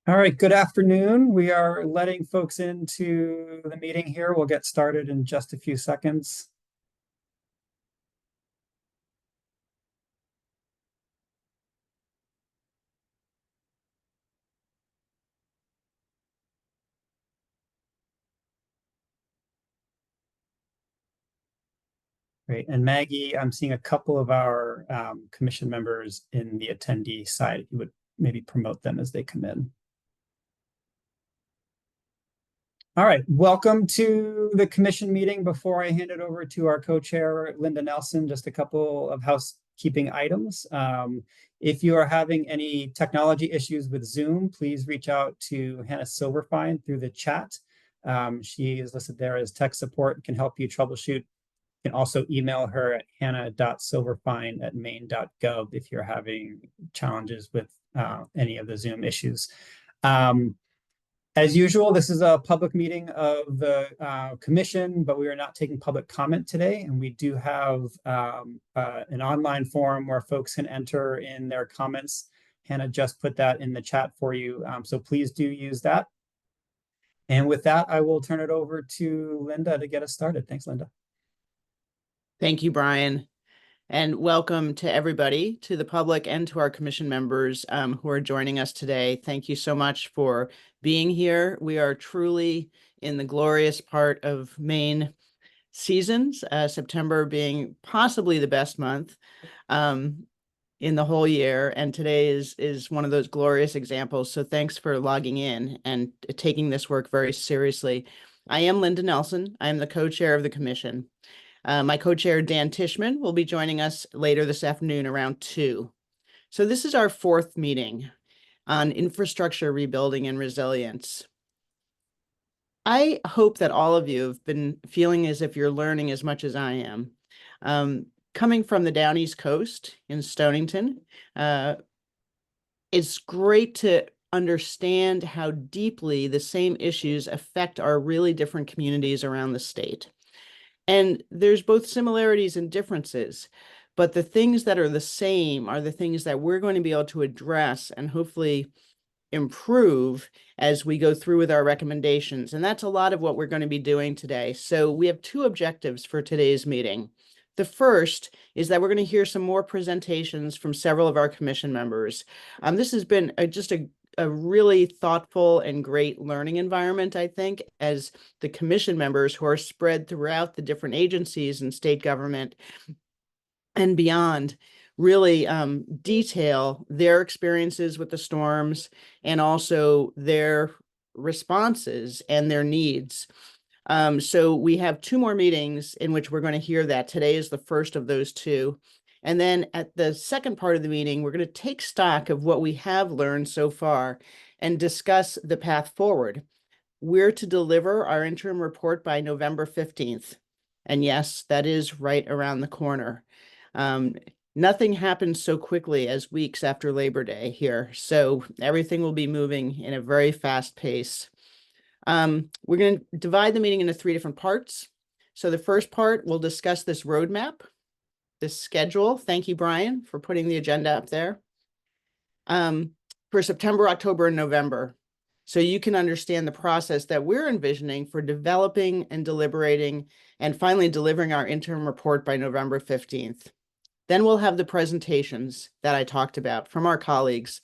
All right, good afternoon. We are letting folks into the meeting here. We'll get started in just a few seconds. Great. And Maggie, I'm seeing a couple of our commission members in the attendee side. You would maybe promote them as they come in. All right, welcome to the commission meeting. Before I hand it over to our co-chair, Linda Nelson, just a couple of housekeeping items. If you are having any technology issues with Zoom, please reach out to Hannah Silverfine through the chat. She is listed there as tech support, can help you troubleshoot. You can also email her at hannah.silverfine@maine.gov if you're having challenges with any of the Zoom issues. As usual, this is a public meeting of the commission, but we are not taking public comment today. And we do have an online forum where folks can enter in their comments. Hannah just put that in the chat for you. So please do use that. And with that, I will turn it over to Linda to get us started. Thanks, Linda. Thank you, Brian. And welcome to everybody, to the public and to our commission members who are joining us today. Thank you so much for being here. We are truly in the glorious part of Maine seasons, September being possibly the best month in the whole year. And today is one of those glorious examples. So thanks for logging in and taking this work very seriously. I am Linda Nelson. I am the co-chair of the commission. My co-chair, Dan Tishman, will be joining us later this afternoon around 2. So this is our 4th meeting on infrastructure rebuilding and resilience. I hope that all of you have been feeling as if you're learning as much as I am. Coming from the Down East Coast in Stonington, it's great to understand how deeply the same issues affect our really different communities around the state. And there's both similarities and differences, but the things that are the same are the things that we're going to be able to address and hopefully improve as we go through with our recommendations. And that's a lot of what we're going to be doing today. So we have 2 objectives for today's meeting. The first is that we're going to hear some more presentations from several of our commission members. This has been just a really thoughtful and great learning environment, I think, as the commission members who are spread throughout the different agencies and state government and beyond really detail their experiences with the storms and also their responses and their needs. So we have 2 more meetings in which we're going to hear that. Today is the first of those 2. And then at the second part of the meeting, we're going to take stock of what we have learned so far and discuss the path forward. We're to deliver our interim report by November 15th. And yes, that is right around the corner. Nothing happens so quickly as weeks after Labor Day here. So everything will be moving in a very fast pace. We're going to divide the meeting into 3 different parts. So the first part, we'll discuss this roadmap, this schedule. Thank you, Brian, for putting the agenda up there for September, October, and November. So you can understand the process that we're envisioning for developing and deliberating and finally delivering our interim report by November 15th. Then we'll have the presentations that I talked about from our colleagues.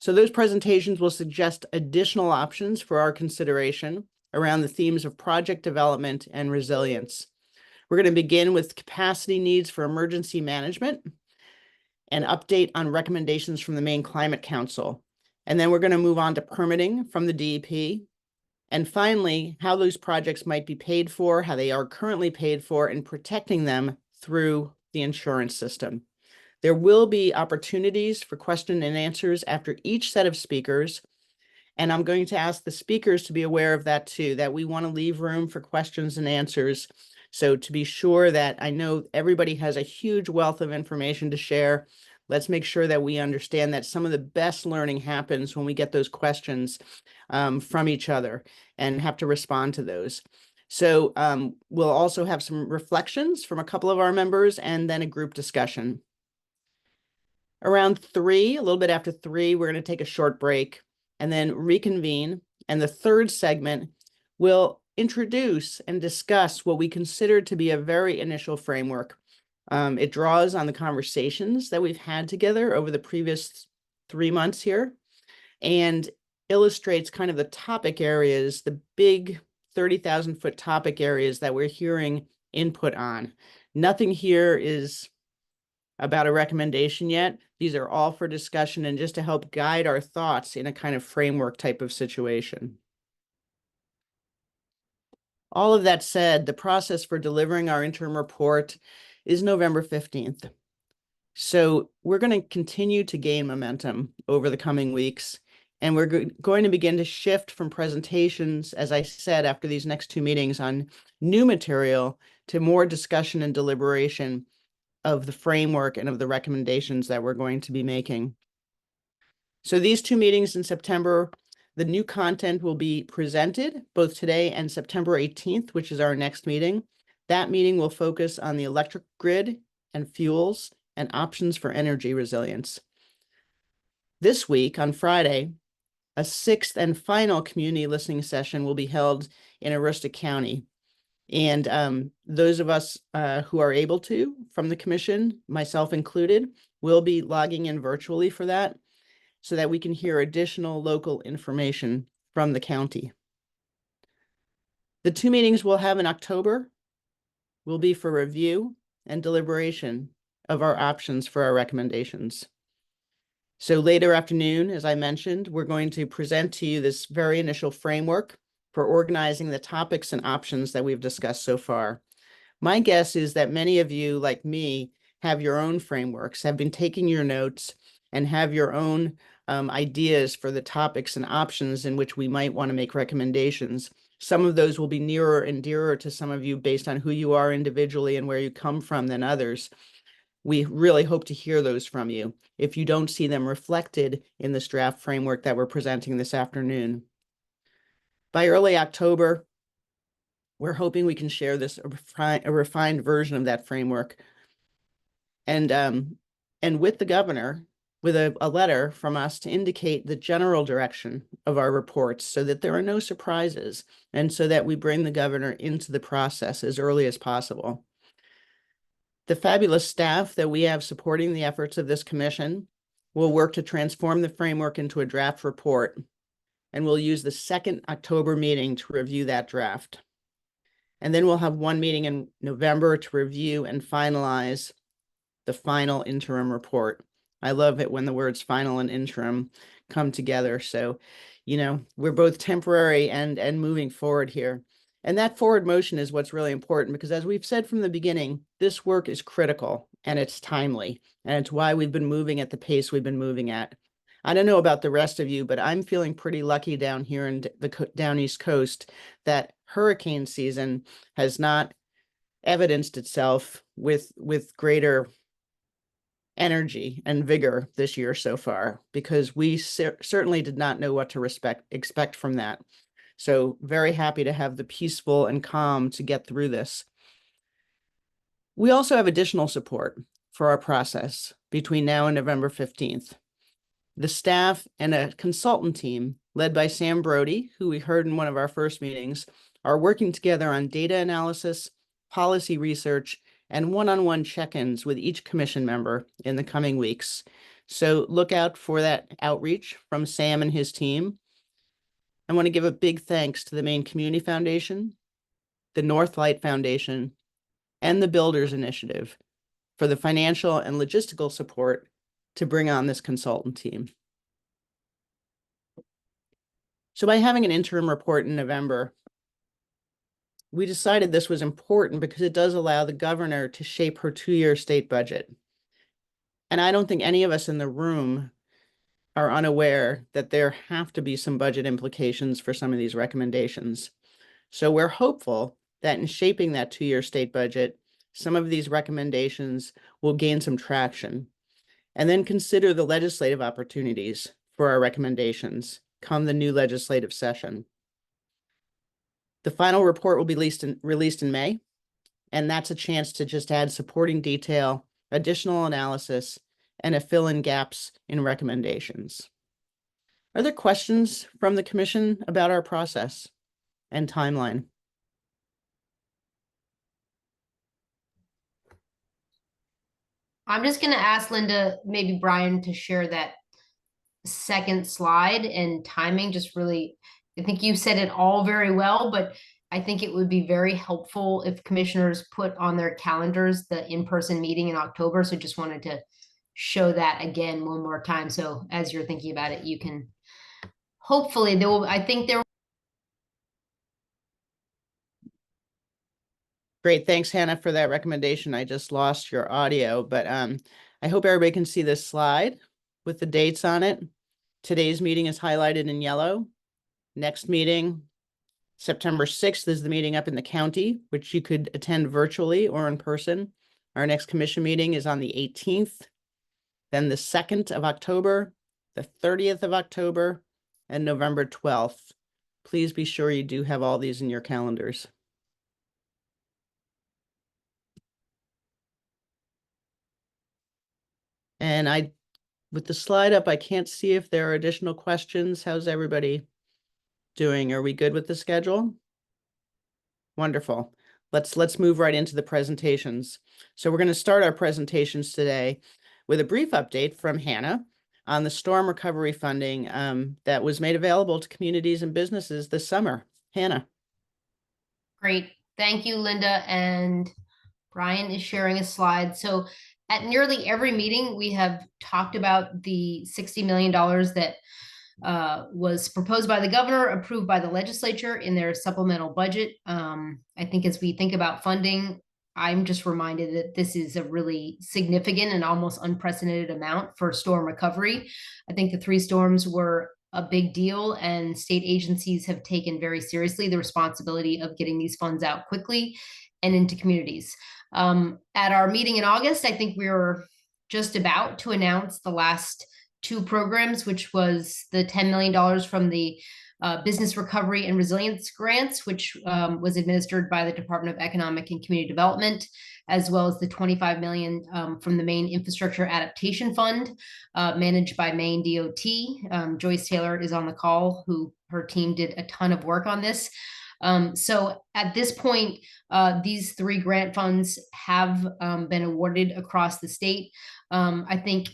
So those presentations will suggest additional options for our consideration around the themes of project development and resilience. We're going to begin with capacity needs for emergency management, an update on recommendations from the Maine Climate Council. And then we're going to move on to permitting from the DEP. And finally, how those projects might be paid for, how they are currently paid for, and protecting them through the insurance system. There will be opportunities for question and answers after each set of speakers. And I'm going to ask the speakers to be aware of that too, that we want to leave room for questions and answers. So to be sure that I know everybody has a huge wealth of information to share, let's make sure that we understand that some of the best learning happens when we get those questions from each other and have to respond to those. So we'll also have some reflections from a couple of our members and then a group discussion. Around 3, a little bit after 3, we're going to take a short break. and then reconvene. And the third segment will introduce and discuss what we consider to be a very initial framework. It draws on the conversations that we've had together over the previous 3 months here and illustrates kind of the topic areas, the big 30,000-foot topic areas that we're hearing input on. Nothing here is about a recommendation yet. These are all for discussion and just to help guide our thoughts in a kind of framework type of situation. All of that said, the process for delivering our interim report is November 15th. So we're going to continue to gain momentum over the coming weeks, and we're going to begin to shift from presentations, as I said, after these next 2 meetings on new material to more discussion and deliberation of the framework and of the recommendations that we're going to be making. So these 2 meetings in September, the new content will be presented both today and September 18th, which is our next meeting. That meeting will focus on the electric grid and fuels and options for energy resilience. This week, on Friday, a 6th and final community listening session will be held in Aroostook County. And those of us who are able to from the commission, myself included, will be logging in virtually for that so that we can hear additional local information from the county. The 2 meetings we'll have in October will be for review and deliberation of our options for our recommendations. So later afternoon, as I mentioned, we're going to present to you this very initial framework for organizing the topics and options that we've discussed so far. My guess is that many of you, like me, have your own frameworks, have been taking your notes, and have your own ideas for the topics and options in which we might want to make recommendations. Some of those will be nearer and dearer to some of you based on who you are individually and where you come from than others. We really hope to hear those from you if you don't see them reflected in this draft framework that we're presenting this afternoon. By early October, we're hoping we can share this a refined version of that framework. And with the governor, with a letter from us to indicate the general direction of our reports so that there are no surprises and so that we bring the governor into the process as early as possible. The fabulous staff that we have supporting the efforts of this commission will work to transform the framework into a draft report, and we'll use the 2nd October meeting to review that draft. And then we'll have 1 meeting in November to review and finalize the final interim report. I love it when the words final and interim come together. So, we're both temporary and moving forward here. And that forward motion is what's really important because as we've said from the beginning, this work is critical and it's timely. And it's why we've been moving at the pace we've been moving at. I don't know about the rest of you, but I'm feeling pretty lucky down here in the down East Coast that hurricane season has not evidenced itself with greater energy and vigor this year so far, because we certainly did not know what to expect from that. So very happy to have the peaceful and calm to get through this. We also have additional support for our process between now and November 15th. The staff and a consultant team led by Sam Brody, who we heard in one of our first meetings, are working together on data analysis, policy research, and one-on-one check-ins with each commission member in the coming weeks. So look out for that outreach from Sam and his team. I want to give a big thanks to the Maine Community Foundation, the Northlight Foundation, and the Builders Initiative for the financial and logistical support to bring on this consultant team. So by having an interim report in November, we decided this was important because it does allow the governor to shape her 2-year state budget. And I don't think any of us in the room are unaware that there have to be some budget implications for some of these recommendations. So we're hopeful that in shaping that 2-year state budget, some of these recommendations will gain some traction. And then consider the legislative opportunities for our recommendations come the new legislative session. The final report will be released in May, and that's a chance to just add supporting detail, additional analysis, and a fill in gaps in recommendations. Are there questions from the commission about our process and timeline? I'm just going to ask Linda, maybe Brian, to share that second slide and timing. Just really, I think you said it all very well, but I think it would be very helpful if commissioners put on their calendars the in-person meeting in October. So just wanted to show that again one more time. So as you're thinking about it, you can hopefully there will, I think there. Great, thanks, Hannah, for that recommendation. I just lost your audio, but I hope everybody can see this slide with the dates on it. Today's meeting is highlighted in yellow. Next meeting, September 6th, is the meeting up in the county, which you could attend virtually or in person. Our next commission meeting is on the 18th, then the 2nd of October, the 30th of October, and November 12th. Please be sure you do have all these in your calendars. And with the slide up, I can't see if there are additional questions. How's everybody doing? Are we good with the schedule? Wonderful. Let's move right into the presentations. So we're going to start our presentations today with a brief update from Hannah on the storm recovery funding that was made available to communities and businesses this summer. Hannah. Great. Thank you, Linda. And Brian is sharing a slide. So at nearly every meeting, we have talked about the $60 million that was proposed by the governor, approved by the legislature in their supplemental budget. I think as we think about funding, I'm just reminded that this is a really significant and almost unprecedented amount for storm recovery. I think the three storms were a big deal, and state agencies have taken very seriously the responsibility of getting these funds out quickly and into communities. At our meeting in August, I think we were just about to announce the last two programs, which was the $10 million from the Business Recovery and Resilience Grants, which was administered by the Department of Economic and Community Development, as well as the $25 million from the Maine Infrastructure Adaptation Fund, managed by Maine DOT. Joyce Taylor is on the call, who her team did a ton of work on this. So at this point, these three grant funds have been awarded across the state. I think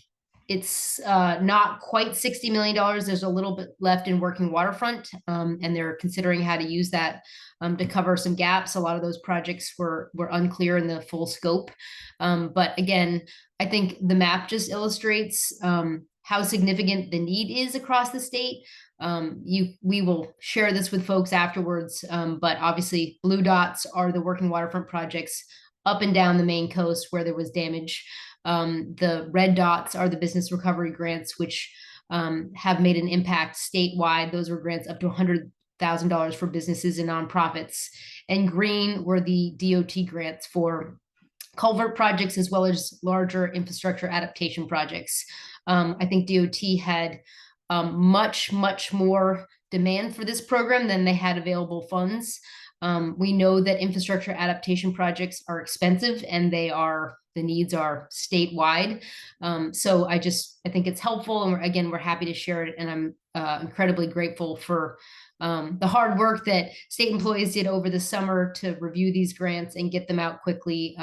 it's not quite $60 million. There's a little bit left in working waterfront, and they're considering how to use that to cover some gaps. A lot of those projects were unclear in the full scope. But again, I think the map just illustrates how significant the need is across the state. We will share this with folks afterwards, but obviously blue dots are the working waterfront projects up and down the Maine coast where there was damage. The red dots are the business recovery grants, which have made an impact statewide. Those were grants up to $100,000 for businesses and nonprofits. And green were the DOT grants for culvert projects as well as larger infrastructure adaptation projects. I think DOT had much more demand for this program than they had available funds. We know that infrastructure adaptation projects are expensive, and the needs are statewide. So I think it's helpful, and we're happy to share it, and I'm incredibly grateful for the hard work that state employees did over the summer to review these grants and get them out quickly.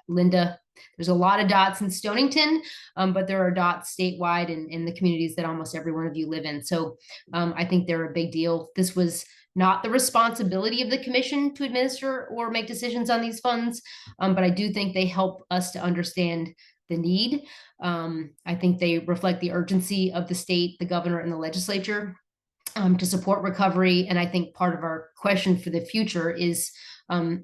Linda, there's a lot of dots in Stonington, but there are dots statewide in the communities that almost every one of you live in. So I think they're a big deal. This was not the responsibility of the commission to administer or make decisions on these funds, but I do think they help us to understand the need. I think they reflect the urgency of the state, the governor, and the legislature to support recovery. And I think part of our question for the future is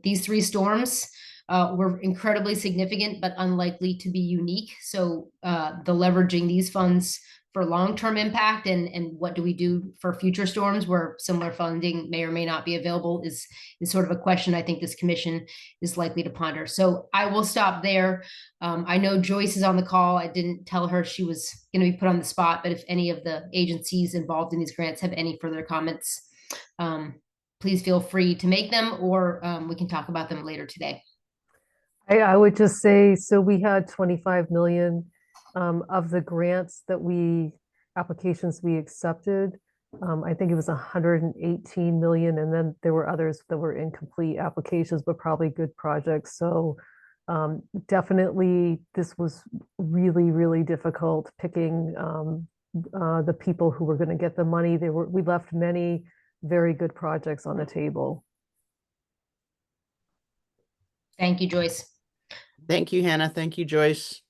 these three storms were incredibly significant, but unlikely to be unique. So the leveraging these funds for long-term impact and what do we do for future storms where similar funding may or may not be available is sort of a question I think this commission is likely to ponder. So I will stop there. I know Joyce is on the call. I didn't tell her she was going to be put on the spot, but if any of the agencies involved in these grants have any further comments, please feel free to make them, or we can talk about them later today. I would just say, so we had 25 million of the grants that we applications we accepted. I think it was 118 million, and then there were others that were incomplete applications, but probably good projects. So definitely this was really, really difficult picking the people who were going to get the money. We left many very good projects on the table. Thank you, Joyce. Thank you, Hannah. Thank you, Joyce.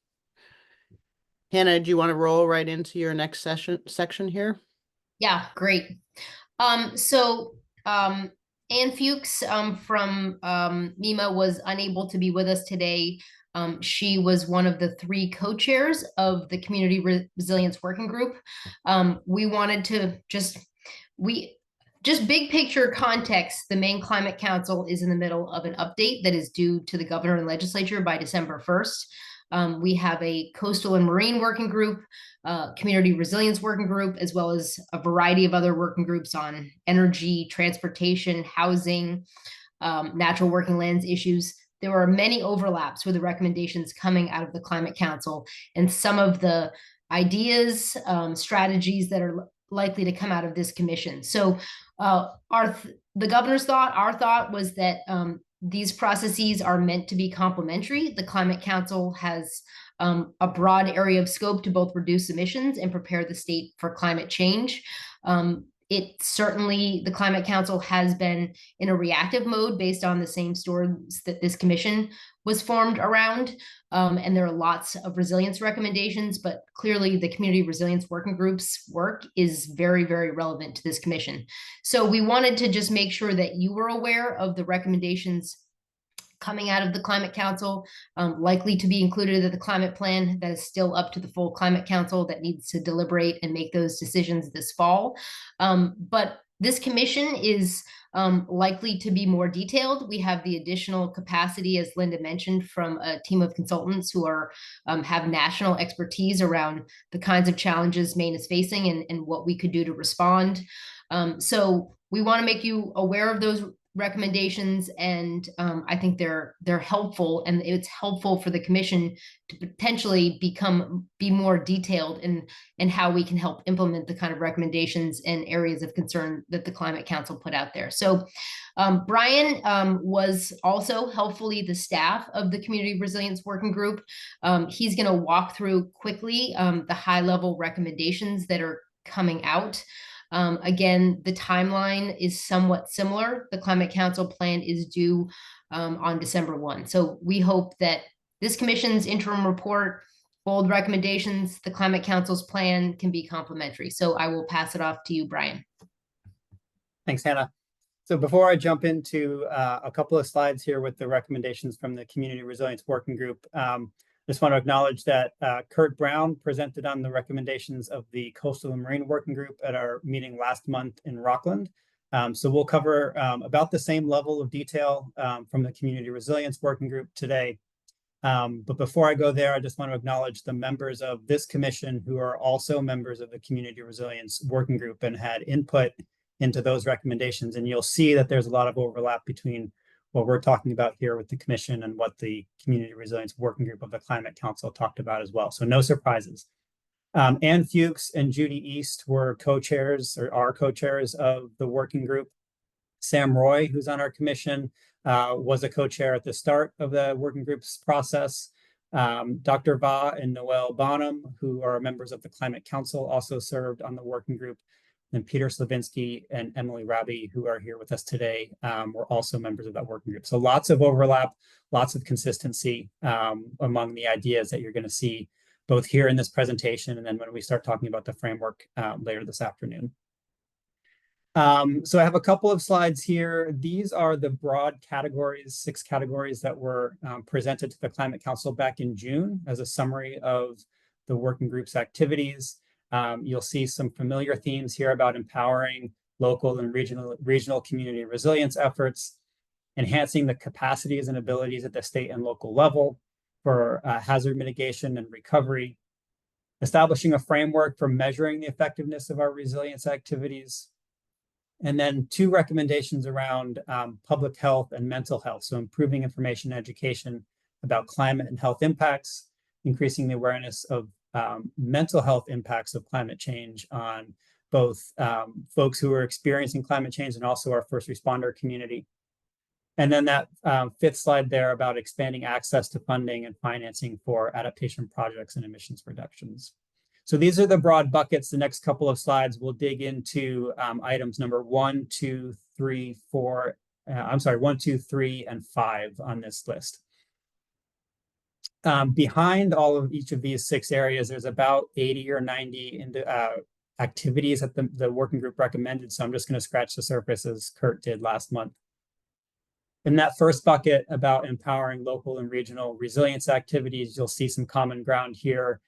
Hannah, do you want to roll right into your next section here? Yeah, great. Ann Fuchs from MEMA was unable to be with us today. She was one of the 3 co-chairs of the Community Resilience Working Group. We wanted to just big picture context, the Maine Climate Council is in the middle of an update that is due to the governor and legislature by December 1st. We have a coastal and marine working group, community resilience working group, as well as a variety of other working groups on energy, transportation, housing, natural working lands issues. There are many overlaps with the recommendations coming out of the Climate Council and some of the ideas, strategies that are likely to come out of this commission. So the governor's thought, our thought was that these processes are meant to be complementary. The Climate Council has a broad area of scope to both reduce emissions and prepare the state for climate change. The Climate Council has been in a reactive mode based on the same storms that this commission was formed around. And there are lots of resilience recommendations, but clearly the Community Resilience Working Group's work is very, very relevant to this commission. So we wanted to just make sure that you were aware of the recommendations coming out of the Climate Council, likely to be included in the climate plan that is still up to the full Climate Council that needs to deliberate and make those decisions this fall. But this commission is likely to be more detailed. We have the additional capacity, as Linda mentioned, from a team of consultants who have national expertise around the kinds of challenges Maine is facing and what we could do to respond. So we want to make you aware of those recommendations, and I think they're helpful, and it's helpful for the commission to potentially be more detailed in how we can help implement the kind of recommendations and areas of concern that the Climate Council put out there. So Brian was also helpfully the staff of the Community Resilience Working Group. He's going to walk through quickly the high-level recommendations that are coming out. Again, the timeline is somewhat similar. The Climate Council plan is due on December 1. So we hope that this commission's interim report, bold recommendations, the Climate Council's plan can be complementary. So I will pass it off to you, Brian. Thanks, Hannah. So before I jump into a couple of slides here with the recommendations from the Community Resilience Working Group, just want to acknowledge that Kurt Brown presented on the recommendations of the Coastal and Marine Working Group at our meeting last month in Rockland. So we'll cover about the same level of detail from the Community Resilience Working Group today. But before I go there, I just want to acknowledge the members of this commission who are also members of the Community Resilience Working Group and had input into those recommendations. And you'll see that there's a lot of overlap between what we're talking about here with the commission and what the Community Resilience Working Group of the Climate Council talked about as well. So no surprises. Ann Fuchs and Judy East were co-chairs or are co-chairs of the working group. Sam Roy, who's on our commission, was a co-chair at the start of the working group's process. Dr. Va and Noel Bonham, who are members of the Climate Council, also served on the working group. And Peter Slavinsky and Emily Rabi, who are here with us today, were also members of that working group. So lots of overlap, lots of consistency among the ideas that you're going to see both here in this presentation and then when we start talking about the framework later this afternoon. So I have a couple of slides here. These are the broad categories, 6 categories that were presented to the Climate Council back in June as a summary of the working group's activities. You'll see some familiar themes here about empowering local and regional community resilience efforts, enhancing the capacities and abilities at the state and local level for hazard mitigation and recovery, establishing a framework for measuring the effectiveness of our resilience activities, and then 2 recommendations around public health and mental health. So improving information and education about climate and health impacts, increasing the awareness of mental health impacts of climate change on both folks who are experiencing climate change and also our first responder community. And then that fifth slide there about expanding access to funding and financing for adaptation projects and emissions reductions. So these are the broad buckets. The next couple of slides will dig into items number 1, 2, 3, 4. I'm sorry, 1, 2, 3, and 5 on this list. Behind all of each of these 6 areas, there's about 80 or 90 activities that the working group recommended. So I'm just going to scratch the surface as Kurt did last month. In that first bucket about empowering local and regional resilience activities, you'll see some common ground here.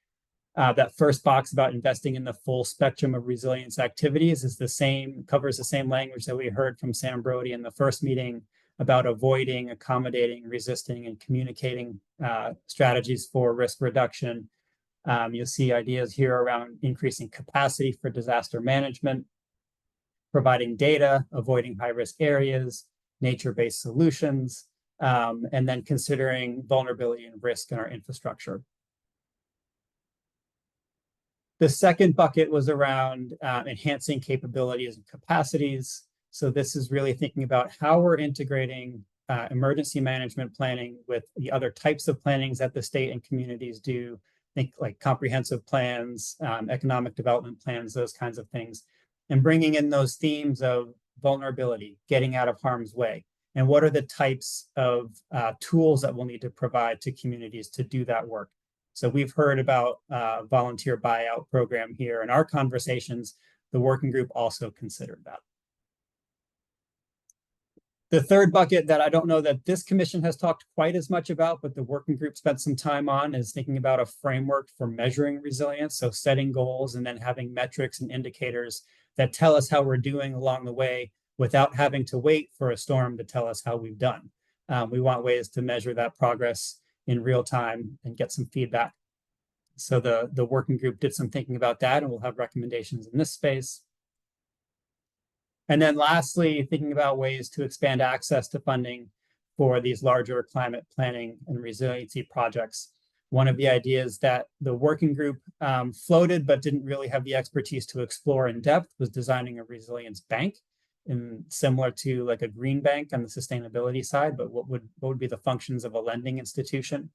That first box about investing in the full spectrum of resilience activities is the same, covers the same language that we heard from Sam Brody in the first meeting about avoiding, accommodating, resisting, and communicating strategies for risk reduction. You'll see ideas here around increasing capacity for disaster management, providing data, avoiding high-risk areas, nature-based solutions, and then considering vulnerability and risk in our infrastructure. The second bucket was around enhancing capabilities and capacities. So this is really thinking about how we're integrating emergency management planning with the other types of plannings that the state and communities do. Think like comprehensive plans, economic development plans, those kinds of things, and bringing in those themes of vulnerability, getting out of harm's way, and what are the types of tools that we'll need to provide to communities to do that work. So we've heard about volunteer buyout program here in our conversations. The working group also considered that. The third bucket that I don't know that this commission has talked quite as much about, but the working group spent some time on, is thinking about a framework for measuring resilience. So setting goals and then having metrics and indicators that tell us how we're doing along the way without having to wait for a storm to tell us how we've done. We want ways to measure that progress in real time and get some feedback. So the working group did some thinking about that, and we'll have recommendations in this space. And then lastly, thinking about ways to expand access to funding for these larger climate planning and resiliency projects. One of the ideas that the working group floated but didn't really have the expertise to explore in depth was designing a resilience bank, similar to like a green bank on the sustainability side, but what would be the functions of a lending institution?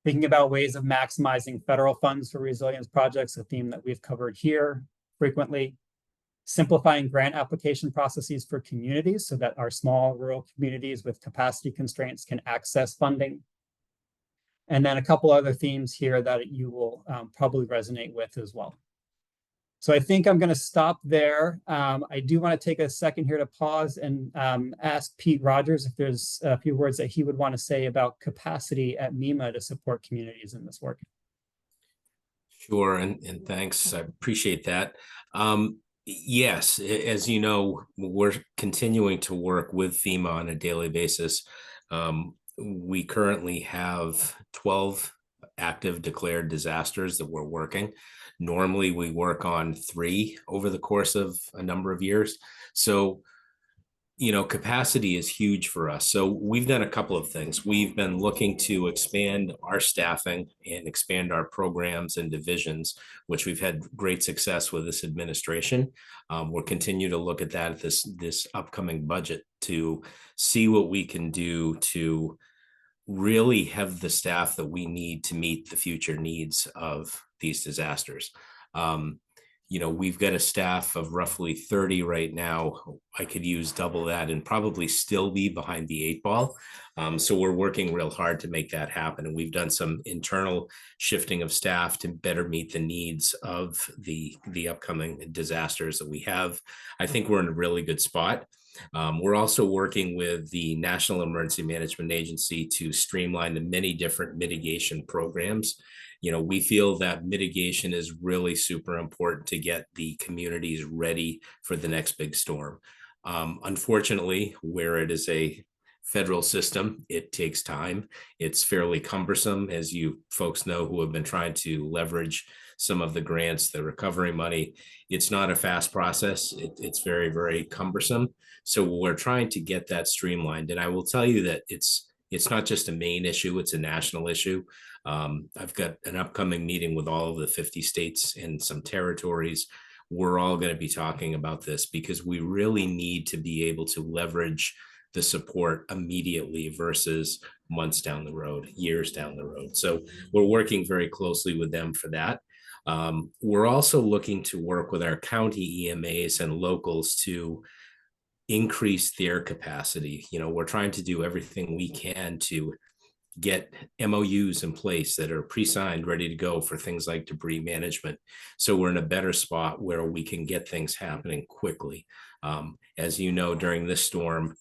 Thinking about ways of maximizing federal funds for resilience projects, a theme that we've covered here frequently. Simplifying grant application processes for communities so that our small rural communities with capacity constraints can access funding. And then a couple other themes here that you will probably resonate with as well. So I think I'm going to stop there. I do want to take a second here to pause and ask Pete Rogers if there's a few words that he would want to say about capacity at MEMA to support communities in this work. Sure, and thanks. I appreciate that. Yes, as you know, we're continuing to work with FEMA on a daily basis. We currently have 12 active declared disasters that we're working. Normally, we work on 3 over the course of a number of years. So, you know, capacity is huge for us. So we've done a couple of things. We've been looking to expand our staffing and expand our programs and divisions, which we've had great success with this administration. We'll continue to look at that at this upcoming budget to see what we can do to really have the staff that we need to meet the future needs of these disasters. You know, we've got a staff of roughly 30 right now. I could use double that and probably still be behind the 8 ball. So we're working real hard to make that happen. And we've done some internal shifting of staff to better meet the needs of the upcoming disasters that we have. I think we're in a really good spot. We're also working with the National Emergency Management Agency to streamline the many different mitigation programs. You know, we feel that mitigation is really super important to get the communities ready for the next big storm. Unfortunately, where it is a federal system, it takes time. It's fairly cumbersome, as you folks know who have been trying to leverage some of the grants, the recovery money. It's not a fast process. It's very, very cumbersome. So we're trying to get that streamlined. And I will tell you that it's it's not just a Maine issue, it's a national issue. I've got an upcoming meeting with all of the 50 states and some territories. We're all going to be talking about this because we really need to be able to leverage the support immediately versus months down the road, years down the road. So we're working very closely with them for that. We're also looking to work with our county EMAs and locals to increase their capacity. We're trying to do everything we can to get MOUs in place that are pre-signed, ready to go for things like debris management. So we're in a better spot where we can get things happening quickly. As you know, during this storm,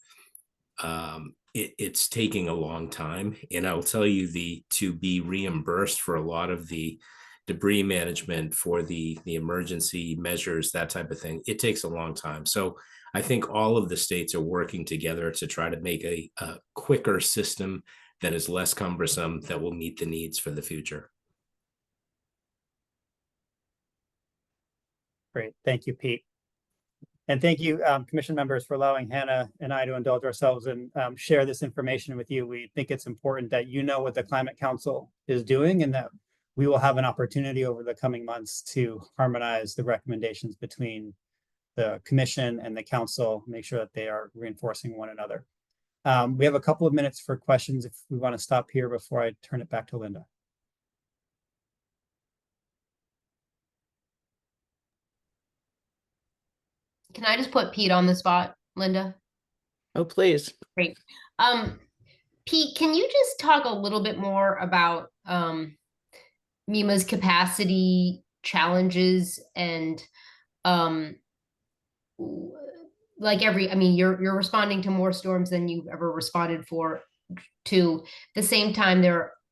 it's taking a long time. And I'll tell you, to be reimbursed for a lot of the debris management, for the emergency measures, that type of thing, it takes a long time. So I think all of the states are working together to try to make a quicker system that is less cumbersome, that will meet the needs for the future. Great. Thank you, Pete. And thank you, commission members, for allowing Hannah and I to indulge ourselves and share this information with you. We think it's important that you know what the Climate Council is doing, and that we will have an opportunity over the coming months to harmonize the recommendations between the commission and the council, make sure that they are reinforcing one another. We have a couple of minutes for questions if we want to stop here before I turn it back to Linda. Can I just put Pete on the spot, Linda? Oh, please. Great. Pete, can you just talk a little bit more about MEMA's capacity challenges and you're responding to more storms than you've ever responded to. The same time,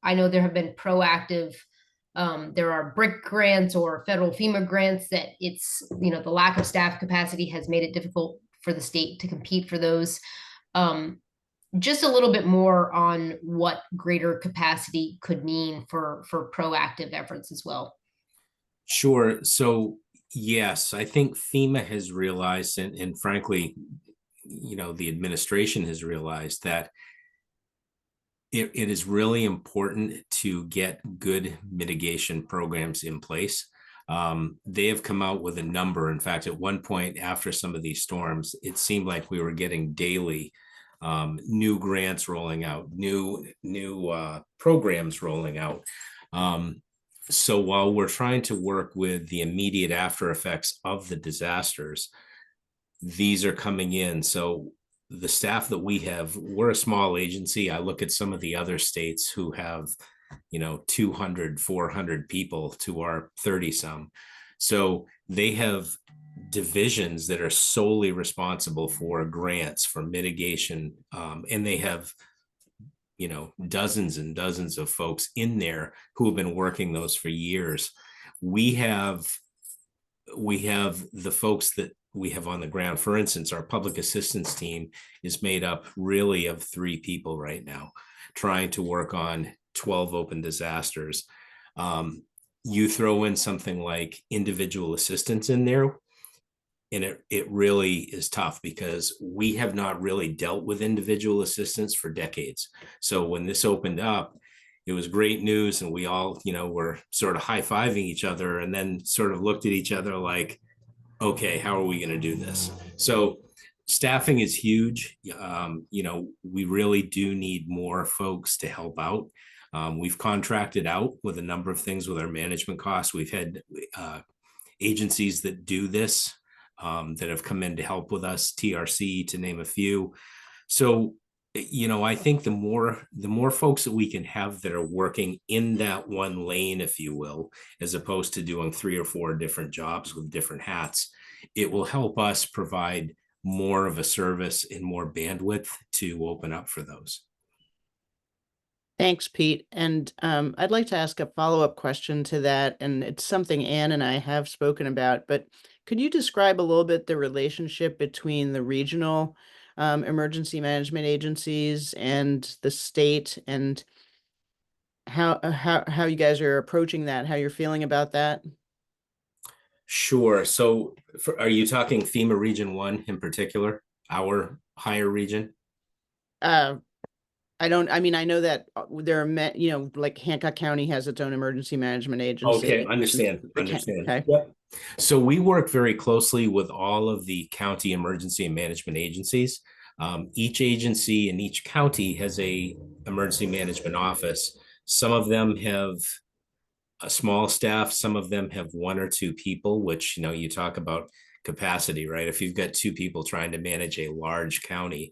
I know there have been proactive, there are BRIC grants or federal FEMA grants that the lack of staff capacity has made it difficult for the state to compete for those. Just a little bit more on what greater capacity could mean for proactive efforts as well. Sure. So yes, I think FEMA has realized, and frankly, the administration has realized that it is really important to get good mitigation programs in place. They have come out with a number. In fact, at one point after some of these storms, it seemed like we were getting daily new grants rolling out, new programs rolling out. So while we're trying to work with the immediate after effects of the disasters, these are coming in. So the staff that we have, we're a small agency. I look at some of the other states who have, 200, 400 people to our 30 some. So they have divisions that are solely responsible for grants, for mitigation. And they have, dozens and dozens of folks in there who have been working those for years. We have the folks that we have on the ground. For instance, our public assistance team is made up really of 3 people right now, trying to work on 12 open disasters. You throw in something like individual assistance in there, and it really is tough because we have not really dealt with individual assistance for decades. So when this opened up, it was great news, and we all, were sort of high-fiving each other, and then sort of looked at each other like, okay, how are we going to do this? So staffing is huge. We really do need more folks to help out. We've contracted out with a number of things with our management costs. We've had agencies that do this that have come in to help with us, TRC to name a few. So, I think the more folks that we can have that are working in that one lane, if you will, as opposed to doing 3 or 4 different jobs with different hats, it will help us provide more of a service and more bandwidth to open up for those. Thanks, Pete. And I'd like to ask a follow-up question to that. And it's something Ann and I have spoken about, but could you describe a little bit the relationship between the regional emergency management agencies and the state, and how you guys are approaching that, how you're feeling about that? Sure. So are you talking FEMA Region 1 in particular, our higher region? I mean, I know that there are, like Hancock County has its own emergency management agency. Okay, understand. Okay. Yep. So we work very closely with all of the county emergency and management agencies. Each agency in each county has a emergency management office. Some of them have a small staff, some of them have 1 or 2 people, which, you talk about capacity, right? If you've got 2 people trying to manage a large county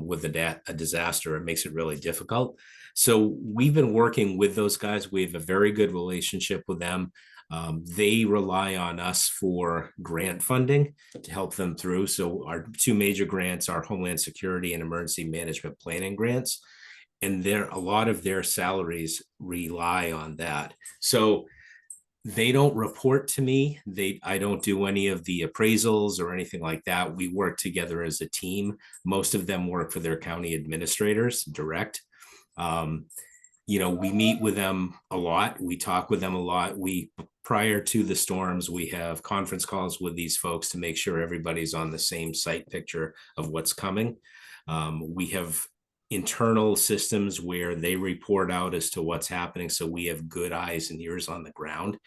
with a disaster, it makes it really difficult. So we've been working with those guys. We have a very good relationship with them. They rely on us for grant funding to help them through. So our 2 major grants are Homeland Security and Emergency Management Planning grants. And a lot of their salaries rely on that. So they don't report to me. I don't do any of the appraisals or anything like that. We work together as a team. Most of them work for their county administrators direct. We meet with them a lot. We talk with them a lot. Prior to the storms, we have conference calls with these folks to make sure everybody's on the same site picture of what's coming. We have internal systems where they report out as to what's happening, so we have good eyes and ears on the ground.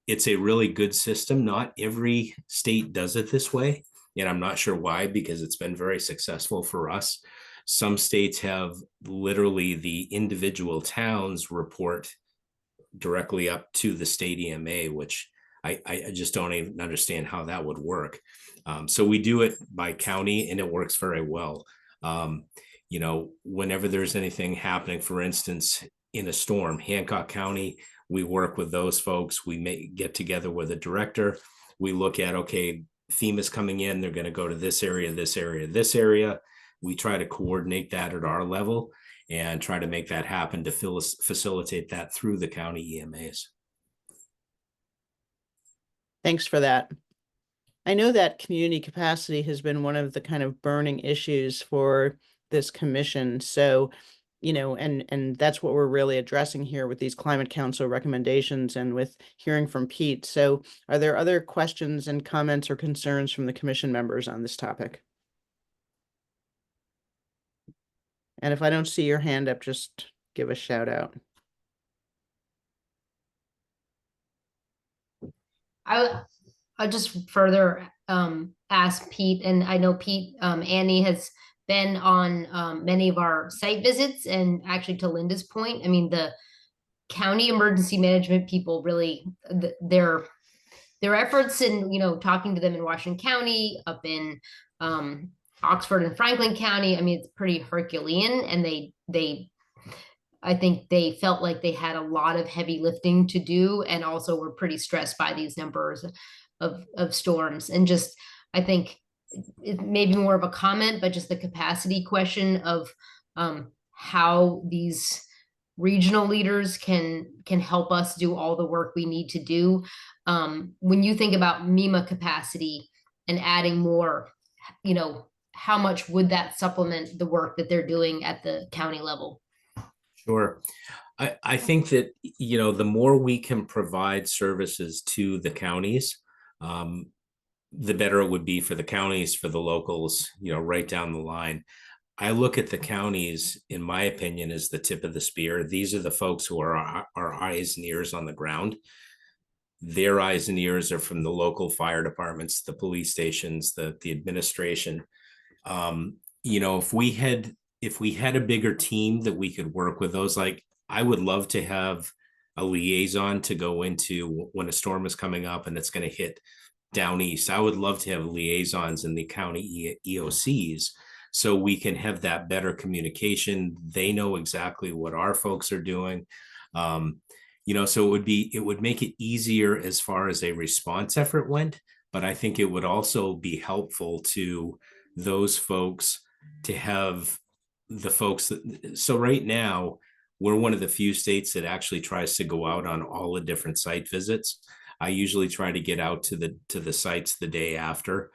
It's a really good system. Not every state does it this way, and I'm not sure why, because it's been very successful for us. Some states have literally the individual towns report directly up to the state EMA, which I just don't even understand how that would work. So we do it by county, and it works very well. Whenever there's anything happening, for instance, in a storm, Hancock County, we work with those folks. We may get together with a director. We look at, okay, FEMA's coming in, they're going to go to this area, this area, this area. We try to coordinate that at our level and try to make that happen to facilitate that through the county EMAs. Thanks for that. I know that community capacity has been one of the kind of burning issues for this commission. So, and that's what we're really addressing here with these climate council recommendations and with hearing from Pete. So are there other questions and comments or concerns from the commission members on this topic? And if I don't see your hand up, just give a shout out. I'll just further ask Pete, and I know Pete, Annie has been on many of our site visits, and actually to Linda's point, I mean, the county emergency management people really, their efforts in, talking to them in Washington County, up in Oxford and Franklin County, I mean, it's pretty Herculean, and I think they felt like they had a lot of heavy lifting to do, and also were pretty stressed by these numbers of storms. And just, I think it may be more of a comment, but just the capacity question of how these regional leaders can help us do all the work we need to do. When you think about MEMA capacity and adding more, how much would that supplement the work that they're doing at the county level? Sure. I think that, the more we can provide services to the counties, the better it would be for the counties, for the locals, right down the line. I look at the counties, in my opinion, as the tip of the spear. These are the folks who are our eyes and ears on the ground. Their eyes and ears are from the local fire departments, the police stations, the administration. If we had a bigger team that we could work with those, like I would love to have a liaison to go into when a storm is coming up and it's going to hit down east. I would love to have liaisons in the county EOCs so we can have that better communication. They know exactly what our folks are doing. So it would make it easier as far as a response effort went, but I think it would also be helpful to those folks to have the folks so right now we're one of the few states that actually tries to go out on all the different site visits. I usually try to get out to the sites the day after,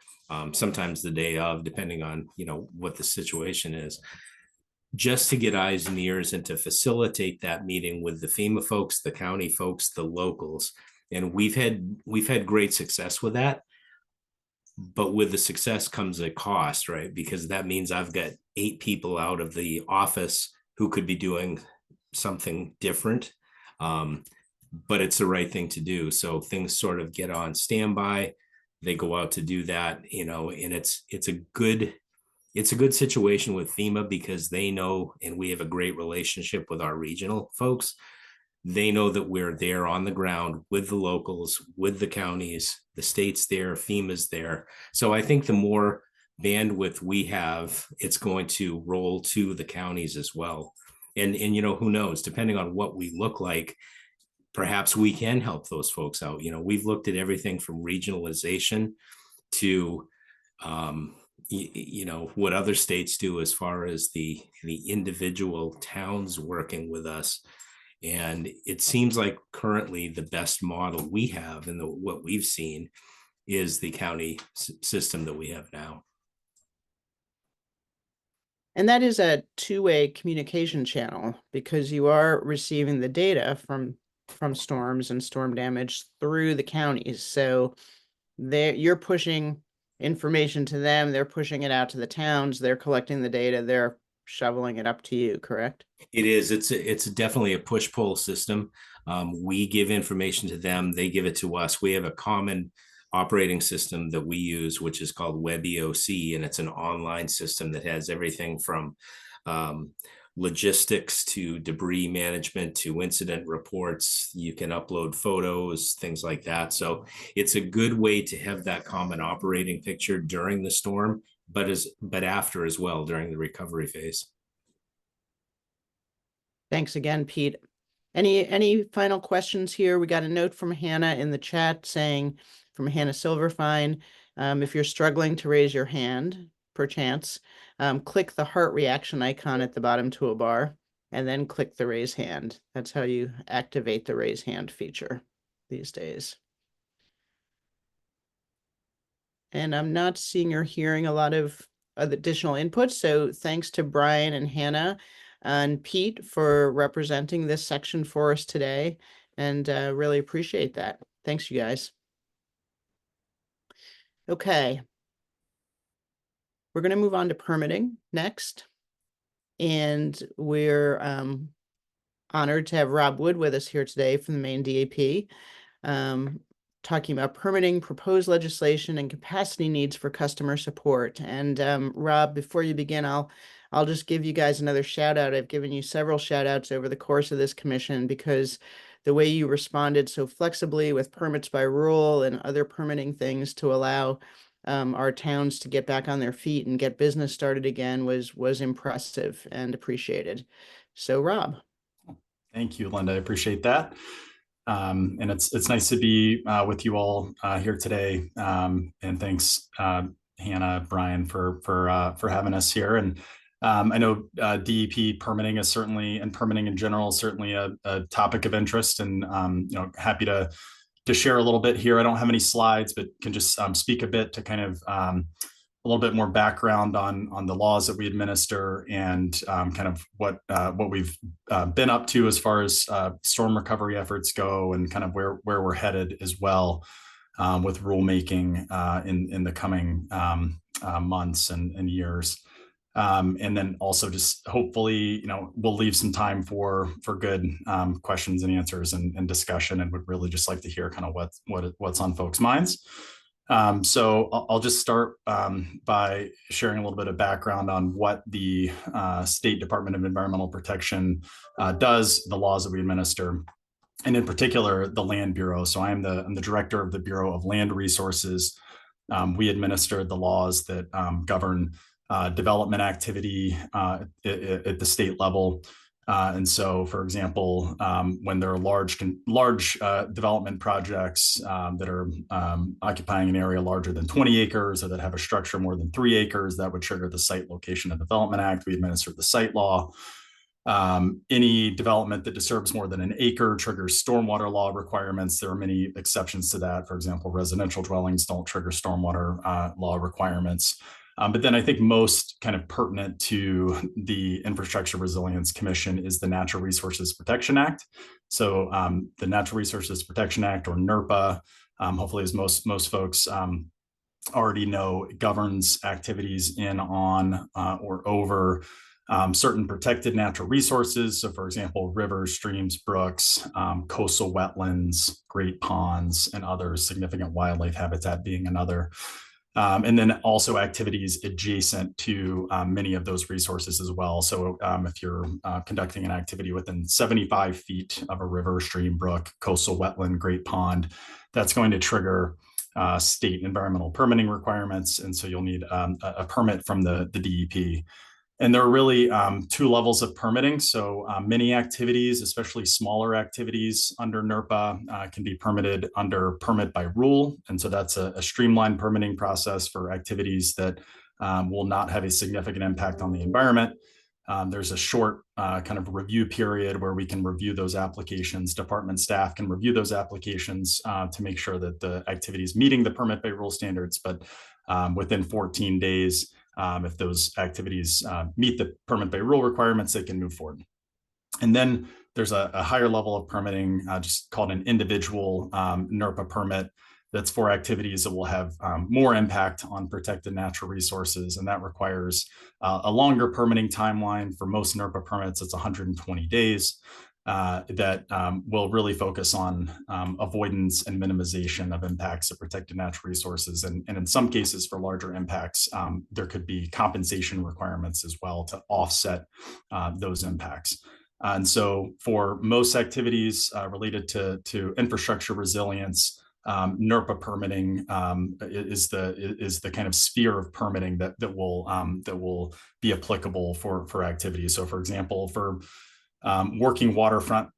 sometimes the day of, depending on what the situation is, just to get eyes and ears and to facilitate that meeting with the FEMA folks, the county folks, the locals. And we've had great success with that. But with the success comes a cost, right? Because that means I've got 8 people out of the office who could be doing something different. But it's the right thing to do. So things sort of get on standby. They go out to do that, and it's a good situation with FEMA because they know, and we have a great relationship with our regional folks. They know that we're there on the ground with the locals, with the counties, the state's there, FEMA's there. So I think the more bandwidth we have, it's going to roll to the counties as well. And who knows, depending on what we look like, perhaps we can help those folks out. We've looked at everything from regionalization to what other states do as far as the individual towns working with us. And it seems like currently the best model we have and what we've seen is the county system that we have now. And that is a two-way communication channel because you are receiving the data from storms and storm damage through the counties. So you're pushing information to them, they're pushing it out to the towns, they're collecting the data, they're shoveling it up to you, correct? It is. It's definitely a push-pull system. We give information to them, they give it to us. We have a common operating system that we use, which is called WebEOC, and it's an online system that has everything from logistics to debris management to incident reports. You can upload photos, things like that. So it's a good way to have that common operating picture during the storm, but after as well during the recovery phase. Thanks again, Pete. Any final questions here? We got a note from Hannah in the chat saying, from Hannah Silverfine, if you're struggling to raise your hand, perchance, click the heart reaction icon at the bottom toolbar and then click the raise hand. That's how you activate the raise hand feature these days. And I'm not seeing or hearing a lot of additional input. So thanks to Brian and Hannah and Pete for representing this section for us today. And really appreciate that. Thanks, you guys. Okay. We're going to move on to permitting next. And we're honored to have Rob Wood with us here today from the Maine DAP, talking about permitting, proposed legislation, and capacity needs for customer support. And Rob, before you begin, I'll just give you guys another shout out. I've given you several shout outs over the course of this commission because the way you responded so flexibly with permits by rule and other permitting things to allow our towns to get back on their feet and get business started again was impressive and appreciated. So Rob. Thank you, Linda. I appreciate that. And it's nice to be with you all here today. And thanks, Hannah, Brian, for having us here. And I know DEP permitting is certainly, and permitting in general, is certainly a topic of interest. And happy to share a little bit here. I don't have any slides, but can just speak a bit to kind of a little bit more background on the laws that we administer and kind of what we've been up to as far as storm recovery efforts go, and kind of where we're headed as well with rulemaking in the coming months and years. And then also just hopefully, we'll leave some time for good questions and answers and discussion, and would really just like to hear kind of what's on folks' minds. So I'll just start by sharing a little bit of background on what the State Department of Environmental Protection does, the laws that we administer, and in particular, the Land Bureau. So I'm the director of the Bureau of Land Resources. We administer the laws that govern development activity at the state level. And so, for example, when there are large development projects that are occupying an area larger than 20 acres or that have a structure more than 3 acres, that would trigger the Site Location and Development Act. We administer the site law. Any development that disturbs more than an acre triggers stormwater law requirements. There are many exceptions to that. For example, residential dwellings don't trigger stormwater law requirements. But then I think most kind of pertinent to the Infrastructure Resilience Commission is the Natural Resources Protection Act. So the Natural Resources Protection Act, or NERPA, hopefully as most folks already know, governs activities in, on, or over certain protected natural resources. So for example, rivers, streams, brooks, coastal wetlands, great ponds, and other significant wildlife habitat being another. And then also activities adjacent to many of those resources as well. So if you're conducting an activity within 75 feet of a river, stream, brook, coastal wetland, great pond, that's going to trigger state environmental permitting requirements. And so you'll need a permit from the DEP. And there are really two levels of permitting. So many activities, especially smaller activities under NERPA, can be permitted under permit by rule. And so that's a streamlined permitting process for activities that will not have a significant impact on the environment. There's a short kind of review period where we can review those applications. Department staff can review those applications to make sure that the activity is meeting the permit by rule standards. But within 14 days, if those activities meet the permit by rule requirements, they can move forward. And then there's a higher level of permitting, just called an individual NERPA permit. That's for activities that will have more impact on protected natural resources. And that requires a longer permitting timeline. For most NERPA permits, it's 120 days. That will really focus on avoidance and minimization of impacts of protected natural resources. And in some cases, for larger impacts, there could be compensation requirements as well to offset those impacts. And so for most activities related to infrastructure resilience, NERPA permitting is the kind of sphere of permitting that will be applicable for activities. So for example, for working waterfront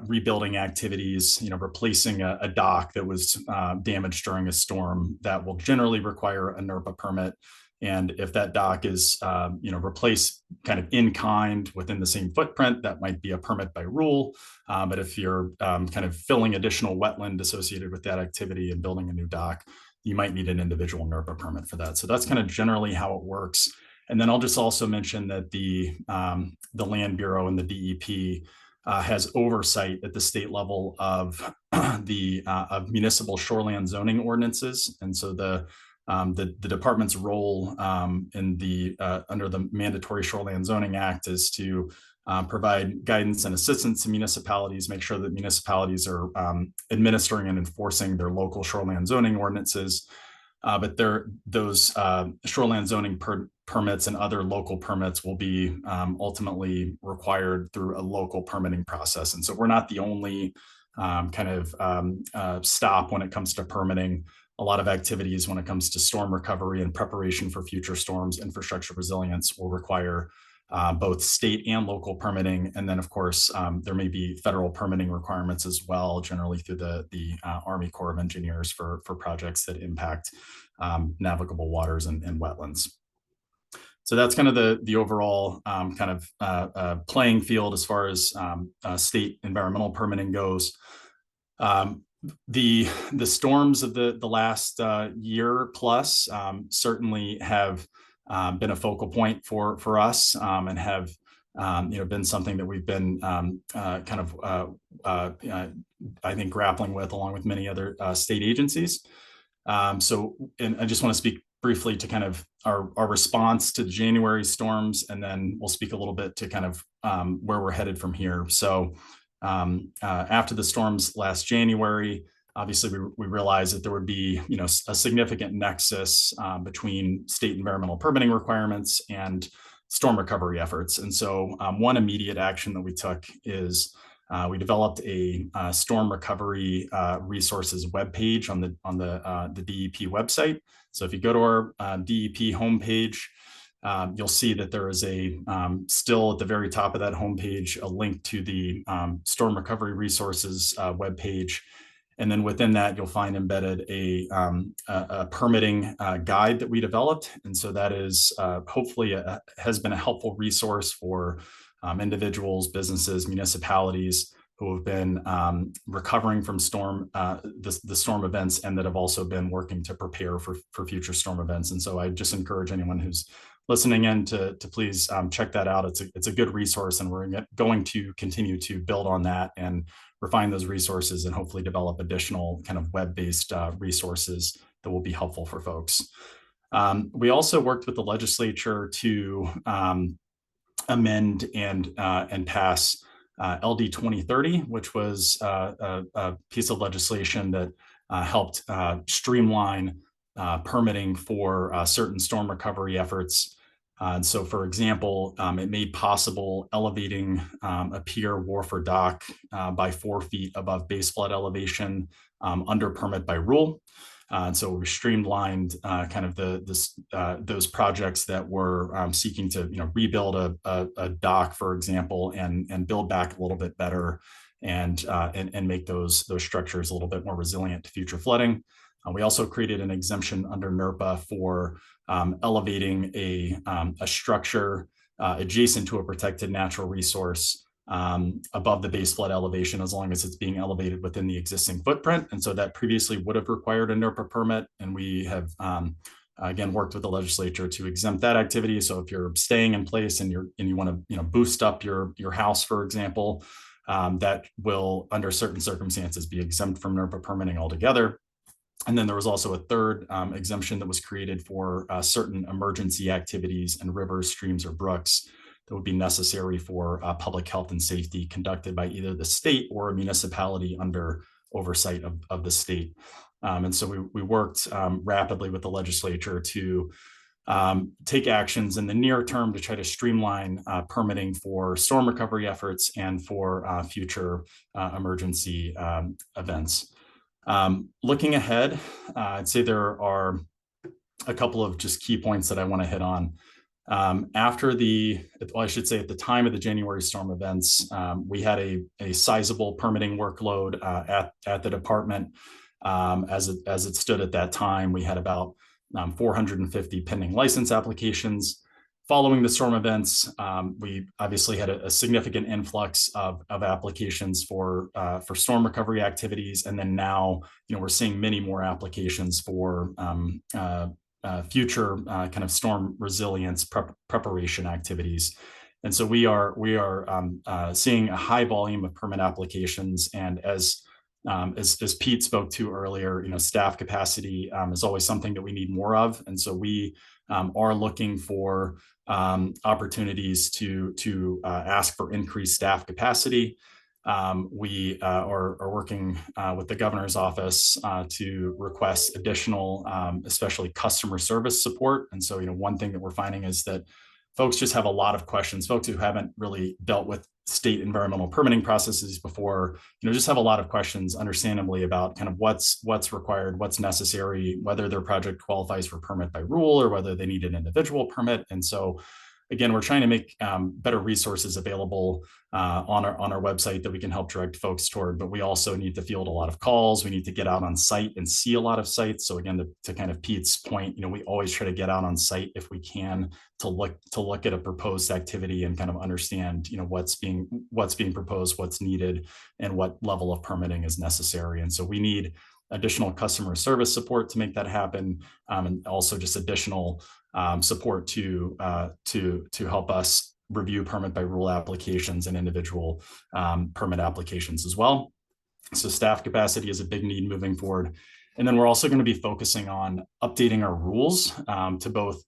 rebuilding activities, replacing a dock that was damaged during a storm, that will generally require a NERPA permit. And if that dock is, replaced kind of in kind within the same footprint, that might be a permit by rule. But if you're kind of filling additional wetland associated with that activity and building a new dock, you might need an individual NERPA permit for that. So that's kind of generally how it works. And then I'll just also mention that the Land Bureau and the DEP has oversight at the state level of of municipal shoreline zoning ordinances. And so the department's role in under the Mandatory Shoreline Zoning Act is to provide guidance and assistance to municipalities, make sure that municipalities are administering and enforcing their local shoreline zoning ordinances. But those shoreline zoning permits and other local permits will be ultimately required through a local permitting process. And so we're not the only stop when it comes to permitting. A lot of activities when it comes to storm recovery and preparation for future storms, infrastructure resilience will require both state and local permitting. And then, of course, there may be federal permitting requirements as well, generally through the Army Corps of Engineers for projects that impact navigable waters and wetlands. So that's kind of the overall playing field as far as state environmental permitting goes. The storms of the last year plus certainly have been a focal point for us and have been something that we've been I think grappling with along with many other state agencies. And I just want to speak briefly to kind of our response to the January storms, and then we'll speak a little bit to kind of where we're headed from here. So after the storms last January, obviously we realized that there would be a significant nexus between state environmental permitting requirements and storm recovery efforts. And so one immediate action that we took is we developed a storm recovery resources webpage on the DEP website. So if you go to our DEP homepage, you'll see that there is still at the very top of that homepage, a link to the storm recovery resources webpage. And then within that, you'll find embedded a permitting guide that we developed. And so that is hopefully has been a helpful resource for individuals, businesses, municipalities who have been recovering from the storm events, and that have also been working to prepare for future storm events. And so I just encourage anyone who's listening in to please check that out. It's a good resource, and we're going to continue to build on that and refine those resources and hopefully develop additional kind of web-based resources that will be helpful for folks. We also worked with the legislature to amend and pass LD 2030, which was a piece of legislation that helped streamline permitting for certain storm recovery efforts. And so, for example, it made possible elevating a pier, wharf, or dock by 4 feet above base flood elevation under permit by rule. And so we streamlined kind of those projects that were seeking to rebuild a dock, for example, and build back a little bit better and make those structures a little bit more resilient to future flooding. We also created an exemption under NERPA for elevating a structure adjacent to a protected natural resource above the base flood elevation, as long as it's being elevated within the existing footprint. And so that previously would have required a NERPA permit, and we have again worked with the legislature to exempt that activity. So if you're staying in place and you want to boost up your house, for example, that will under certain circumstances be exempt from NERPA permitting altogether. And then there was also a third exemption that was created for certain emergency activities in rivers, streams, or brooks that would be necessary for public health and safety conducted by either the state or a municipality under oversight of the state. And so we worked rapidly with the legislature to take actions in the near term to try to streamline permitting for storm recovery efforts and for future emergency events. Looking ahead, I'd say there are a couple of just key points that I want to hit on. After at the time of the January storm events, we had a sizable permitting workload at the department. As it stood at that time, we had about 450 pending license applications. Following the storm events, we obviously had a significant influx of applications for storm recovery activities, and then now we're seeing many more applications for future kind of storm resilience preparation activities. And so we are seeing a high volume of permit applications, and as Pete spoke to earlier, staff capacity is always something that we need more of, and so we are looking for opportunities to ask for increased staff capacity. We are working with the governor's office to request additional, especially customer service support. And so, one thing that we're finding is that folks just have a lot of questions. Folks who haven't really dealt with state environmental permitting processes before, just have a lot of questions, understandably, about kind of what's required, what's necessary, whether their project qualifies for permit by rule or whether they need an individual permit. And so, again, we're trying to make better resources available on our website that we can help direct folks toward, but we also need to field a lot of calls. We need to get out on site and see a lot of sites. So again, to kind of Pete's point, we always try to get out on site if we can to look at a proposed activity and kind of understand, what's being proposed, what's needed, and what level of permitting is necessary. And so we need additional customer service support to make that happen, and also just additional support to help us review permit by rule applications and individual permit applications as well. So staff capacity is a big need moving forward. And then we're also going to be focusing on updating our rules to both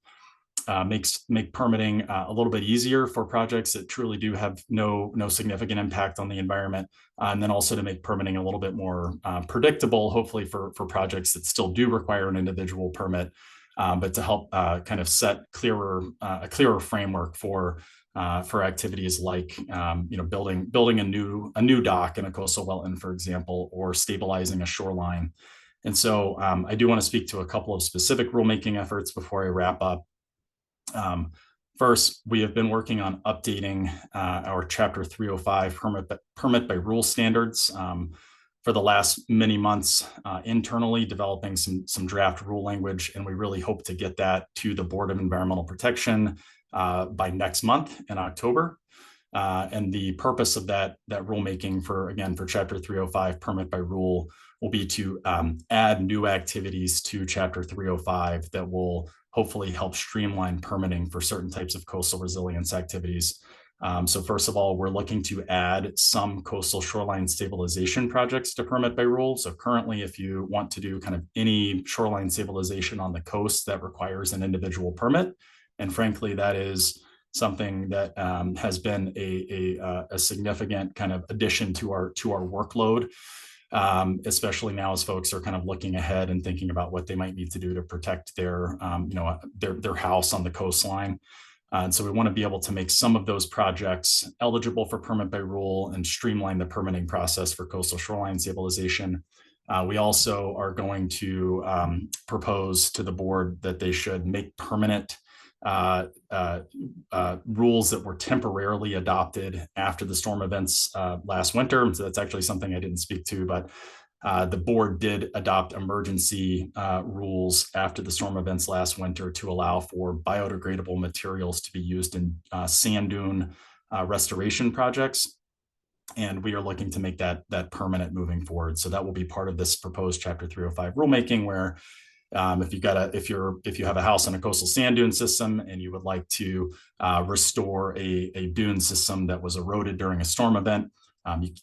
make permitting a little bit easier for projects that truly do have no significant impact on the environment, and then also to make permitting a little bit more predictable, hopefully for projects that still do require an individual permit, but to help kind of set a clearer framework for activities like building a new dock in a coastal wetland, for example, or stabilizing a shoreline. And so I do want to speak to a couple of specific rulemaking efforts before I wrap up. First, we have been working on updating our Chapter 305 permit by rule standards for the last many months, internally developing some draft rule language, and we really hope to get that to the Board of Environmental Protection by next month in October. And the purpose of that rulemaking for Chapter 305 permit by rule will be to add new activities to Chapter 305 that will hopefully help streamline permitting for certain types of coastal resilience activities. So first of all, we're looking to add some coastal shoreline stabilization projects to permit by rule. So currently, if you want to do kind of any shoreline stabilization on the coast, that requires an individual permit. And frankly, that is something that has been a significant kind of addition to our workload, especially now as folks are kind of looking ahead and thinking about what they might need to do to protect their their house on the coastline. And so we want to be able to make some of those projects eligible for permit by rule and streamline the permitting process for coastal shoreline stabilization. We also are going to propose to the board that they should make permanent rules that were temporarily adopted after the storm events last winter. So that's actually something I didn't speak to, but the board did adopt emergency rules after the storm events last winter to allow for biodegradable materials to be used in sand dune restoration projects. And we are looking to make that permanent moving forward. So that will be part of this proposed Chapter 305 rulemaking, where if you have a house on a coastal sand dune system and you would like to restore a dune system that was eroded during a storm event,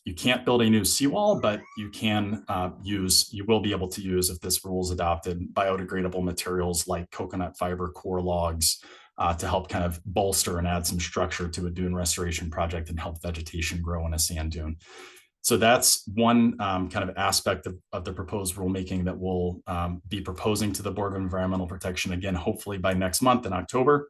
you can't build a new seawall, but you will be able to use, if this rule is adopted, biodegradable materials like coconut fiber core logs to help kind of bolster and add some structure to a dune restoration project and help vegetation grow in a sand dune. So that's one kind of aspect of the proposed rulemaking that we'll be proposing to the Board of Environmental Protection, again, hopefully by next month in October.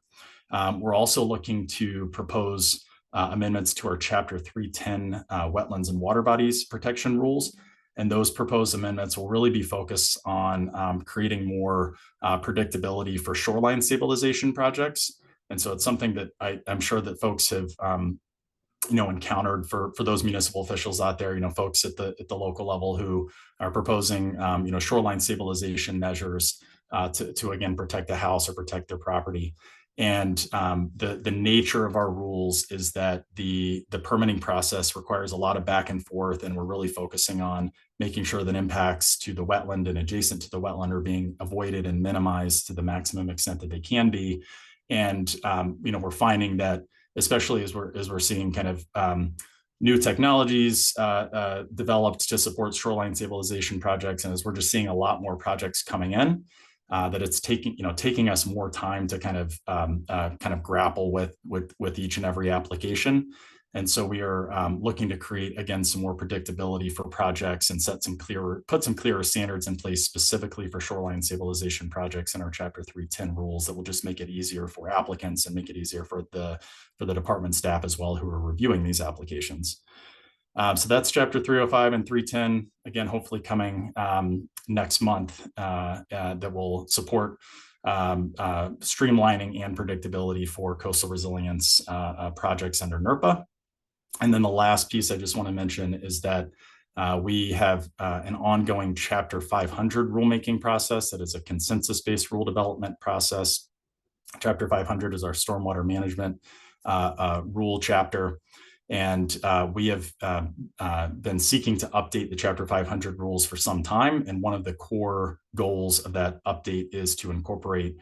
We're also looking to propose amendments to our Chapter 310 wetlands and water bodies protection rules. And those proposed amendments will really be focused on creating more predictability for shoreline stabilization projects. And so it's something that I'm sure that folks have encountered for those municipal officials out there, folks at the local level who are proposing, shoreline stabilization measures to again protect the house or protect their property. And the nature of our rules is that the permitting process requires a lot of back and forth, and we're really focusing on making sure that impacts to the wetland and adjacent to the wetland are being avoided and minimized to the maximum extent that they can be. And we're finding that, especially as we're seeing kind of new technologies developed to support shoreline stabilization projects, and as we're just seeing a lot more projects coming in, that it's taking us more time to kind of grapple with each and every application. And so we are looking to create, again, some more predictability for projects and put some clearer standards in place specifically for shoreline stabilization projects in our Chapter 310 rules that will just make it easier for applicants and make it easier for the department staff as well who are reviewing these applications. So that's Chapter 305 and 310, again, hopefully coming next month, that will support streamlining and predictability for coastal resilience projects under NERPA. And then the last piece I just want to mention is that we have an ongoing Chapter 500 rulemaking process that is a consensus-based rule development process. Chapter 500 is our stormwater management rule chapter. And we have been seeking to update the Chapter 500 rules for some time. And one of the core goals of that update is to incorporate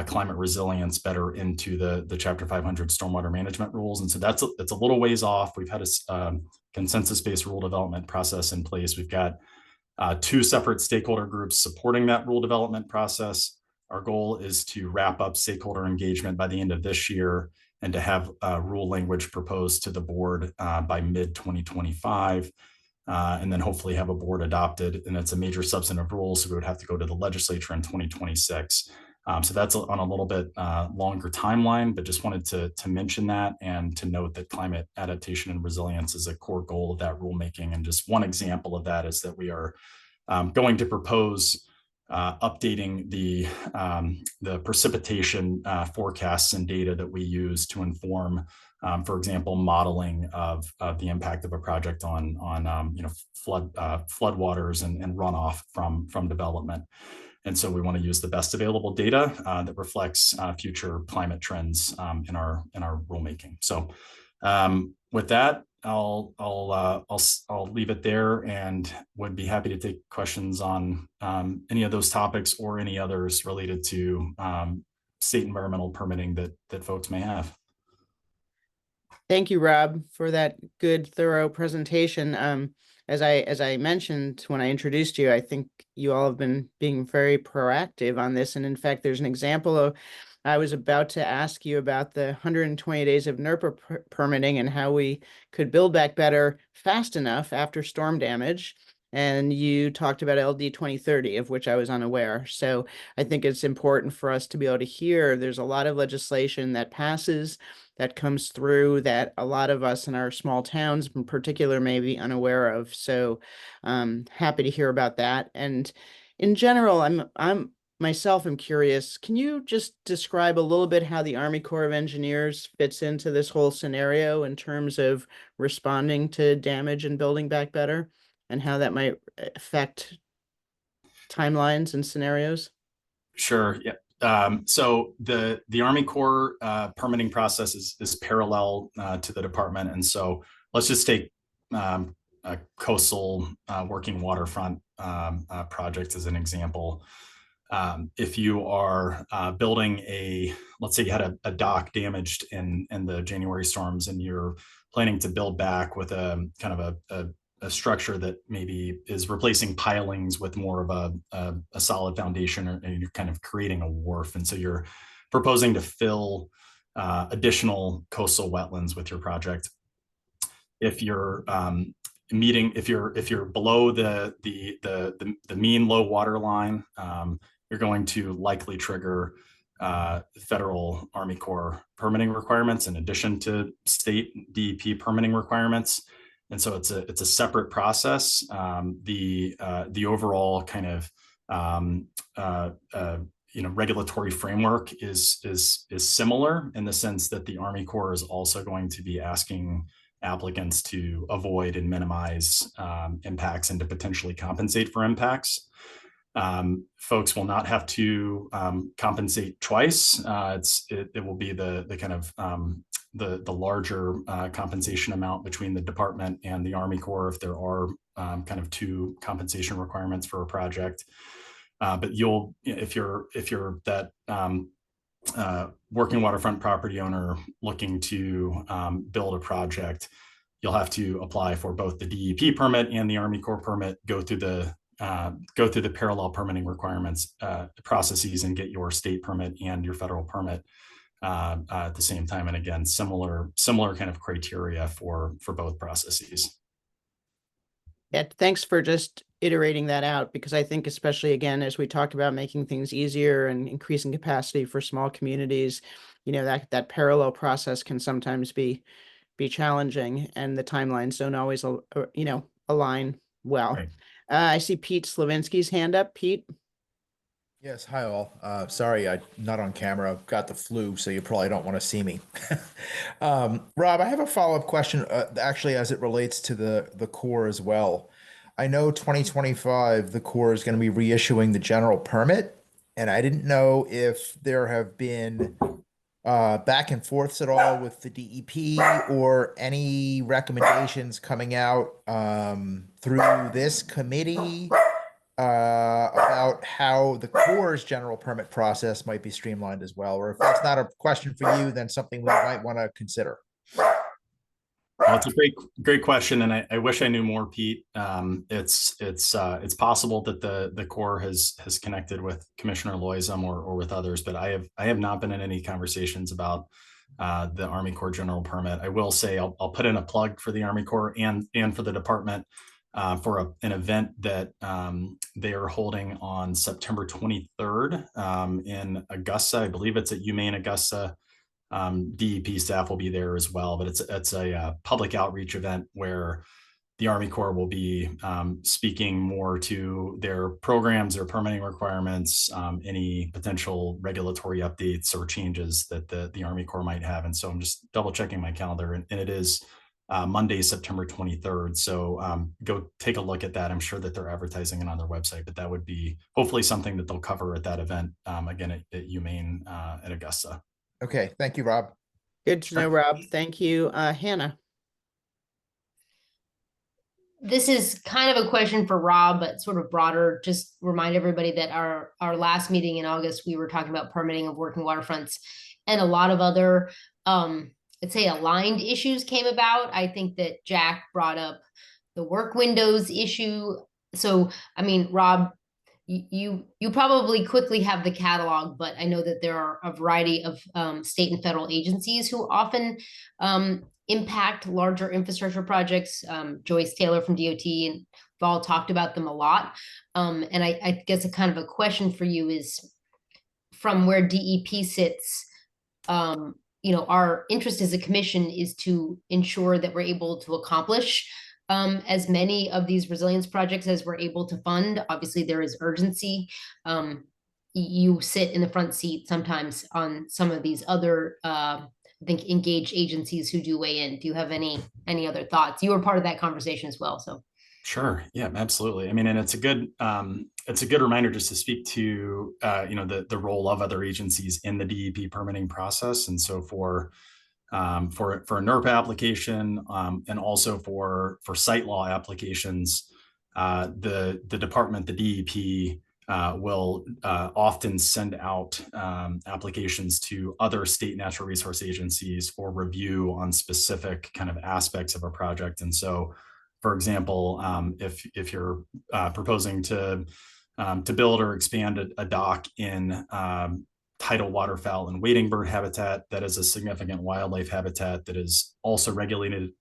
climate resilience better into the Chapter 500 stormwater management rules. And so that's a little ways off. We've had a consensus-based rule development process in place. We've got 2 separate stakeholder groups supporting that rule development process. Our goal is to wrap up stakeholder engagement by the end of this year and to have rule language proposed to the board by mid-2025, and then hopefully have a board adopted. And it's a major substantive rule, so we would have to go to the legislature in 2026. So that's on a little bit longer timeline, but just wanted to mention that and to note that climate adaptation and resilience is a core goal of that rulemaking. And just one example of that is that we are going to propose updating the precipitation forecasts and data that we use to inform, for example, modeling of the impact of a project on floodwaters and runoff from development. And so we want to use the best available data that reflects future climate trends in our rulemaking. So with that, I'll leave it there and would be happy to take questions on any of those topics or any others related to state environmental permitting that folks may have. Thank you, Rob, for that good, thorough presentation. As I mentioned when I introduced you, I think you all have been being very proactive on this. And in fact, there's an example of I was about to ask you about the 120 days of NERPA permitting and how we could build back better fast enough after storm damage. And you talked about LD 2030, of which I was unaware. So I think it's important for us to be able to hear there's a lot of legislation that passes, that comes through, that a lot of us in our small towns in particular may be unaware of. So happy to hear about that. And in general, I'm myself am curious, can you just describe a little bit how the Army Corps of Engineers fits into this whole scenario in terms of responding to damage and building back better, and how that might affect timelines and scenarios? Sure. Yeah. So the Army Corps permitting process is parallel to the department, and so let's just take a coastal working waterfront project as an example. If you are building let's say you had a dock damaged in the January storms, and you're planning to build back with a kind of a structure that maybe is replacing pilings with more of a solid foundation, and you're kind of creating a wharf. And so you're proposing to fill additional coastal wetlands with your project. If you're if you're below the mean low water line, you're going to likely trigger federal Army Corps permitting requirements in addition to state DEP permitting requirements. And so it's a separate process. The overall kind of regulatory framework is similar in the sense that the Army Corps is also going to be asking applicants to avoid and minimize impacts and to potentially compensate for impacts. Folks will not have to compensate twice. It will be the kind of the larger compensation amount between the department and the Army Corps if there are kind of two compensation requirements for a project. But if you're that working waterfront property owner looking to build a project, you'll have to apply for both the DEP permit and the Army Corps permit, go through the parallel permitting requirements processes, and get your state permit and your federal permit at the same time. And again, similar kind of criteria for both processes. Yeah, thanks for just iterating that out, because I think, especially again, as we talked about making things easier and increasing capacity for small communities, that parallel process can sometimes be challenging, and the timelines don't always align well. Right. I see Pete Slavinsky's hand up. Pete. Yes, hi all. Sorry, I'm not on camera. I've got the flu, so you probably don't want to see me. Rob, I have a follow-up question, actually, as it relates to the Corps as well. I know 2025, the Corps is going to be reissuing the general permit, and I didn't know if there have been back and forths at all with the DEP or any recommendations coming out through this committee about how the Corps' general permit process might be streamlined as well, or if that's not a question for you, then something we might want to consider. Well, it's a great question, and I wish I knew more, Pete. It's possible that the Corps has connected with Commissioner Loisum or with others, but I have not been in any conversations about the Army Corps general permit. I will say I'll put in a plug for the Army Corps and for the department for an event that they are holding on September 23rd in Augusta. I believe it's at UMaine Augusta. DEP staff will be there as well, but it's a public outreach event where the Army Corps will be speaking more to their programs, their permitting requirements, any potential regulatory updates or changes that the Army Corps might have. And so I'm just double checking my calendar, and it is Monday, September 23rd. So go take a look at that. I'm sure that they're advertising it on their website, but that would be hopefully something that they'll cover at that event, again, at UMaine at Augusta. Okay, thank you, Rob. Good to know, Rob. Thank you. Hannah. This is kind of a question for Rob, but sort of broader. Just remind everybody that our last meeting in August, we were talking about permitting of working waterfronts, and a lot of other, let's say, aligned issues came about. I think that Jack brought up the work windows issue. So, I mean, Rob, you probably quickly have the catalog, but I know that there are a variety of state and federal agencies who often impact larger infrastructure projects. Joyce Taylor from DOT and we've all talked about them a lot. And I guess a kind of a question for you is, from where DEP sits, our interest as a commission is to ensure that we're able to accomplish as many of these resilience projects as we're able to fund. Obviously, there is urgency. You sit in the front seat sometimes on some of these other, I think, engaged agencies who do weigh in. Do you have any other thoughts? You were part of that conversation as well, so. Sure. Yeah, absolutely. I mean, and it's a good reminder just to speak to the role of other agencies in the DEP permitting process. And so for a NERPA application and also for site law applications, the department, the DEP, will often send out applications to other state natural resource agencies for review on specific kind of aspects of a project. And so, for example, if you're proposing to build or expand a dock in tidal waterfowl and wading bird habitat, that is a significant wildlife habitat that is also regulated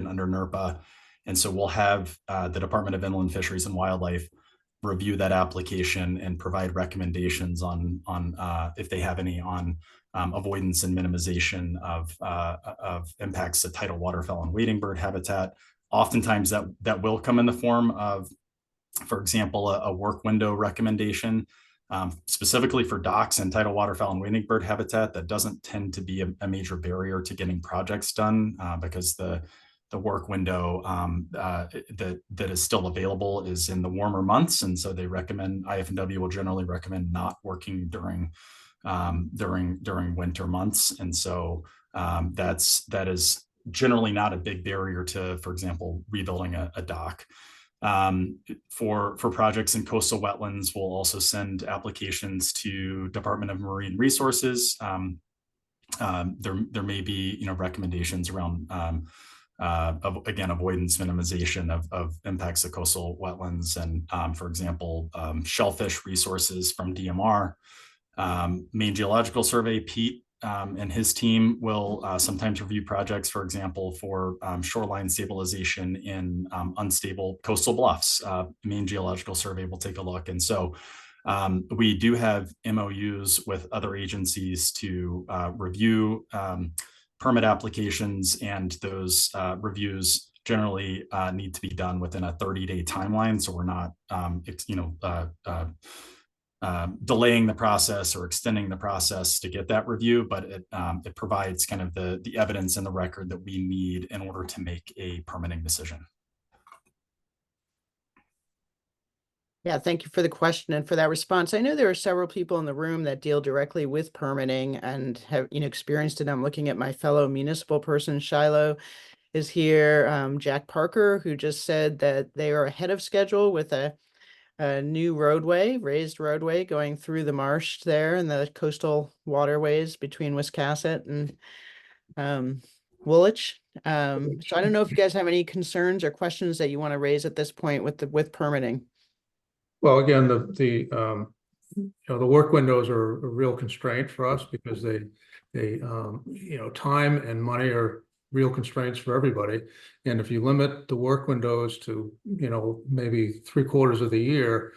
under NERPA. And so we'll have the Department of Inland Fisheries and Wildlife review that application and provide recommendations on if they have any on avoidance and minimization of impacts to tidal waterfowl and wading bird habitat. Oftentimes that will come in the form of, for example, a work window recommendation. Specifically for docks and tidal waterfowl and wading bird habitat. That doesn't tend to be a major barrier to getting projects done because the work window that is still available is in the warmer months, and so they recommend, IF&W will generally recommend not working during winter months, and so that is generally not a big barrier to, for example, rebuilding a dock. For projects in coastal wetlands, we'll also send applications to Department of Marine Resources. There may be recommendations around again, avoidance minimization of impacts of coastal wetlands, and for example, shellfish resources from DMR. Maine Geological Survey, Pete and his team will sometimes review projects, for example, for shoreline stabilization in unstable coastal bluffs. Maine Geological Survey will take a look. And so we do have MOUs with other agencies to review permit applications, and those reviews generally need to be done within a 30-day timeline. So we're not, delaying the process or extending the process to get that review, but it provides kind of the evidence and the record that we need in order to make a permitting decision. Yeah, thank you for the question and for that response. I know there are several people in the room that deal directly with permitting and have experienced it. I'm looking at my fellow municipal person, Shiloh is here. Jack Parker, who just said that they are ahead of schedule with a new roadway, raised roadway going through the marsh there and the coastal waterways between Wiscasset and Woolwich. So I don't know if you guys have any concerns or questions that you want to raise at this point with permitting. Well, again, the work windows are a real constraint for us because they time and money are real constraints for everybody. And if you limit the work windows to, maybe 3/4 of the year,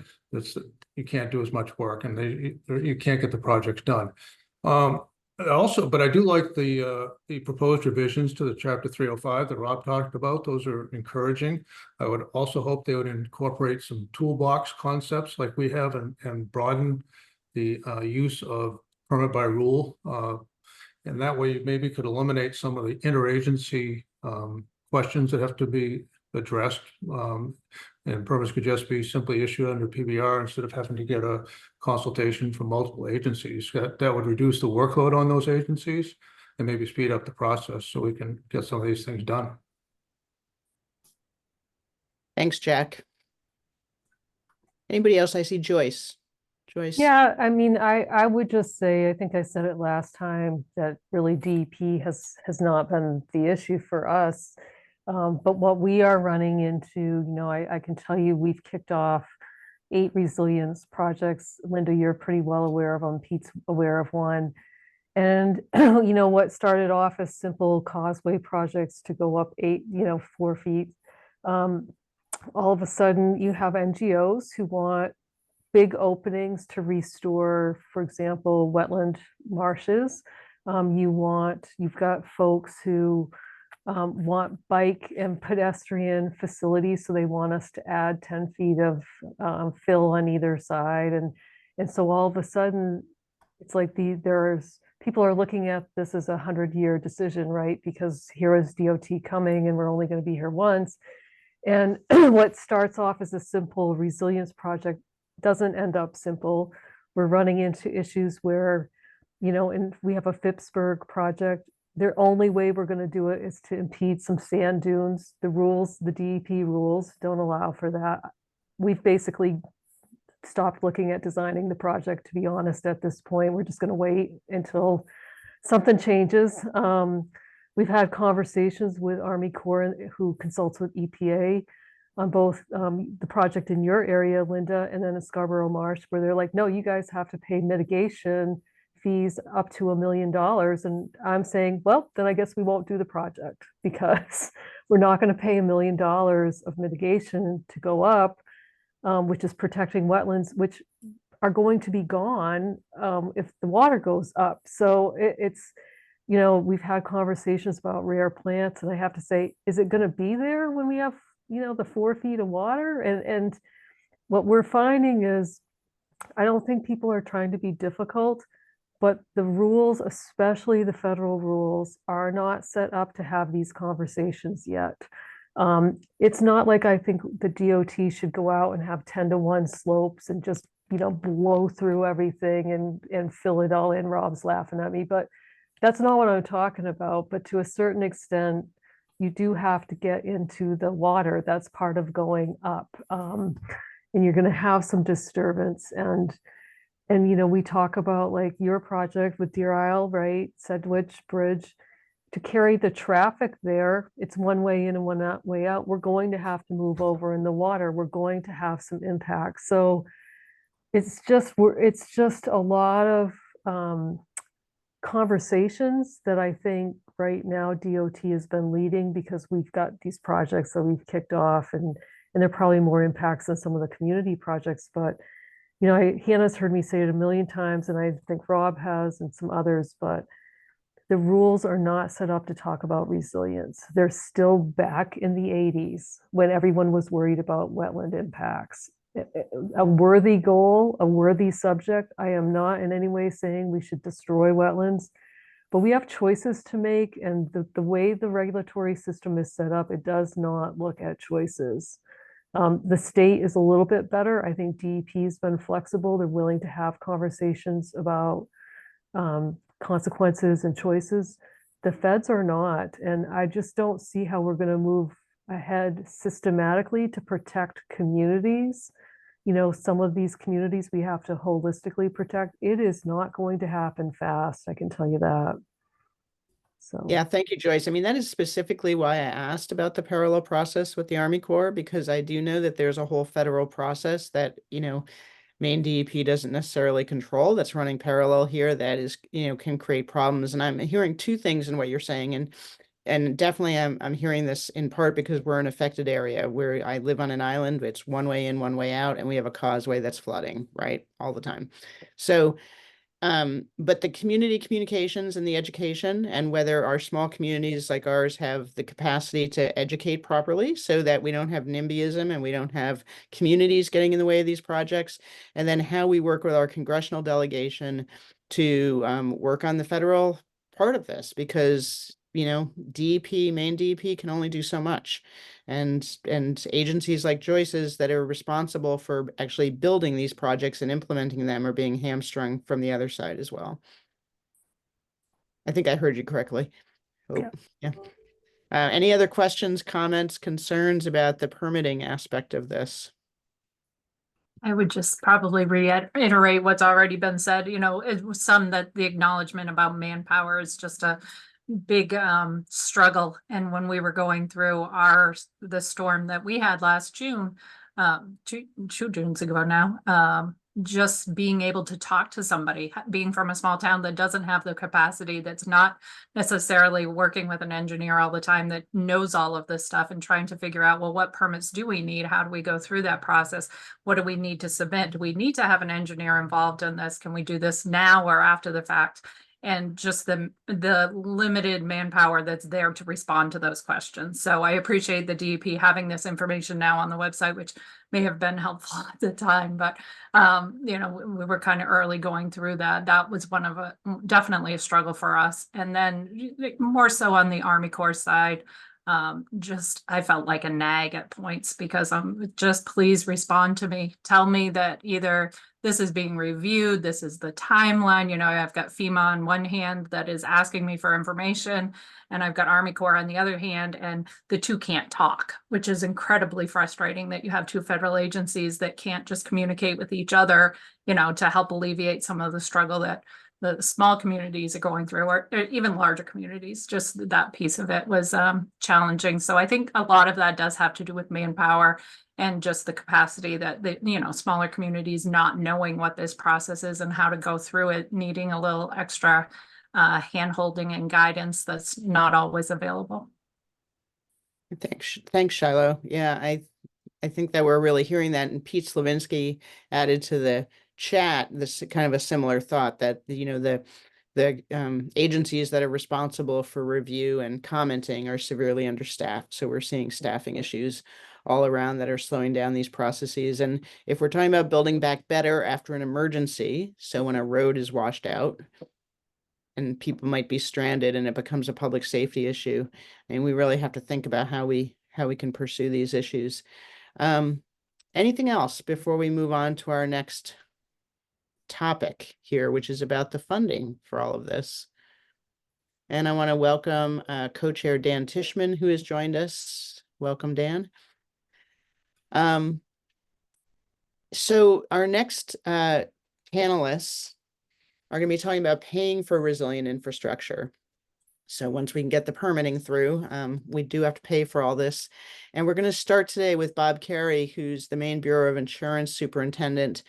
you can't do as much work, and you can't get the projects done. Also, but I do like the proposed revisions to the Chapter 305 that Rob talked about. Those are encouraging. I would also hope they would incorporate some toolbox concepts like we have and broaden the use of permit by rule. And that way you maybe could eliminate some of the interagency questions that have to be addressed. And permits could just be simply issued under PBR instead of having to get a consultation from multiple agencies. That would reduce the workload on those agencies and maybe speed up the process so we can get some of these things done. Thanks, Jack. Anybody else? I see Joyce. Joyce. Yeah, I mean, I would just say, I think I said it last time, that really DEP has not been the issue for us. But what we are running into, I can tell you we've kicked off 8 resilience projects. Linda, you're pretty well aware of them. Pete's aware of one. And what started off as simple causeway projects to go up 4 feet. All of a sudden you have NGOs who want big openings to restore, for example, wetland marshes. You've got folks who want bike and pedestrian facilities, so they want us to add 10 feet of fill on either side, and so all of a sudden, it's like people are looking at this as a 100-year decision, right? Because here is DOT coming, and we're only going to be here once. And what starts off as a simple resilience project doesn't end up simple. We're running into issues where, and we have a Phippsburg project. The only way we're going to do it is to impede some sand dunes. The rules, the DEP rules, don't allow for that. We've basically stopped looking at designing the project, to be honest, at this point. We're just going to wait until something changes. We've had conversations with Army Corps, who consults with EPA on both the project in your area, Linda, and then in Scarborough Marsh, where they're like, no, you guys have to pay mitigation fees up to $1 million. And I'm saying, well, then I guess we won't do the project, because we're not going to pay $1 million of mitigation to go up, which is protecting wetlands, which are going to be gone if the water goes up. So it's we've had conversations about rare plants, and I have to say, is it going to be there when we have, the 4 feet of water? And what we're finding is, I don't think people are trying to be difficult, but the rules, especially the federal rules, are not set up to have these conversations yet. It's not like I think the DOT should go out and have 10-to-1 slopes and just, blow through everything and fill it all in. Rob's laughing at me, but that's not what I'm talking about. But to a certain extent, you do have to get into the water. That's part of going up. And you're going to have some disturbance. And we talk about like your project with Deer Isle, right? Sedgwick Bridge. To carry the traffic there, it's one way in and one way out. We're going to have to move over in the water. We're going to have some impact. So it's just a lot of conversations that I think right now DOT has been leading, because we've got these projects that we've kicked off, and there are probably more impacts than some of the community projects. But Hannah's heard me say it a million times, and I think Rob has, and some others, but the rules are not set up to talk about resilience. They're still back in the 80s, when everyone was worried about wetland impacts. A worthy goal, a worthy subject. I am not in any way saying we should destroy wetlands, but we have choices to make, and the way the regulatory system is set up, it does not look at choices. The state is a little bit better. I think DEP has been flexible. They're willing to have conversations about consequences and choices. The feds are not, and I just don't see how we're going to move ahead systematically to protect communities. Some of these communities we have to holistically protect. It is not going to happen fast, I can tell you that. So yeah, thank you, Joyce. I mean, that is specifically why I asked about the parallel process with the Army Corps, because I do know that there's a whole federal process that, Maine DEP doesn't necessarily control, that's running parallel here, that is, can create problems. And I'm hearing two things in what you're saying. And definitely I'm hearing this in part because we're an affected area where I live on an island. It's one way in, one way out, and we have a causeway that's flooding, right, all the time. So but the community communications and the education, and whether our small communities like ours have the capacity to educate properly so that we don't have NIMBYism and we don't have communities getting in the way of these projects, and then how we work with our congressional delegation to work on the federal part of this, because DEP, Maine DEP can only do so much. And agencies like Joyce's that are responsible for actually building these projects and implementing them are being hamstrung from the other side as well. I think I heard you correctly. Oh, yeah. Any other questions, comments, concerns about the permitting aspect of this? I would just probably reiterate what's already been said. It was some that the acknowledgement about manpower is just a big struggle. And when we were going through the storm that we had last June, two Junes ago now. Just being able to talk to somebody, being from a small town that doesn't have the capacity, that's not necessarily working with an engineer all the time, that knows all of this stuff, and trying to figure out, well, what permits do we need? How do we go through that process? What do we need to submit? Do we need to have an engineer involved in this? Can we do this now or after the fact? And just the limited manpower that's there to respond to those questions. So I appreciate the DEP having this information now on the website, which may have been helpful at the time, but you know, we were kind of early going through that. That was one of definitely a struggle for us. And then more so on the Army Corps side, just I felt like a nag at points, because just please respond to me. Tell me that either this is being reviewed, this is the timeline. You know, I've got FEMA on one hand that is asking me for information, and I've got Army Corps on the other hand, and the two can't talk, which is incredibly frustrating that you have two federal agencies that can't just communicate with each other, you know, to help alleviate some of the struggle that the small communities are going through, or even larger communities. Just that piece of it was challenging. So I think a lot of that does have to do with manpower and just the capacity that the, you know, smaller communities not knowing what this process is and how to go through it, needing a little extra hand-holding and guidance that's not always available. Thanks, Shiloh. Yeah, I think that we're really hearing that. And Pete Slavinsky added to the chat this kind of a similar thought that, you know, the agencies that are responsible for review and commenting are severely understaffed. So we're seeing staffing issues all around that are slowing down these processes. And if we're talking about building back better after an emergency, so when a road is washed out and people might be stranded and it becomes a public safety issue, and we really have to think about how we can pursue these issues. Anything else before we move on to our next topic here, which is about the funding for all of this? And I want to welcome co-chair Dan Tishman, who has joined us. Welcome, Dan. So our next panelists are going to be talking about paying for resilient infrastructure. So once we can get the permitting through, we do have to pay for all this. And we're going to start today with Bob Carey, who's the Maine Bureau of Insurance Superintendent,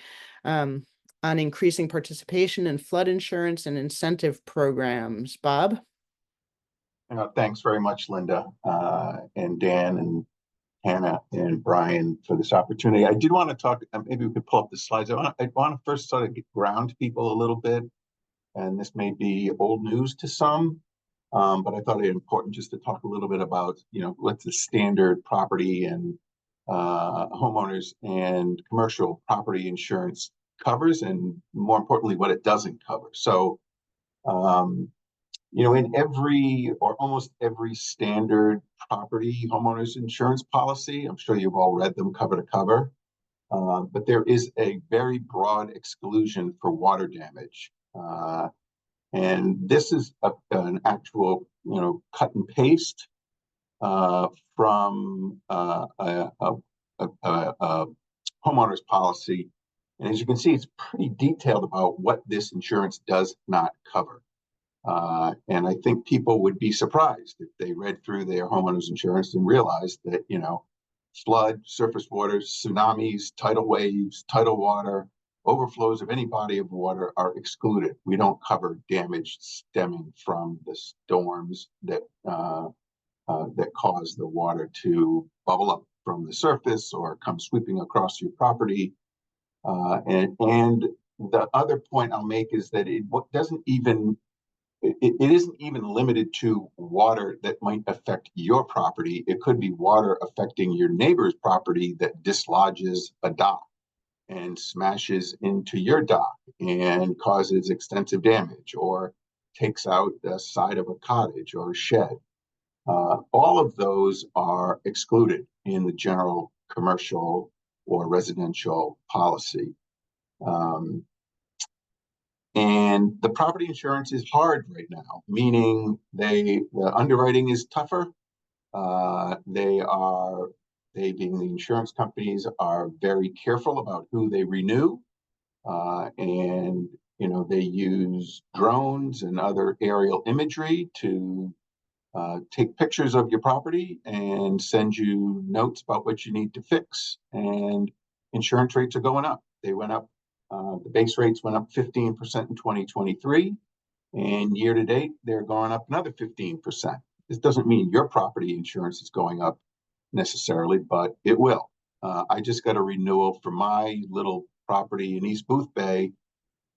on increasing participation in flood insurance and incentive programs. Bob? Thanks very much, Linda, and Dan and Hannah and Brian for this opportunity. I did want to talk, maybe we could pull up the slides. I want to first sort of ground people a little bit, and this may be old news to some, but I thought it important just to talk a little bit about, you know, what's the standard property and homeowners and commercial property insurance covers, and more importantly, what it doesn't cover. So, you know, in every or almost every standard property homeowners insurance policy, I'm sure you've all read them cover to cover, but there is a very broad exclusion for water damage. And this is an actual, you know, cut and paste from a homeowner's policy. And as you can see, it's pretty detailed about what this insurance does not cover. And I think people would be surprised if they read through their homeowners insurance and realized that, you know, flood, surface waters, tsunamis, tidal waves, tidal water, overflows of any body of water are excluded. We don't cover damage stemming from the storms that cause the water to bubble up from the surface or come sweeping across your property. And the other point I'll make is that it isn't even limited to water that might affect your property. It could be water affecting your neighbor's property that dislodges a dock and smashes into your dock and causes extensive damage, or takes out the side of a cottage or a shed. All of those are excluded in the general commercial or residential policy. And the property insurance is hard right now, meaning the underwriting is tougher. They being the insurance companies are very careful about who they renew. And, you know, they use drones and other aerial imagery to take pictures of your property and send you notes about what you need to fix. And insurance rates are going up. They went up, the base rates went up 15% in 2023. And year to date, they're going up another 15%. This doesn't mean your property insurance is going up necessarily, but it will. I just got a renewal for my little property in East Booth Bay,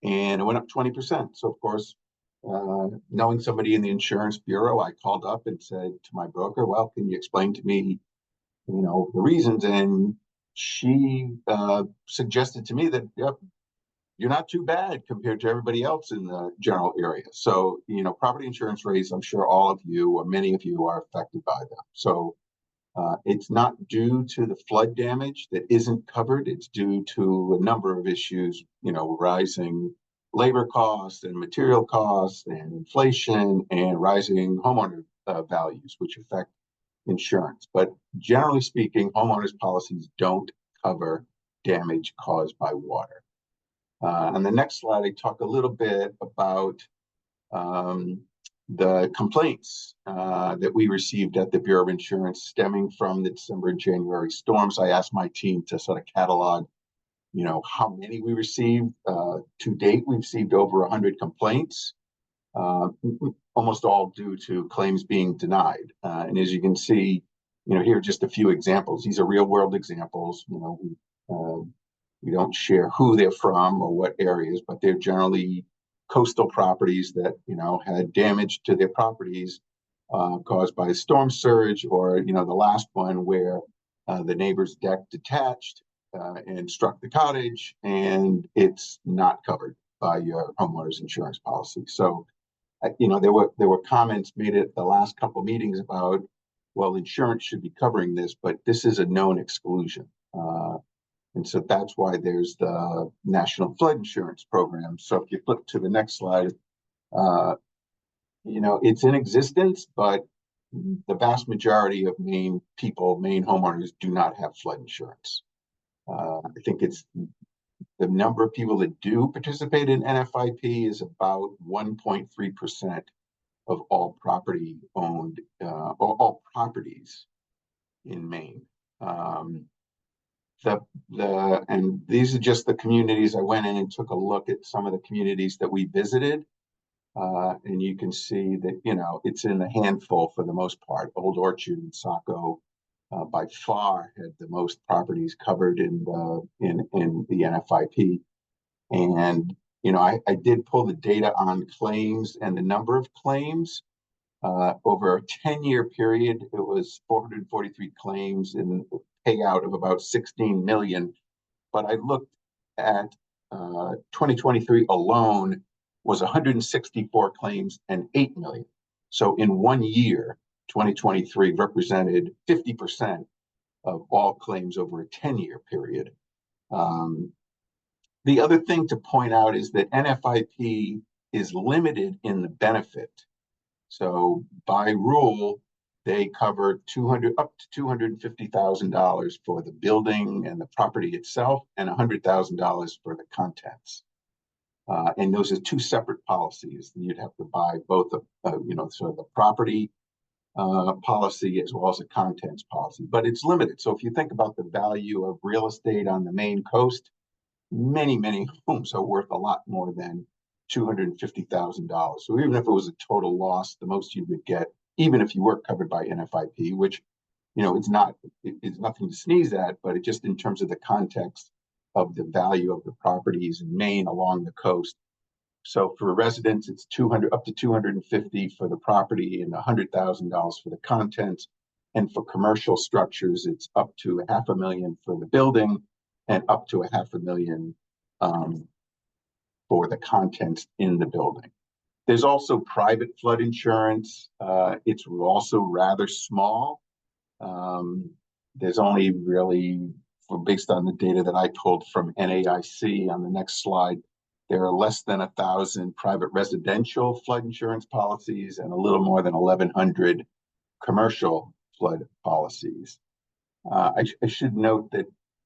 and it went up 20%. So, of course, knowing somebody in the insurance bureau, I called up and said to my broker, well, can you explain to me, the reasons? And she suggested to me that, yep, you're not too bad compared to everybody else in the general area. So, property insurance rates, I'm sure all of you or many of you are affected by them. So it's not due to the flood damage that isn't covered. It's due to a number of issues, rising labor costs and material costs and inflation and rising homeowner values, which affect insurance. But generally speaking, homeowners policies don't cover damage caused by water. On the next slide, I talk a little bit about the complaints that we received at the Bureau of Insurance stemming from the December and January storms. I asked my team to sort of catalog, how many we received. To date, we've received over 100 complaints, almost all due to claims being denied. And as you can see, here are just a few examples. These are real world examples. We don't share who they're from or what areas, but they're generally coastal properties that, had damage to their properties caused by a storm surge, or, the last one where the neighbor's deck detached and struck the cottage, and it's not covered by your homeowner's insurance policy. So, there were comments made at the last couple meetings about, well, insurance should be covering this, but this is a known exclusion. And so that's why there's the National Flood Insurance Program. So if you flip to the next slide, it's in existence, but the vast majority of Maine homeowners do not have flood insurance. I think it's the number of people that do participate in NFIP is about 1.3% of all property owned, or all properties in Maine. And these are just the communities. I went in and took a look at some of the communities that we visited, and you can see that it's in a handful for the most part. Old Orchard and Saco by far had the most properties covered in the NFIP. And I did pull the data on claims and the number of claims. Over a 10-year period, it was 443 claims and payout of about 16 million. But I looked at 2023 alone was 164 claims and 8 million. So in 1 year, 2023 represented 50% of all claims over a 10-year period. The other thing to point out is that NFIP is limited in the benefit. So by rule, they cover up to $250,000 for the building and the property itself, and $100,000 for the contents. And those are two separate policies. You'd have to buy both, sort of the property policy as well as a contents policy, but it's limited. So if you think about the value of real estate on the Maine coast, many homes are worth a lot more than $250,000. So even if it was a total loss, the most you would get, even if you were covered by NFIP, which, it's nothing to sneeze at, but it just in terms of the context of the value of the properties in Maine along the coast. So for residents, it's up to 250 for the property and $100,000 for the contents. And for commercial structures, it's up to $500,000 for the building and up to $500,000 for the contents in the building. There's also private flood insurance. It's also rather small. There's only really, based on the data that I pulled from NAIC on the next slide, there are less than 1,000 private residential flood insurance policies and a little more than 1,100 commercial flood policies. I should note that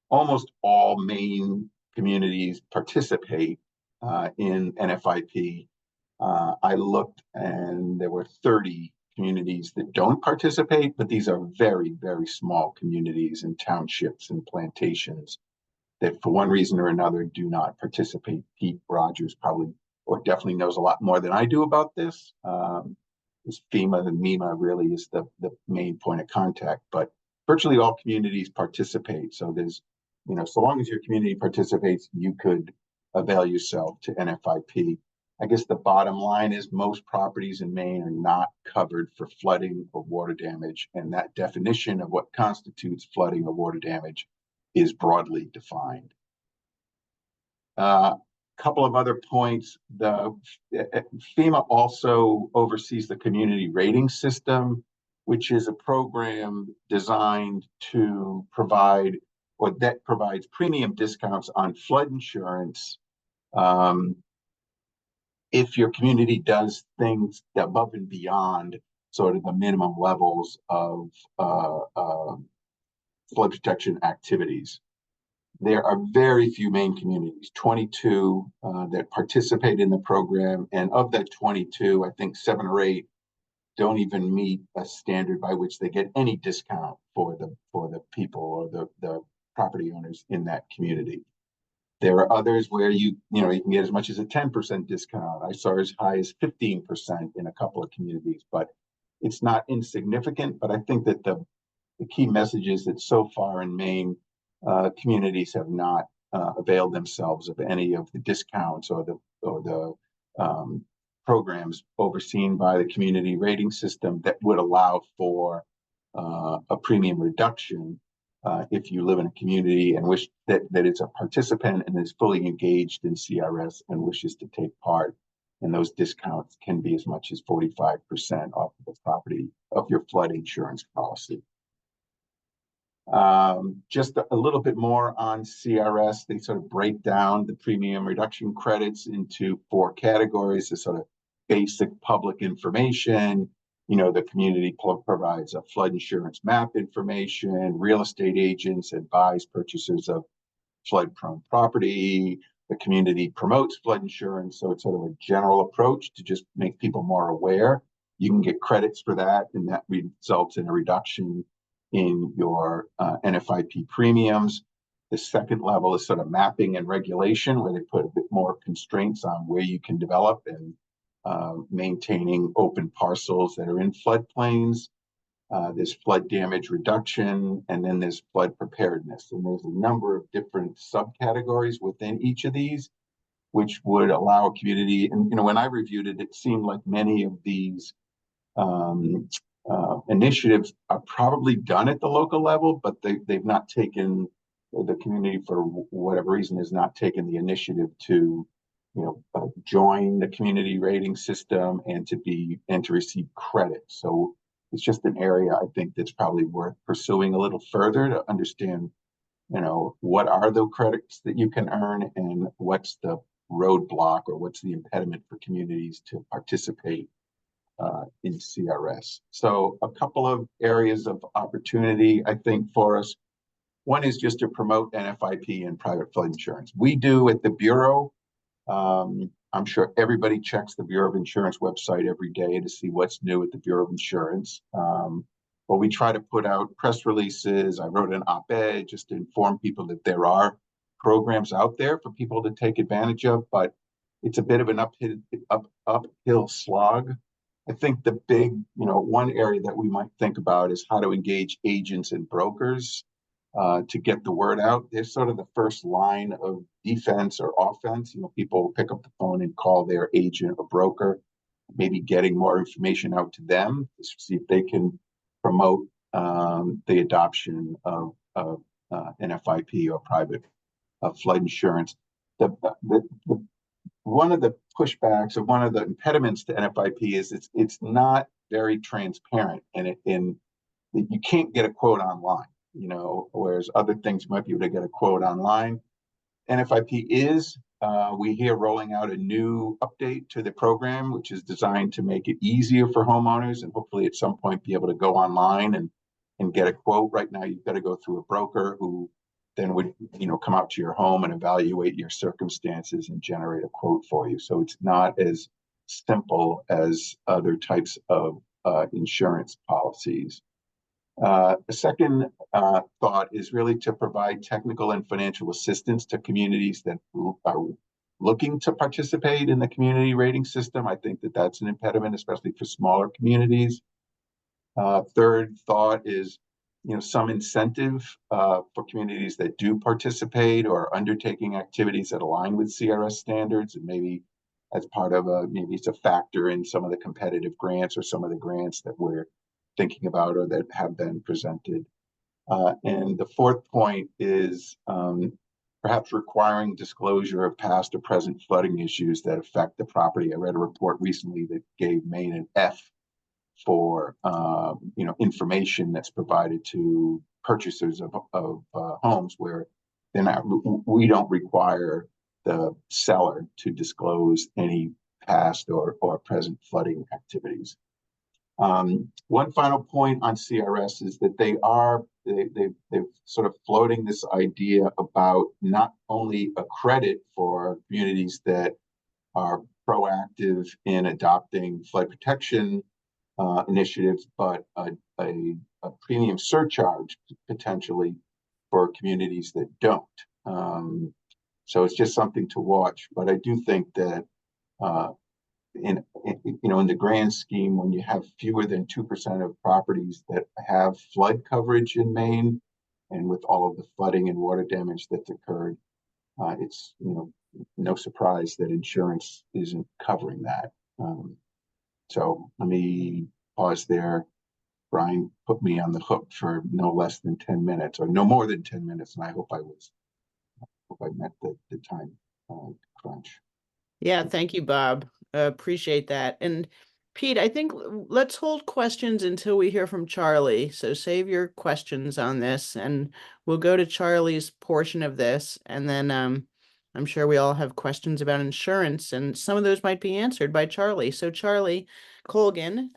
almost all Maine communities participate in NFIP. I looked and there were 30 communities that don't participate, but these are very, very small communities and townships and plantations that for one reason or another do not participate. Pete Rogers probably, or definitely knows a lot more than I do about this. This FEMA and MEMA really is the main point of contact, but virtually all communities participate. So there's, so long as your community participates, you could avail yourself to NFIP. I guess the bottom line is most properties in Maine are not covered for flooding or water damage, and that definition of what constitutes flooding or water damage is broadly defined. Couple of other points. The FEMA also oversees the community rating system, which is a program designed to provide, or that provides premium discounts on flood insurance if your community does things above and beyond sort of the minimum levels of flood protection activities. There are very few Maine communities, 22 that participate in the program, and of that 22, I think 7 or 8 don't even meet a standard by which they get any discount for the people or the property owners in that community. There are others where you can get as much as a 10% discount. I saw as high as 15% in a couple of communities, but it's not insignificant. But I think that the key message is that so far in Maine, communities have not availed themselves of any of the discounts or the programs overseen by the community rating system that would allow for a premium reduction if you live in a community and wish that it's a participant and is fully engaged in CRS and wishes to take part. And those discounts can be as much as 45% off of the property of your flood insurance policy. Just a little bit more on CRS. They sort of break down the premium reduction credits into 4 categories: the sort of basic public information. The community provides a flood insurance map information. Real estate agents advise purchasers of flood-prone property. The community promotes flood insurance. So it's sort of a general approach to just make people more aware. You can get credits for that, and that results in a reduction in your NFIP premiums. The second level is sort of mapping and regulation, where they put a bit more constraints on where you can develop and maintaining open parcels that are in floodplains. There's flood damage reduction, and then there's flood preparedness. And there's a number of different subcategories within each of these, which would allow a community. And when I reviewed it, it seemed like many of these initiatives are probably done at the local level, but they've not taken, the community for whatever reason has not taken the initiative to join the community rating system and to receive credit. So it's just an area I think that's probably worth pursuing a little further to understand, what are the credits that you can earn and what's the roadblock or what's the impediment for communities to participate in CRS. So a couple of areas of opportunity, I think, for us. One is just to promote NFIP and private flood insurance. We do at the Bureau. I'm sure everybody checks the Bureau of Insurance website every day to see what's new at the Bureau of Insurance. But we try to put out press releases. I wrote an op-ed just to inform people that there are programs out there for people to take advantage of, but it's a bit of an uphill slog. I think the big, one area that we might think about is how to engage agents and brokers to get the word out. They're sort of the first line of defense or offense. People pick up the phone and call their agent or broker, maybe getting more information out to them to see if they can promote the adoption of NFIP or private flood insurance. One of the pushbacks or one of the impediments to NFIP is it's not very transparent, and you can't get a quote online, whereas other things you might be able to get a quote online. NFIP is, we hear, rolling out a new update to the program, which is designed to make it easier for homeowners and hopefully at some point be able to go online and get a quote. Right now, you've got to go through a broker who then would come out to your home and evaluate your circumstances and generate a quote for you. So it's not as simple as other types of insurance policies. The second thought is really to provide technical and financial assistance to communities that are looking to participate in the community rating system. I think that that's an impediment, especially for smaller communities. Third thought is, some incentive for communities that do participate or are undertaking activities that align with CRS standards, and maybe as part of maybe it's a factor in some of the competitive grants or some of the grants that we're thinking about or that have been presented. And the fourth point is perhaps requiring disclosure of past or present flooding issues that affect the property. I read a report recently that gave Maine an F for information that's provided to purchasers of homes where we don't require the seller to disclose any past or present flooding activities. One final point on CRS is that they're sort of floating this idea about not only a credit for communities that are proactive in adopting flood protection initiatives, but a premium surcharge potentially for communities that don't. So it's just something to watch. But I do think that in the grand scheme, when you have fewer than 2% of properties that have flood coverage in Maine, and with all of the flooding and water damage that's occurred, it's no surprise that insurance isn't covering that. So let me pause there. Brian put me on the hook for no less than 10 minutes, or no more than 10 minutes, and I hope I met the time crunch. Yeah, thank you, Bob. Appreciate that. And Pete, I think let's hold questions until we hear from Charlie. So save your questions on this, and we'll go to Charlie's portion of this. And then I'm sure we all have questions about insurance, and some of those might be answered by Charlie. So Charlie Colgan,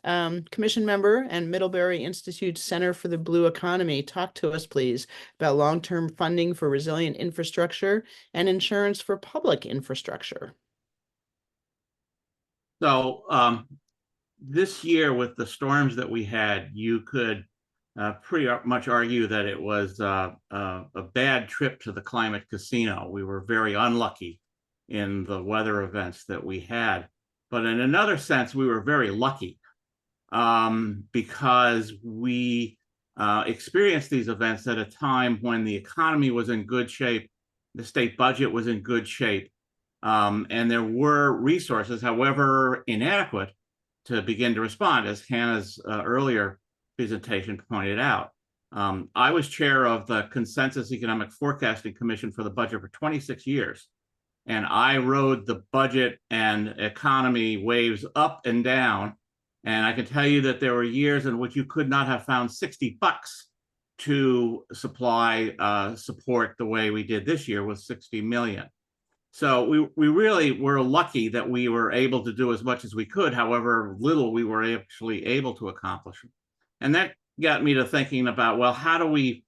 commission member and Middlebury Institute Center for the Blue Economy. Talk to us, please, about long-term funding for resilient infrastructure and insurance for public infrastructure. So this year, with the storms that we had, you could pretty much argue that it was a bad trip to the climate casino. We were very unlucky in the weather events that we had. But in another sense, we were very lucky because we experienced these events at a time when the economy was in good shape, the state budget was in good shape, and there were resources, however inadequate, to begin to respond, as Hannah's earlier presentation pointed out. I was chair of the Consensus Economic Forecasting Commission for the budget for 26 years. And I rode the budget and economy waves up and down. And I can tell you that there were years in which you could not have found $60 to supply support the way we did this year with 60 million. So we really were lucky that we were able to do as much as we could, however little we were actually able to accomplish. And that got me to thinking about, well, how do we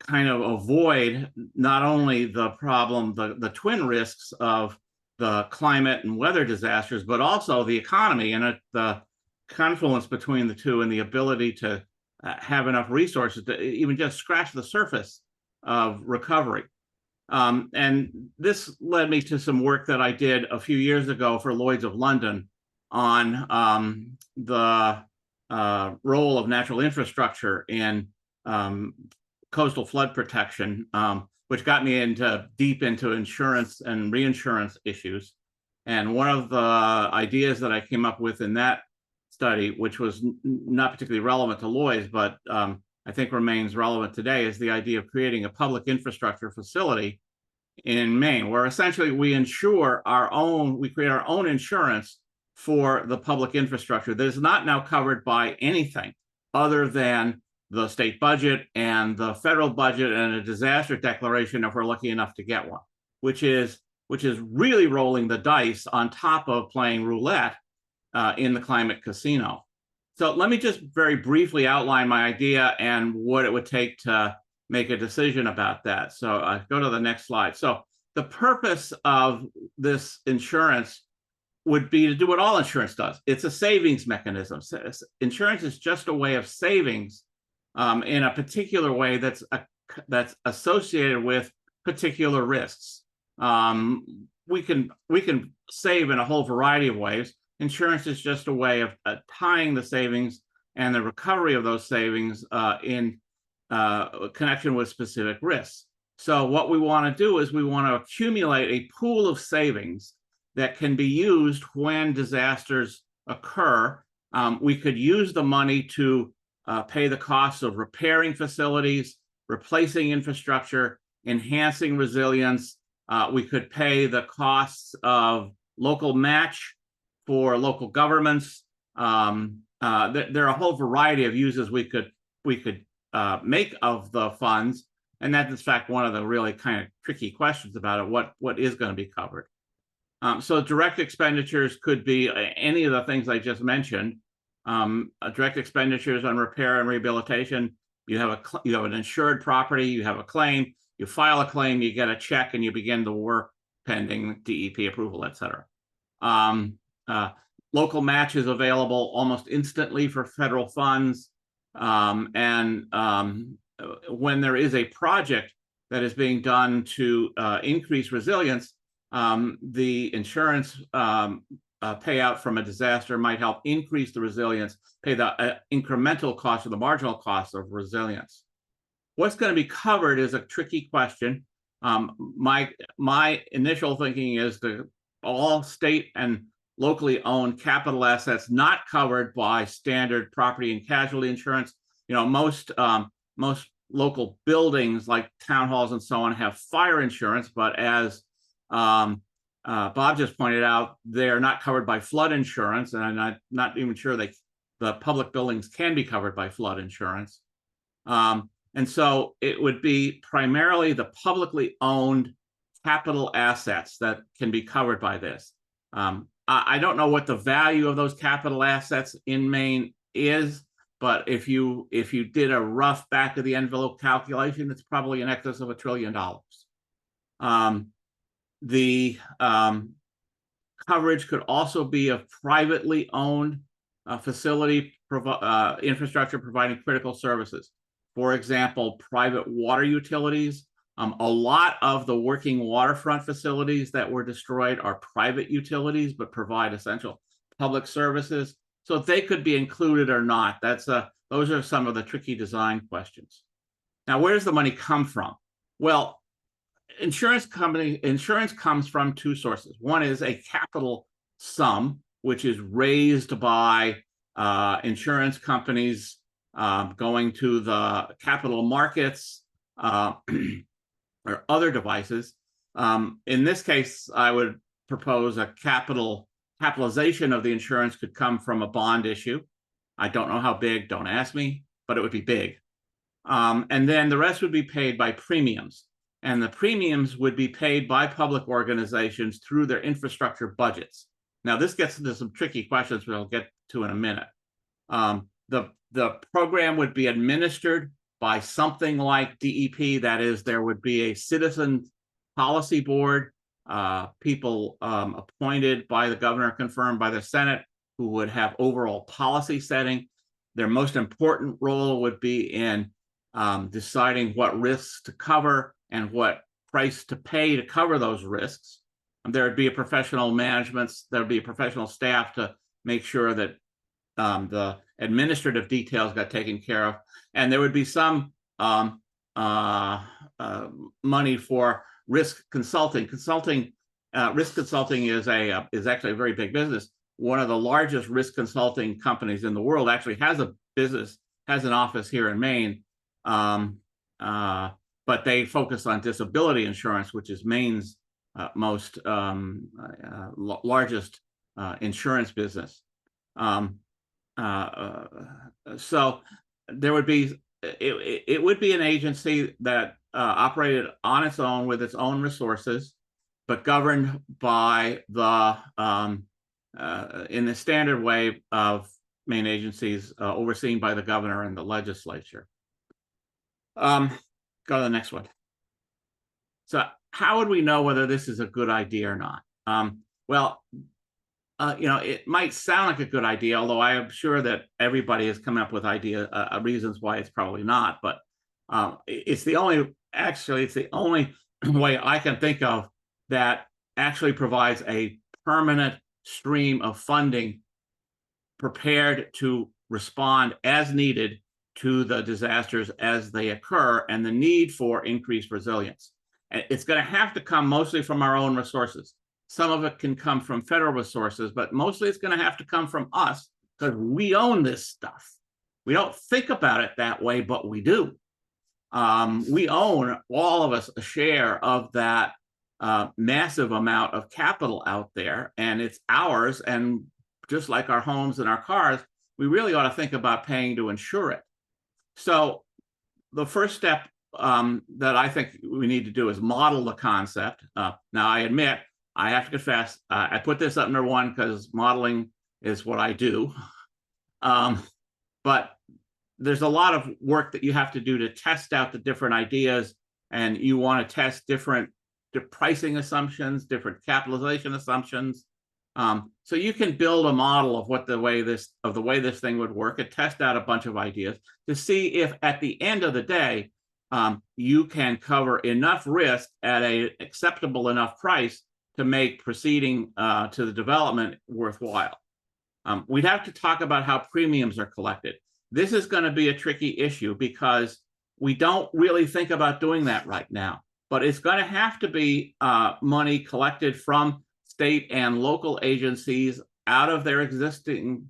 kind of avoid not only the problem, the twin risks of the climate and weather disasters, but also the economy and the confluence between the two, and the ability to have enough resources to even just scratch the surface of recovery. And this led me to some work that I did a few years ago for Lloyd's of London on the role of natural infrastructure in coastal flood protection, which got me deep into insurance and reinsurance issues. And one of the ideas that I came up with in that study, which was not particularly relevant to Lloyd's, but I think remains relevant today, is the idea of creating a public infrastructure facility in Maine, where essentially we create our own insurance for the public infrastructure that is not now covered by anything other than the state budget and the federal budget and a disaster declaration if we're lucky enough to get one, which is really rolling the dice on top of playing roulette in the climate casino. So let me just very briefly outline my idea and what it would take to make a decision about that. So go to the next slide. So the purpose of this insurance would be to do what all insurance does. It's a savings mechanism. Insurance is just a way of savings in a particular way that's associated with particular risks. We can save in a whole variety of ways. Insurance is just a way of tying the savings and the recovery of those savings in connection with specific risks. So what we want to do is we want to accumulate a pool of savings that can be used when disasters occur. We could use the money to pay the costs of repairing facilities, replacing infrastructure, enhancing resilience. We could pay the costs of local match for local governments. There are a whole variety of uses we could make of the funds, and that's in fact one of the really kind of tricky questions about it. What is going to be covered? So direct expenditures could be any of the things I just mentioned. Direct expenditures on repair and rehabilitation. You have an insured property. You have a claim. You file a claim. You get a check, and you begin the work pending DEP approval, etc. Local match is available almost instantly for federal funds, and when there is a project that is being done to increase resilience, the insurance payout from a disaster might help increase the resilience, pay the incremental cost or the marginal cost of resilience. What's going to be covered is a tricky question. My initial thinking is that all state and locally owned capital assets not covered by standard property and casualty insurance. Most local buildings like town halls and so on have fire insurance, but as Bob just pointed out, they are not covered by flood insurance, and I'm not even sure the public buildings can be covered by flood insurance. And so it would be primarily the publicly owned capital assets that can be covered by this. I don't know what the value of those capital assets in Maine is, but if you did a rough back of the envelope calculation, it's probably in excess of $1 trillion. The coverage could also be of privately owned facility infrastructure providing critical services. For example, private water utilities. A lot of the working waterfront facilities that were destroyed are private utilities, but provide essential public services. So if they could be included or not, those are some of the tricky design questions. Now, where does the money come from? Well, insurance comes from two sources. One is a capital sum, which is raised by insurance companies going to the capital markets or other devices. In this case, I would propose a capitalization of the insurance could come from a bond issue. I don't know how big, don't ask me, but it would be big. And then the rest would be paid by premiums. And the premiums would be paid by public organizations through their infrastructure budgets. Now, this gets into some tricky questions, which I'll get to in a minute. The program would be administered by something like DEP. That is, there would be a citizen policy board, people appointed by the governor, confirmed by the Senate, who would have overall policy setting. Their most important role would be in deciding what risks to cover and what price to pay to cover those risks. There would be a professional management, there would be a professional staff to make sure that the administrative details got taken care of. And there would be some money for risk consulting. Risk consulting is actually a very big business. One of the largest risk consulting companies in the world actually has an office here in Maine. But they focus on disability insurance, which is Maine's most largest insurance business. So there would be, it would be an agency that operated on its own with its own resources, but governed by in the standard way of Maine agencies overseen by the governor and the legislature. Go to the next one. So how would we know whether this is a good idea or not? Well, it might sound like a good idea, although I am sure that everybody has come up with reasons why it's probably not. But it's the only way I can think of that actually provides a permanent stream of funding prepared to respond as needed to the disasters as they occur and the need for increased resilience. And it's going to have to come mostly from our own resources. Some of it can come from federal resources, but mostly it's going to have to come from us because we own this stuff. We don't think about it that way, but we do. We own, all of us, a share of that massive amount of capital out there, and it's ours. And just like our homes and our cars, we really ought to think about paying to insure it. So the first step that I think we need to do is model the concept. Now, I admit, I have to confess, I put this up number one because modeling is what I do. But there's a lot of work that you have to do to test out the different ideas, and you want to test different pricing assumptions, different capitalization assumptions. So you can build a model of the way this thing would work and test out a bunch of ideas to see if at the end of the day, you can cover enough risk at an acceptable enough price to make proceeding to the development worthwhile. We'd have to talk about how premiums are collected. This is going to be a tricky issue because we don't really think about doing that right now, but it's going to have to be money collected from state and local agencies out of their existing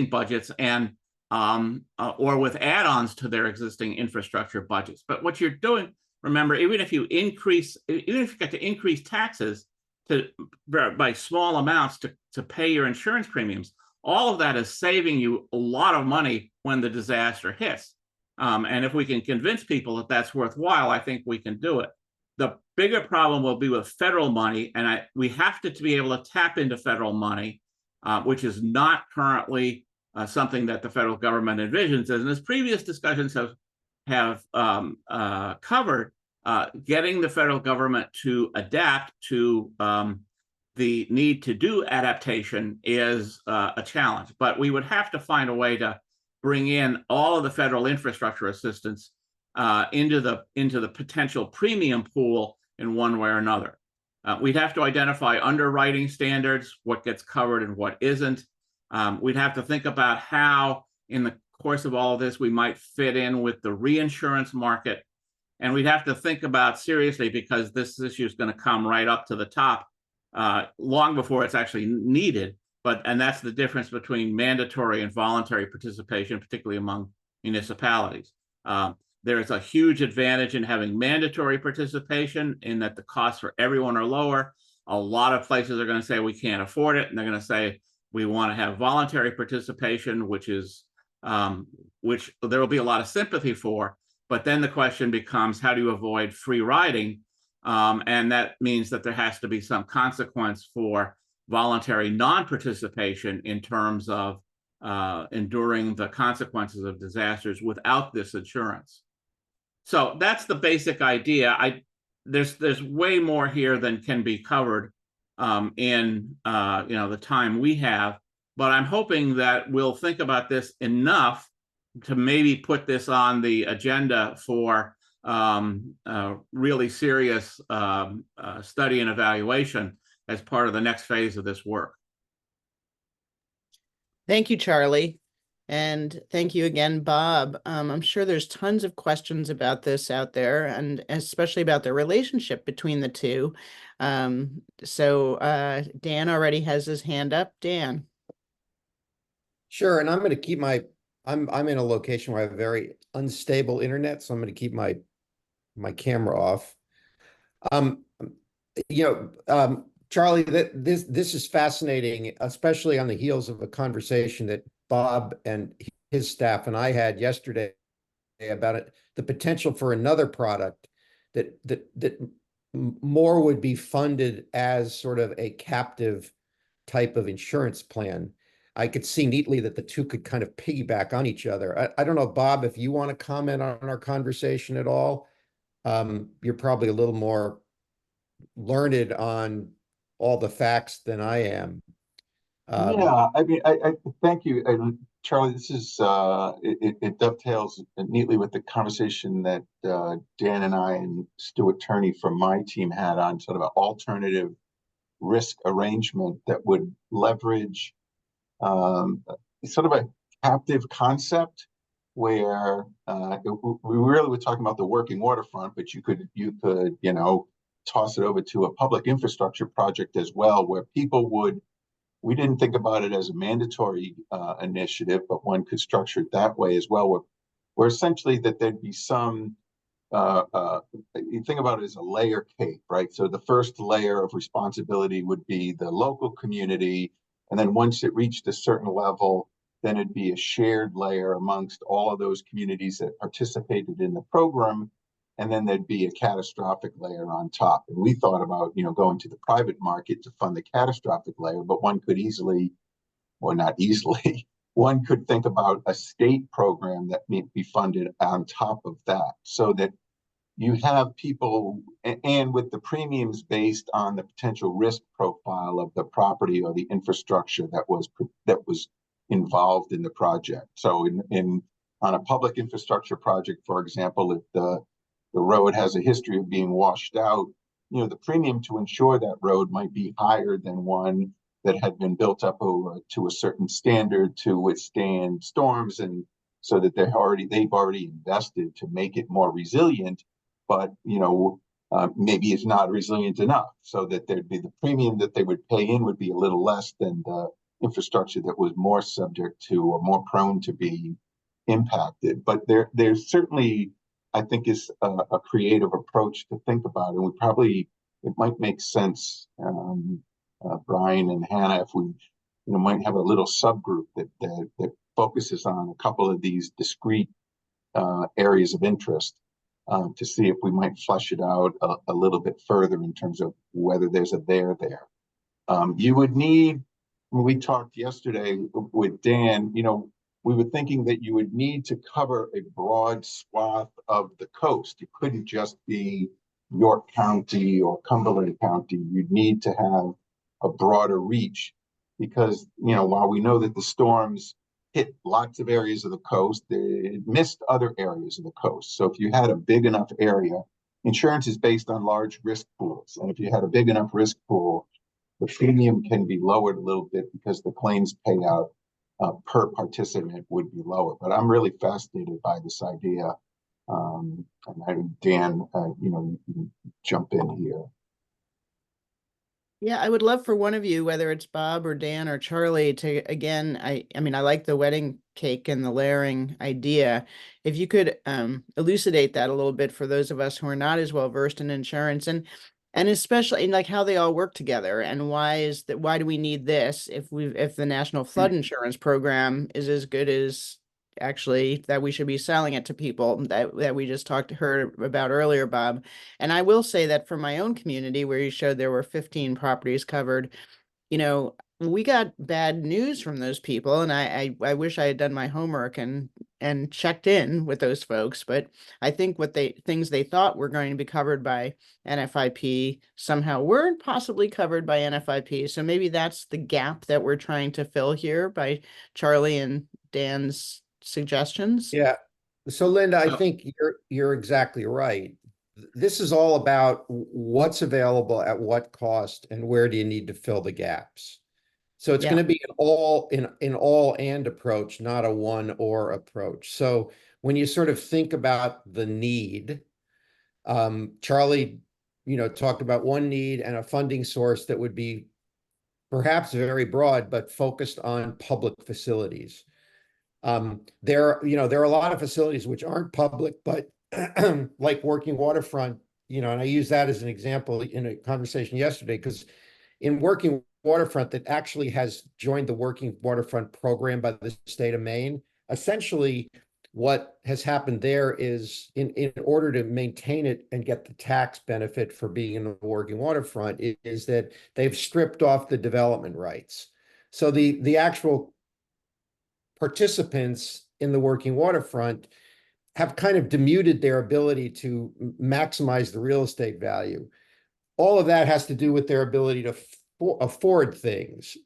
budgets and or with add-ons to their existing infrastructure budgets. But what you're doing, remember, even if you get to increase taxes by small amounts to pay your insurance premiums, all of that is saving you a lot of money when the disaster hits. And if we can convince people that that's worthwhile, I think we can do it. The bigger problem will be with federal money, and we have to be able to tap into federal money, which is not currently something that the federal government envisions. And as previous discussions have covered, getting the federal government to adapt to the need to do adaptation is a challenge. But we would have to find a way to bring in all of the federal infrastructure assistance into the potential premium pool in one way or another. We'd have to identify underwriting standards, what gets covered and what isn't. We'd have to think about how, in the course of all of this, we might fit in with the reinsurance market. And we'd have to think about seriously, because this issue is going to come right up to the top long before it's actually needed. And that's the difference between mandatory and voluntary participation, particularly among municipalities. There is a huge advantage in having mandatory participation in that the costs for everyone are lower. A lot of places are going to say we can't afford it, and they're going to say we want to have voluntary participation, which there will be a lot of sympathy for. But then the question becomes, how do you avoid free riding? And that means that there has to be some consequence for voluntary non-participation in terms of enduring the consequences of disasters without this insurance. So that's the basic idea. There's way more here than can be covered in the time we have, but I'm hoping that we'll think about this enough to maybe put this on the agenda for really serious study and evaluation as part of the next phase of this work. Thank you, Charlie. And thank you again, Bob. I'm sure there's tons of questions about this out there, and especially about the relationship between the two. So Dan already has his hand up. Dan. Sure, and I'm going to keep I'm in a location where I have very unstable internet, so I'm going to keep my camera off. Charlie, this is fascinating, especially on the heels of a conversation that Bob and his staff and I had yesterday about it, the potential for another product that more would be funded as sort of a captive type of insurance plan. I could see neatly that the two could kind of piggyback on each other. I don't know, Bob, if you want to comment on our conversation at all. You're probably a little more learned on all the facts than I am. Yeah, I mean, I thank you, and Charlie. This is it dovetails neatly with the conversation that Dan and I and Stuart Turney from my team had on sort of an alternative risk arrangement that would leverage sort of a captive concept where we really were talking about the working waterfront, but you could toss it over to a public infrastructure project as well, where people would. We didn't think about it as a mandatory initiative, but one could structure it that way as well, where essentially that there'd be some you think about it as a layer cake, right? So the first layer of responsibility would be the local community. And then once it reached a certain level, then it'd be a shared layer amongst all of those communities that participated in the program. And then there'd be a catastrophic layer on top. And we thought about, going to the private market to fund the catastrophic layer, but one could easily, or not easily, one could think about a state program that may be funded on top of that, so that you have people, and with the premiums based on the potential risk profile of the property or the infrastructure that was involved in the project. So in on a public infrastructure project, for example, if the road has a history of being washed out, the premium to insure that road might be higher than one that had been built up over to a certain standard to withstand storms, and so that they've already invested to make it more resilient, but maybe it's not resilient enough, so that there'd be the premium that they would pay in would be a little less than the infrastructure that was more subject to or more prone to be impacted. But there's certainly, I think, is a creative approach to think about, and it might make sense, Brian and Hannah, if we might have a little subgroup that focuses on a couple of these discrete areas of interest, to see if we might flesh it out a little bit further in terms of whether there's a there there. You would need, when we talked yesterday with Dan, we were thinking that you would need to cover a broad swath of the coast. It couldn't just be York County or Cumberland County. You'd need to have a broader reach, because, while we know that the storms hit lots of areas of the coast, it missed other areas of the coast. So if you had a big enough area, insurance is based on large risk pools. And if you had a big enough risk pool, the premium can be lowered a little bit because the claims payout per participant would be lower. But I'm really fascinated by this idea. And Dan, you can jump in here. Yeah, I would love for one of you, whether it's Bob or Dan or Charlie, to, again, I mean, I like the wedding cake and the layering idea. If you could elucidate that a little bit for those of us who are not as well versed in insurance, and especially in like how they all work together, and why do we need this if the National Flood Insurance Program is as good as actually that we should be selling it to people that we just heard about earlier, Bob. And I will say that for my own community, where you showed there were 15 properties covered, we got bad news from those people, and I wish I had done my homework and checked in with those folks. But I think things they thought were going to be covered by NFIP somehow weren't possibly covered by NFIP. So maybe that's the gap that we're trying to fill here by Charlie and Dan's suggestions. Yeah. So Linda, I think you're exactly right. This is all about what's available at what cost and where do you need to fill the gaps. So it's going to be an all and approach, not a one or approach. So when you sort of think about the need, Charlie, talked about one need and a funding source that would be perhaps very broad, but focused on public facilities. There are a lot of facilities which aren't public, but like working waterfront, and I use that as an example in a conversation yesterday, because in working waterfront that actually has joined the working waterfront program by the state of Maine, essentially what has happened there is in order to maintain it and get the tax benefit for being in the working waterfront is that they've stripped off the development rights. So the actual participants in the working waterfront have kind of demuted their ability to maximize the real estate value. All of that has to do with their ability to afford things.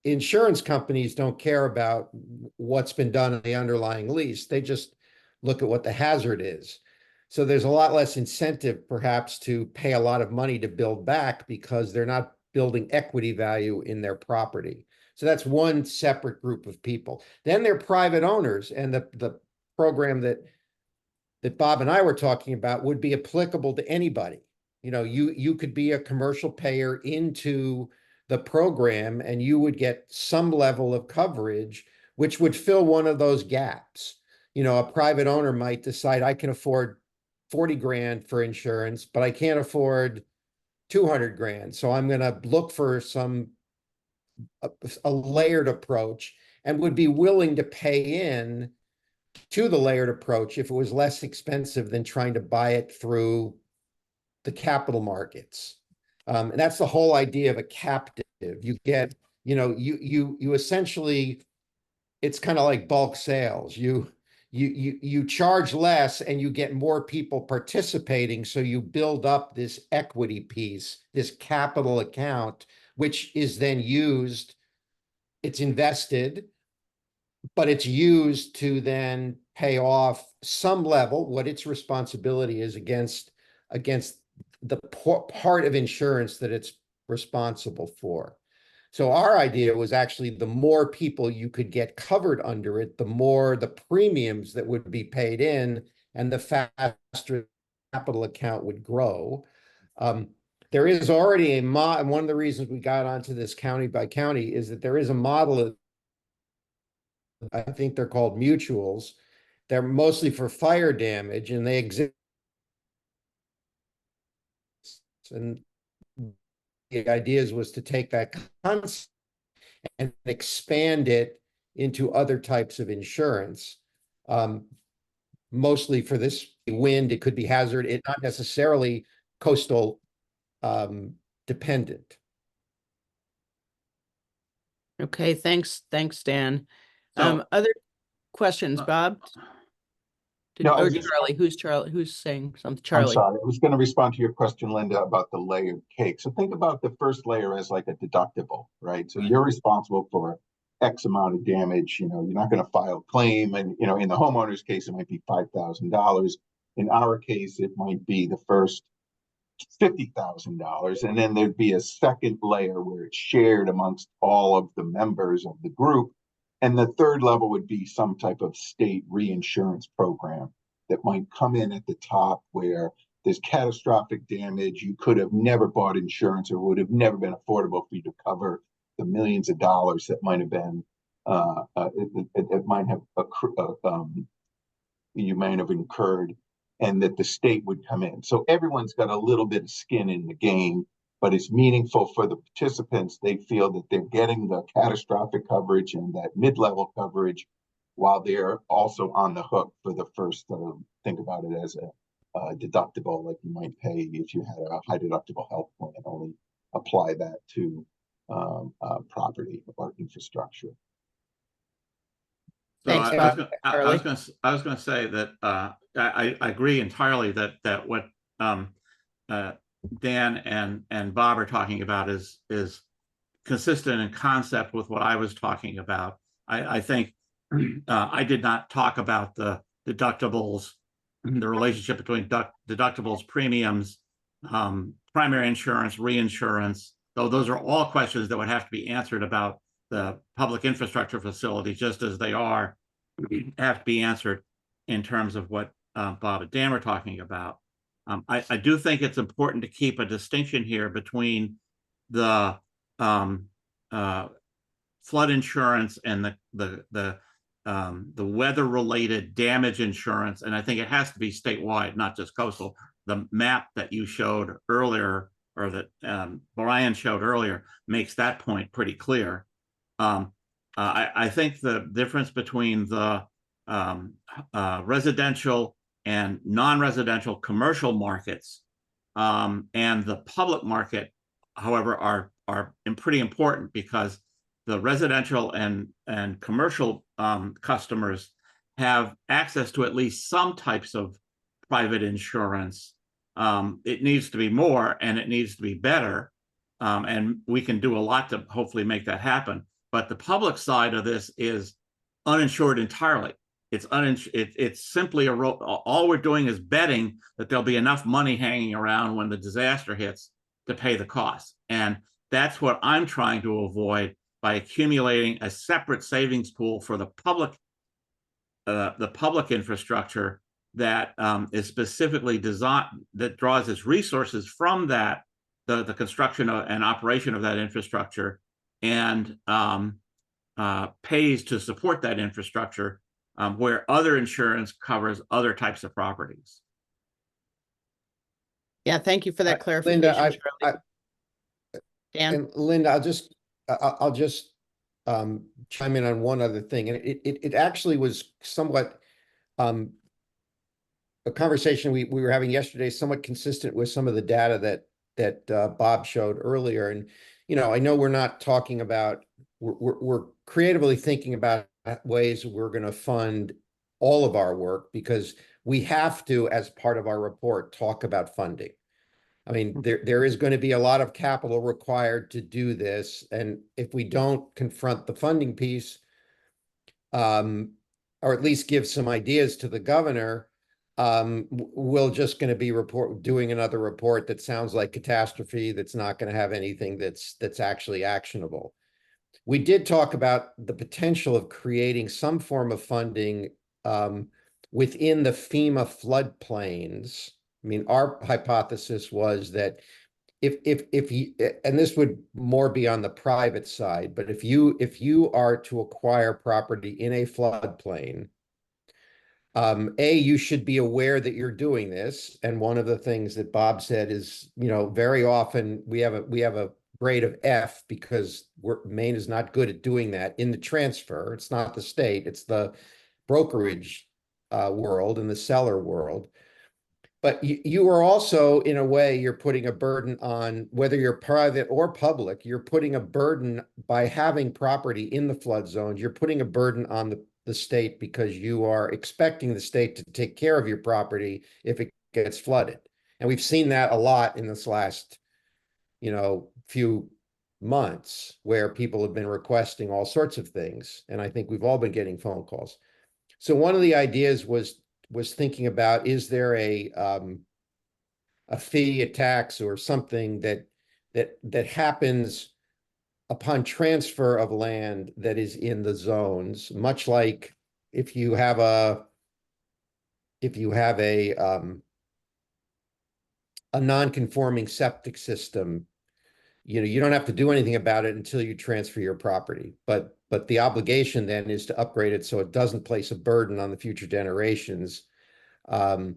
Insurance companies don't care about what's been done in the underlying lease. They just look at what the hazard is. So there's a lot less incentive perhaps to pay a lot of money to build back because they're not building equity value in their property. So that's one separate group of people. Then they're private owners, and the program that Bob and I were talking about would be applicable to anybody. You know, you could be a commercial payer into the program and you would get some level of coverage, which would fill one of those gaps. You know, a private owner might decide I can afford 40 grand for insurance, but I can't afford 200 grand. So I'm going to look for a layered approach and would be willing to pay in to the layered approach if it was less expensive than trying to buy it through the capital markets. And that's the whole idea of a captive. You get, you know, you essentially, it's kind of like bulk sales. You charge less and you get more people participating. So you build up this equity piece, this capital account, which is then used, it's invested, but it's used to then pay off some level what its responsibility is against the part of insurance that it's responsible for. So our idea was actually the more people you could get covered under it, the more the premiums that would be paid in and the faster capital account would grow. There is already and one of the reasons we got onto this county by county is that there is a model of, I think they're called mutuals. They're mostly for fire damage and they exist. And the ideas was to take that concept and expand it into other types of insurance. Mostly for this wind, it could be hazard, it not necessarily coastal dependent. Okay, thanks, Dan. So- Other questions, Bob? No, I Or was just- Charlie? Who's Charlie? Who's saying something? I'm Charlie. sorry, I was going to respond to your question, Linda, about the layered cake. So think about the first layer as like a deductible, right? So you're responsible for X amount of damage. You know, you're not going to file a claim, and you know, in the homeowner's case, it might be $5,000. In our case, it might be the first $50,000, and then there'd be a second layer where it's shared amongst all of the members of the group, and the third level would be some type of state reinsurance program that might come in at the top where there's catastrophic damage. You could have never bought insurance or would have never been affordable for you to cover the millions of dollars that might have been, it might have, you might have incurred, and that the state would come in. So everyone's got a little bit of skin in the game, but it's meaningful for the participants. They feel that they're getting the catastrophic coverage and that mid-level coverage while they're also on the hook for the first, think about it as a deductible, like you might pay if you had a high deductible health plan, only apply that to property or infrastructure. So Thanks, I was going to say that I agree entirely that what Dan and Bob are talking about is consistent in concept with what I was talking about. I think I did not talk about the deductibles, the relationship between deductibles, premiums, primary insurance, reinsurance, though those are all questions that would have to be answered about the public infrastructure facility, just as they have to be answered in terms of what Bob and Dan were talking about. I do think it's important to keep a distinction here between the flood insurance and the weather-related damage insurance, and I think it has to be statewide, not just coastal. The map that you showed earlier, or that Brian showed earlier, makes that point pretty clear. I think the difference between the residential and non-residential commercial markets and the public market, however, are pretty important, because the residential and commercial customers have access to at least some types of private insurance. It needs to be more and it needs to be better. And we can do a lot to hopefully make that happen. But the public side of this is uninsured entirely. It's simply all we're doing is betting that there'll be enough money hanging around when the disaster hits to pay the costs. And that's what I'm trying to avoid by accumulating a separate savings pool for the public infrastructure that is specifically designed, that draws its resources from that, the construction and operation of that infrastructure, and pays to support that infrastructure, where other insurance covers other types of properties. Yeah, thank you for that clarification, Linda, Charlie. Dan? And Linda, I'll just chime in on one other thing, and it actually was somewhat a conversation we were having yesterday, somewhat consistent with some of the data that Bob showed earlier. And I know we're not talking about, we're creatively thinking about ways we're going to fund all of our work, because we have to, as part of our report, talk about funding. I mean, there is going to be a lot of capital required to do this. And if we don't confront the funding piece, or at least give some ideas to the governor, we're just going to be doing another report that sounds like catastrophe, that's not going to have anything that's actually actionable. We did talk about the potential of creating some form of funding within the FEMA floodplains. I mean, our hypothesis was that if you, and this would more be on the private side, but if you are to acquire property in a floodplain, you should be aware that you're doing this. And one of the things that Bob said is, very often we have a grade of F because Maine is not good at doing that in the transfer. It's not the state, it's the brokerage world and the seller world. But you are also, in a way, you're putting a burden on, whether you're private or public, you're putting a burden by having property in the flood zones. You're putting a burden on the state, because you are expecting the state to take care of your property if it gets flooded. And we've seen that a lot in this last, few months, where people have been requesting all sorts of things. And I think we've all been getting phone calls. So one of the ideas was thinking about, is there a fee, a tax, or something that happens upon transfer of land that is in the zones, much like if you have a non-conforming septic system, you don't have to do anything about it until you transfer your property, but the obligation then is to upgrade it so it doesn't place a burden on the future generations. And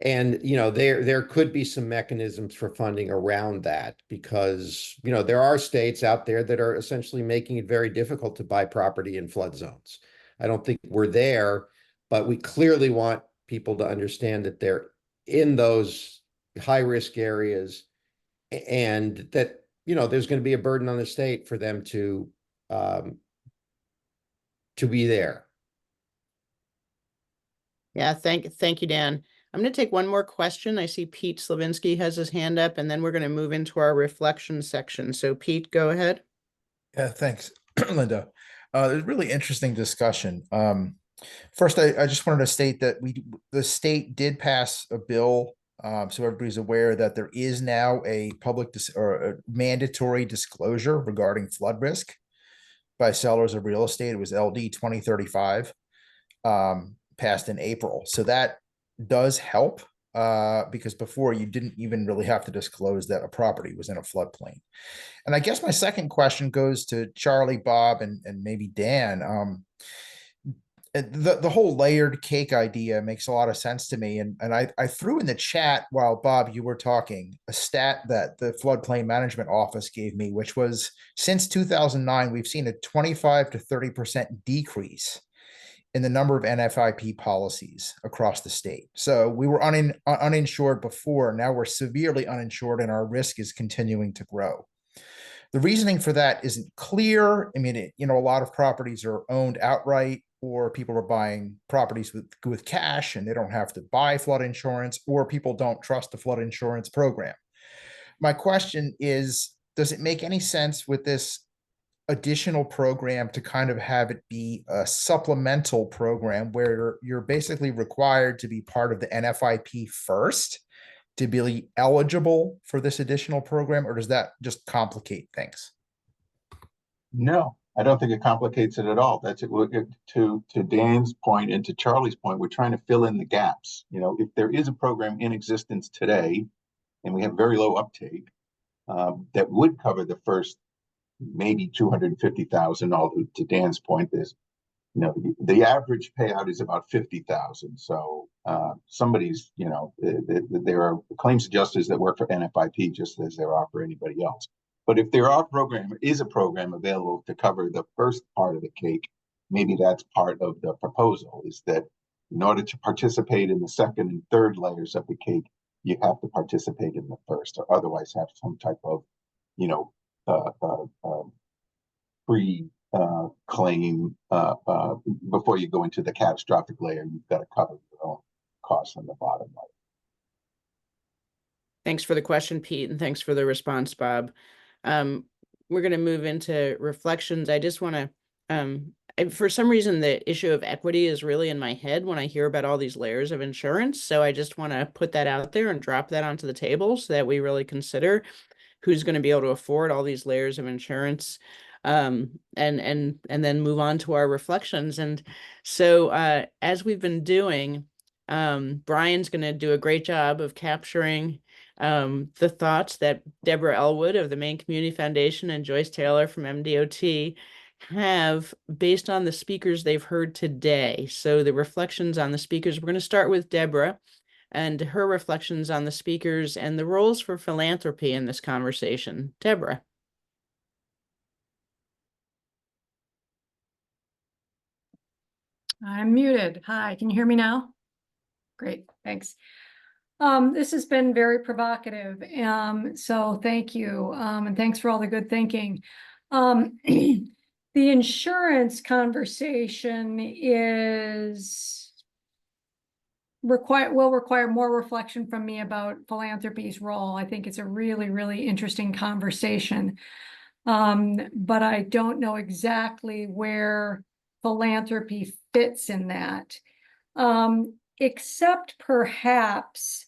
there could be some mechanisms for funding around that, because there are states out there that are essentially making it very difficult to buy property in flood zones. I don't think we're there, but we clearly want people to understand that they're in those high risk areas, and that there's going to be a burden on the state for them to be there. Yeah, thank you, Dan. I'm going to take one more question. I see Pete Slavinsky has his hand up, and then we're going to move into our reflection section. So Pete, go ahead. Yeah, thanks, Linda. It's a really interesting discussion. First, I just wanted to state that the state did pass a bill, so everybody's aware that there is now a or a mandatory disclosure regarding flood risk by sellers of real estate. It was LD 2035, passed in April. So that does help, because before you didn't even really have to disclose that a property was in a floodplain. And I guess my second question goes to Charlie, Bob, and maybe Dan. The whole layered cake idea makes a lot of sense to me. And I threw in the chat, while Bob, you were talking, a stat that the Floodplain Management Office gave me, which was, since 2009, we've seen a 25 to 30% decrease in the number of NFIP policies across the state. So we were uninsured before, now we're severely uninsured, and our risk is continuing to grow. The reasoning for that isn't clear. I mean, a lot of properties are owned outright, or people are buying properties with cash and they don't have to buy flood insurance, or people don't trust the flood insurance program. My question is, does it make any sense with this additional program to kind of have it be a supplemental program where you're basically required to be part of the NFIP first to be eligible for this additional program, or does that just complicate things? No, I don't think it complicates it at all. That's it. To Dan's point and to Charlie's point, we're trying to fill in the gaps. You know, if there is a program in existence today, and we have very low uptake, that would cover the first maybe 250,000. Although to Dan's point, there's, you know, the average payout is about 50,000. So somebody's, you know, there are claims adjusters that work for NFIP just as there are for anybody else. But if there is a program available to cover the first part of the cake, maybe that's part of the proposal, is that in order to participate in the second and third layers of the cake, you have to participate in the first, or otherwise have some type of, you know, claim before you go into the catastrophic layer. You've got to cover your own costs on the bottom line. Thanks for the question, Pete, and thanks for the response, Bob. We're going to move into reflections. I just want to, for some reason, the issue of equity is really in my head when I hear about all these layers of insurance. So I just want to put that out there and drop that onto the table so that we really consider who's going to be able to afford all these layers of insurance, and then move on to our reflections. And so as we've been doing, Brian's going to do a great job of capturing the thoughts that Deborah Elwood of the Maine Community Foundation and Joyce Taylor from MDOT have based on the speakers they've heard today. So the reflections on the speakers, we're going to start with Deborah and her reflections on the speakers and the roles for philanthropy in this conversation. Deborah. I'm muted. Hi, can you hear me now? Great, thanks. This has been very provocative, so thank you, and thanks for all the good thinking. The insurance conversation will require more reflection from me about philanthropy's role. I think it's a really, really interesting conversation, but I don't know exactly where philanthropy fits in that, except perhaps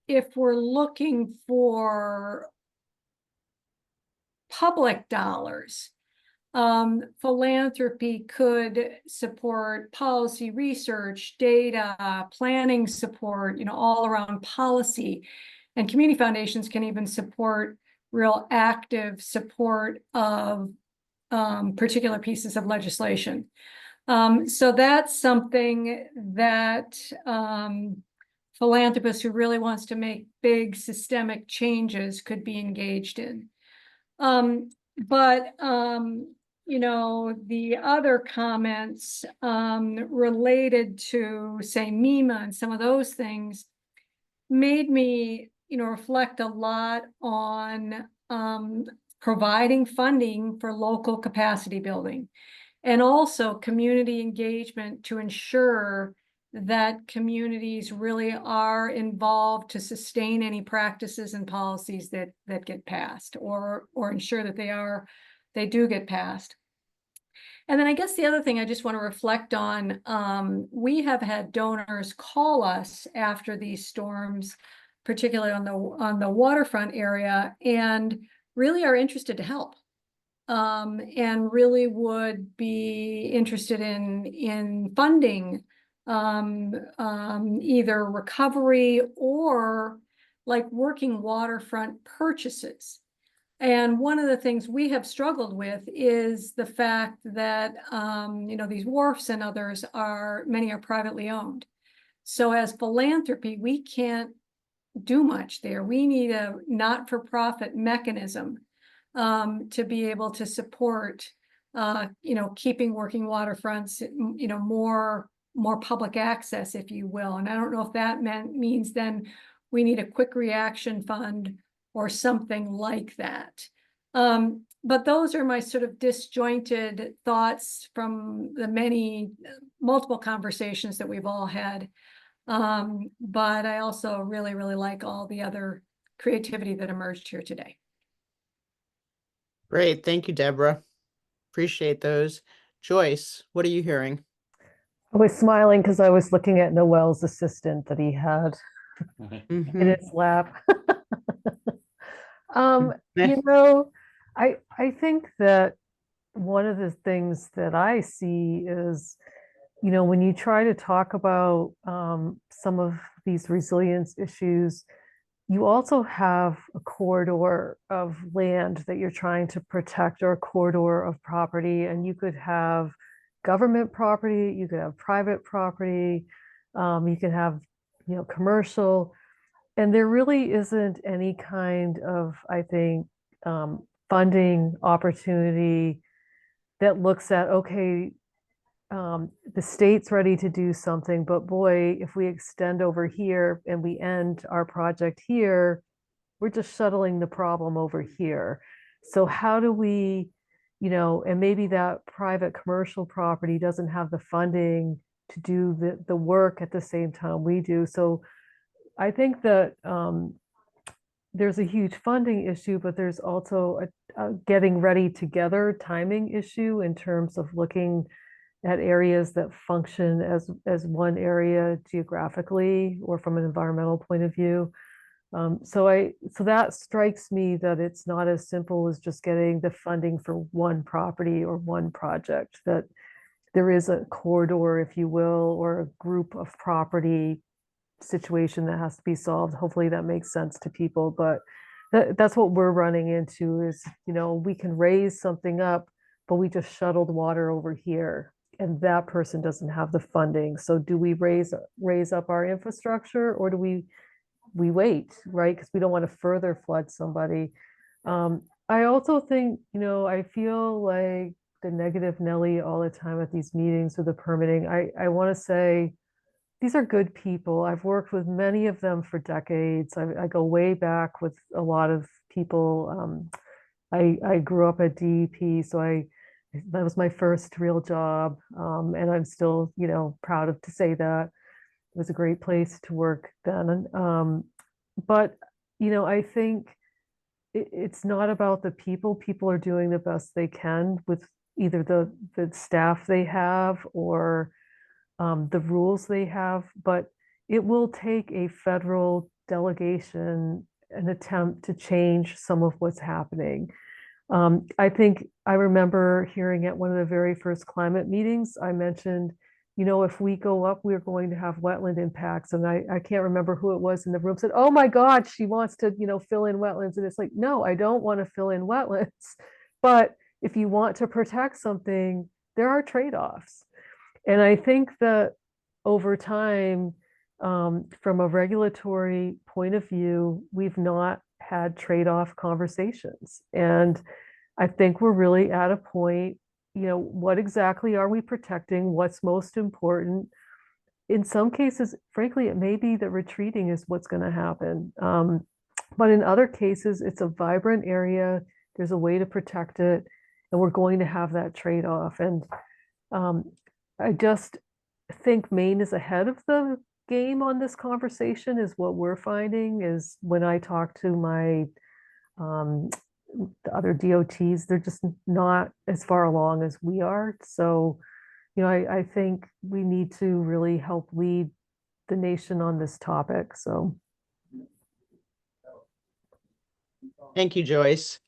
if we're looking for public dollars, philanthropy could support policy research, data, planning support, you know, all around policy. And community foundations can even support real active support of particular pieces of legislation. So that's something that philanthropist who really wants to make big systemic changes could be engaged in. But you know, the other comments related to, say, MEMA and some of those things made me, you know, reflect a lot on providing funding for local capacity building, and also community engagement to ensure that communities really are involved to sustain any practices and policies that get passed, or ensure that they do get passed. And then I guess the other thing I just want to reflect on, we have had donors call us after these storms, particularly on the waterfront area, and really are interested to help. And really would be interested in funding either recovery or like working waterfront purchases. And one of the things we have struggled with is the fact that you know, these wharfs and others many are privately owned. So as philanthropy, we can't do much there. We need a not-for-profit mechanism to be able to support, you know, keeping working waterfronts, you know, more public access, if you will. And I don't know if that means then we need a quick reaction fund or something like that. But those are my sort of disjointed thoughts from the multiple conversations that we've all had. But I also really, really like all the other creativity that emerged here today. Great. Thank you, Deborah. Appreciate those. Joyce, what are you hearing? I was smiling because I was looking at Noel's assistant that he had in Mhm. his lap. You know, I think that one of the things that I see is, you know, when you try to talk about some of these resilience issues, you also have a corridor of land that you're trying to protect, or a corridor of property, and you could have government property, you could have private property, you can have, you know, commercial, and there really isn't any kind of, I think, funding opportunity that looks at, okay, the state's ready to do something, but boy, if we extend over here and we end our project here, we're just shuttling the problem over here. So how do we, you know, and maybe that private commercial property doesn't have the funding to do the work at the same time we do. So I think that there's a huge funding issue, but there's also a getting ready together timing issue in terms of looking at areas that function as one area geographically or from an environmental point of view. So that strikes me that it's not as simple as just getting the funding for one property or one project, that there is a corridor, if you will, or a group of property situation that has to be solved. Hopefully that makes sense to people, but that's what we're running into is, you know, we can raise something up, but we just shuttled water over here and that person doesn't have the funding. So do we raise up our infrastructure, or do we wait, right? Because we don't want to further flood somebody. I also think, you know, I feel like the negative Nelly all the time at these meetings with the permitting. I want to say these are good people. I've worked with many of them for decades. I go way back with a lot of people. I grew up at DEP, so that was my first real job, and I'm still, you know, proud of to say that it was a great place to work then. But you know, I think it's not about the people. People are doing the best they can with either the staff they have or the rules they have, but it will take a federal delegation, an attempt to change some of what's happening. I think I remember hearing at one of the very first climate meetings, I mentioned, you know, if we go up, we're going to have wetland impacts. And I can't remember who it was in the room said, oh my God, she wants to, you know, fill in wetlands. And it's like, no, I don't want to fill in wetlands. But if you want to protect something, there are trade-offs. And I think that over time, from a regulatory point of view, we've not had trade-off conversations. And I think we're really at a point, you know, what exactly are we protecting? What's most important? In some cases, frankly, it may be that retreating is what's going to happen. But in other cases, it's a vibrant area. There's a way to protect it, and we're going to have that trade-off. And I just think Maine is ahead of the game on this conversation, is what we're finding. Is when I talk to my the other DOTs, they're just not as far along as we are. So, you know, I think we need to really help lead the nation on this topic. So Thank you, Joyce.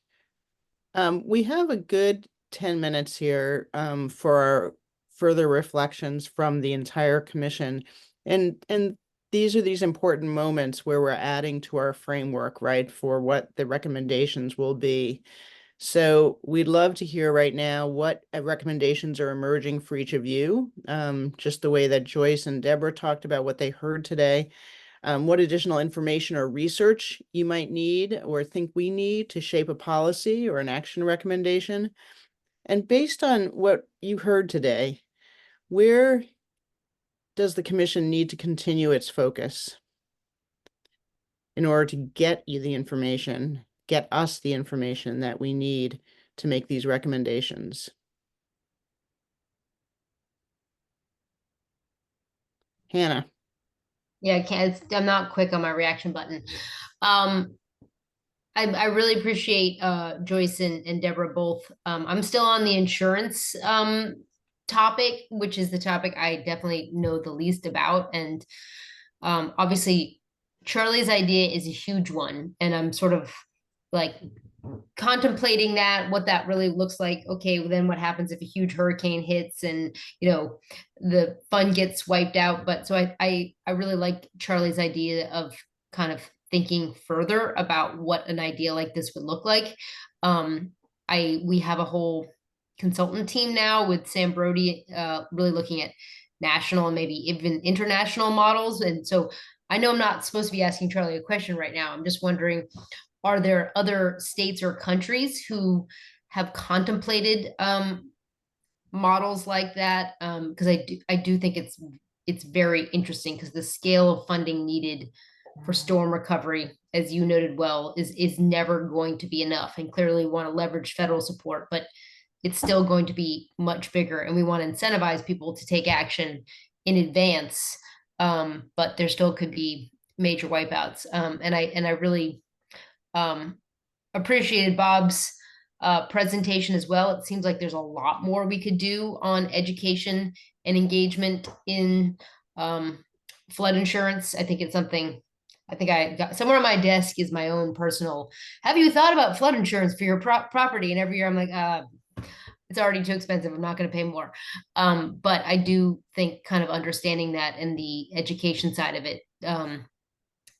We have a good 10 minutes here for our further reflections from the entire commission. And these are these important moments where we're adding to our framework, right, for what the recommendations will be. So we'd love to hear right now what recommendations are emerging for each of you, just the way that Joyce and Deborah talked about what they heard today. What additional information or research you might need or think we need to shape a policy or an action recommendation. And based on what you heard today, where does the commission need to continue its focus in order to get you the information, get us the information that we need to make these recommendations? Hannah. Yeah, I'm not quick on my reaction button. I really appreciate Joyce and Deborah both. I'm still on the insurance topic, which is the topic I definitely know the least about. And obviously, Charlie's idea is a huge one, and I'm sort of like contemplating that, what that really looks like. Okay, well, then what happens if a huge hurricane hits and the fund gets wiped out? But so I really like Charlie's idea of kind of thinking further about what an idea like this would look like. We have a whole consultant team now with Sam Brody, really looking at national and maybe even international models. And so I know I'm not supposed to be asking Charlie a question right now. I'm just wondering, are there other states or countries who have contemplated models like that? Because I do think it's very interesting, because the scale of funding needed for storm recovery, as you noted well, is never going to be enough. And clearly want to leverage federal support, but it's still going to be much bigger. And we want to incentivize people to take action in advance. But there still could be major wipeouts. And I really appreciated Bob's presentation as well. It seems like there's a lot more we could do on education and engagement in flood insurance. I think it's something, I think I got somewhere on my desk is my own personal, have you thought about flood insurance for your property? And every year I'm like, it's already too expensive. I'm not going to pay more. But I do think kind of understanding that and the education side of it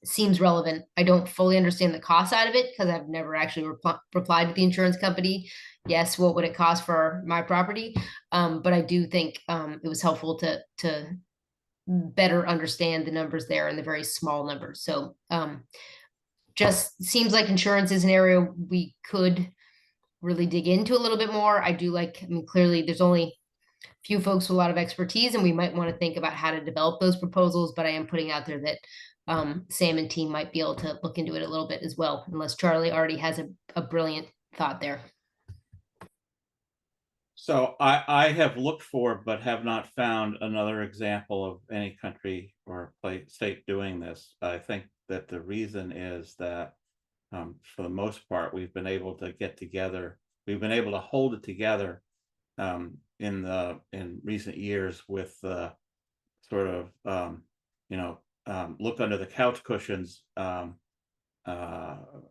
seems relevant. I don't fully understand the cost side of it because I've never actually replied to the insurance company. Yes, what would it cost for my property? But I do think it was helpful to better understand the numbers there and the very small numbers. So just seems like insurance is an area we could really dig into a little bit more. I mean, clearly there's only a few folks with a lot of expertise, and we might want to think about how to develop those proposals, but I am putting out there that Sam and team might be able to look into it a little bit as well, unless Charlie already has a brilliant thought there. So I have looked for, but have not found another example of any country or state doing this. I think that the reason is that for the most part, we've been able to get together. We've been able to hold it together in recent years with sort of look under the couch cushions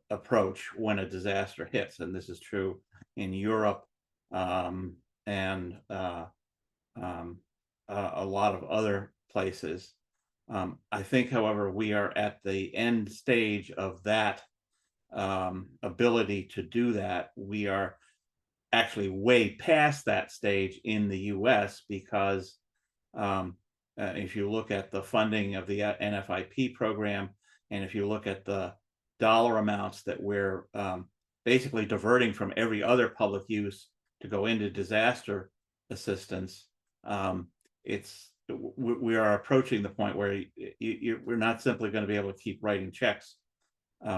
approach when a disaster hits, and this is true in Europe and a lot of other places. I think, however, we are at the end stage of that ability to do that. We are actually way past that stage in the US because if you look at the funding of the NFIP program, and if you look at the dollar amounts that we're basically diverting from every other public use to go into disaster assistance, we are approaching the point where we're not simply going to be able to keep writing checks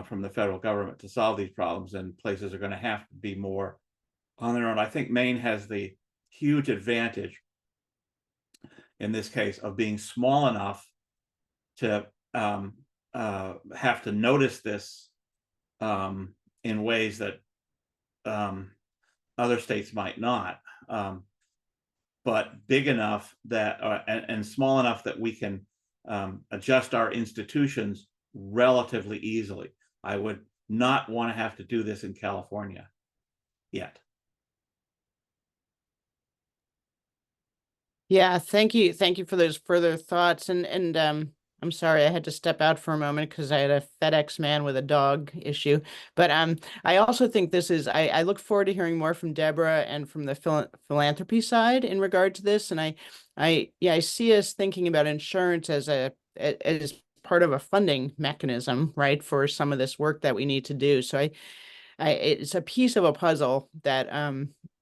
from the federal government to solve these problems, and places are going to have to be more on their own. I think Maine has the huge advantage in this case of being small enough to have to notice this in ways that other states might not, but big enough that and small enough that we can adjust our institutions relatively easily. I would not want to have to do this in California yet. Yeah, thank you. Thank you for those further thoughts. And I'm sorry I had to step out for a moment because I had a FedEx man with a dog issue. But I also think this is, I look forward to hearing more from Deborah and from the philanthropy side in regard to this. And I see us thinking about insurance as part of a funding mechanism, right, for some of this work that we need to do. So it's a piece of a puzzle that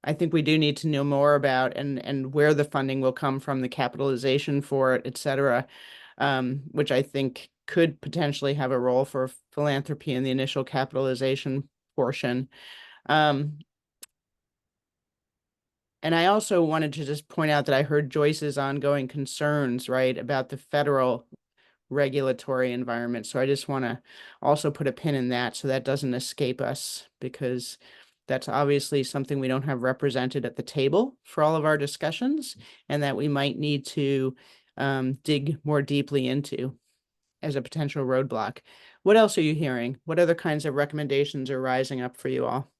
I think we do need to know more about, and where the funding will come from, the capitalization for it, et cetera, which I think could potentially have a role for philanthropy in the initial capitalization portion. And I also wanted to just point out that I heard Joyce's ongoing concerns, right, about the federal regulatory environment. So I just want to also put a pin in that so that doesn't escape us, because that's obviously something we don't have represented at the table for all of our discussions, and that we might need to dig more deeply into as a potential roadblock. What else are you hearing? What other kinds of recommendations are rising up for you all?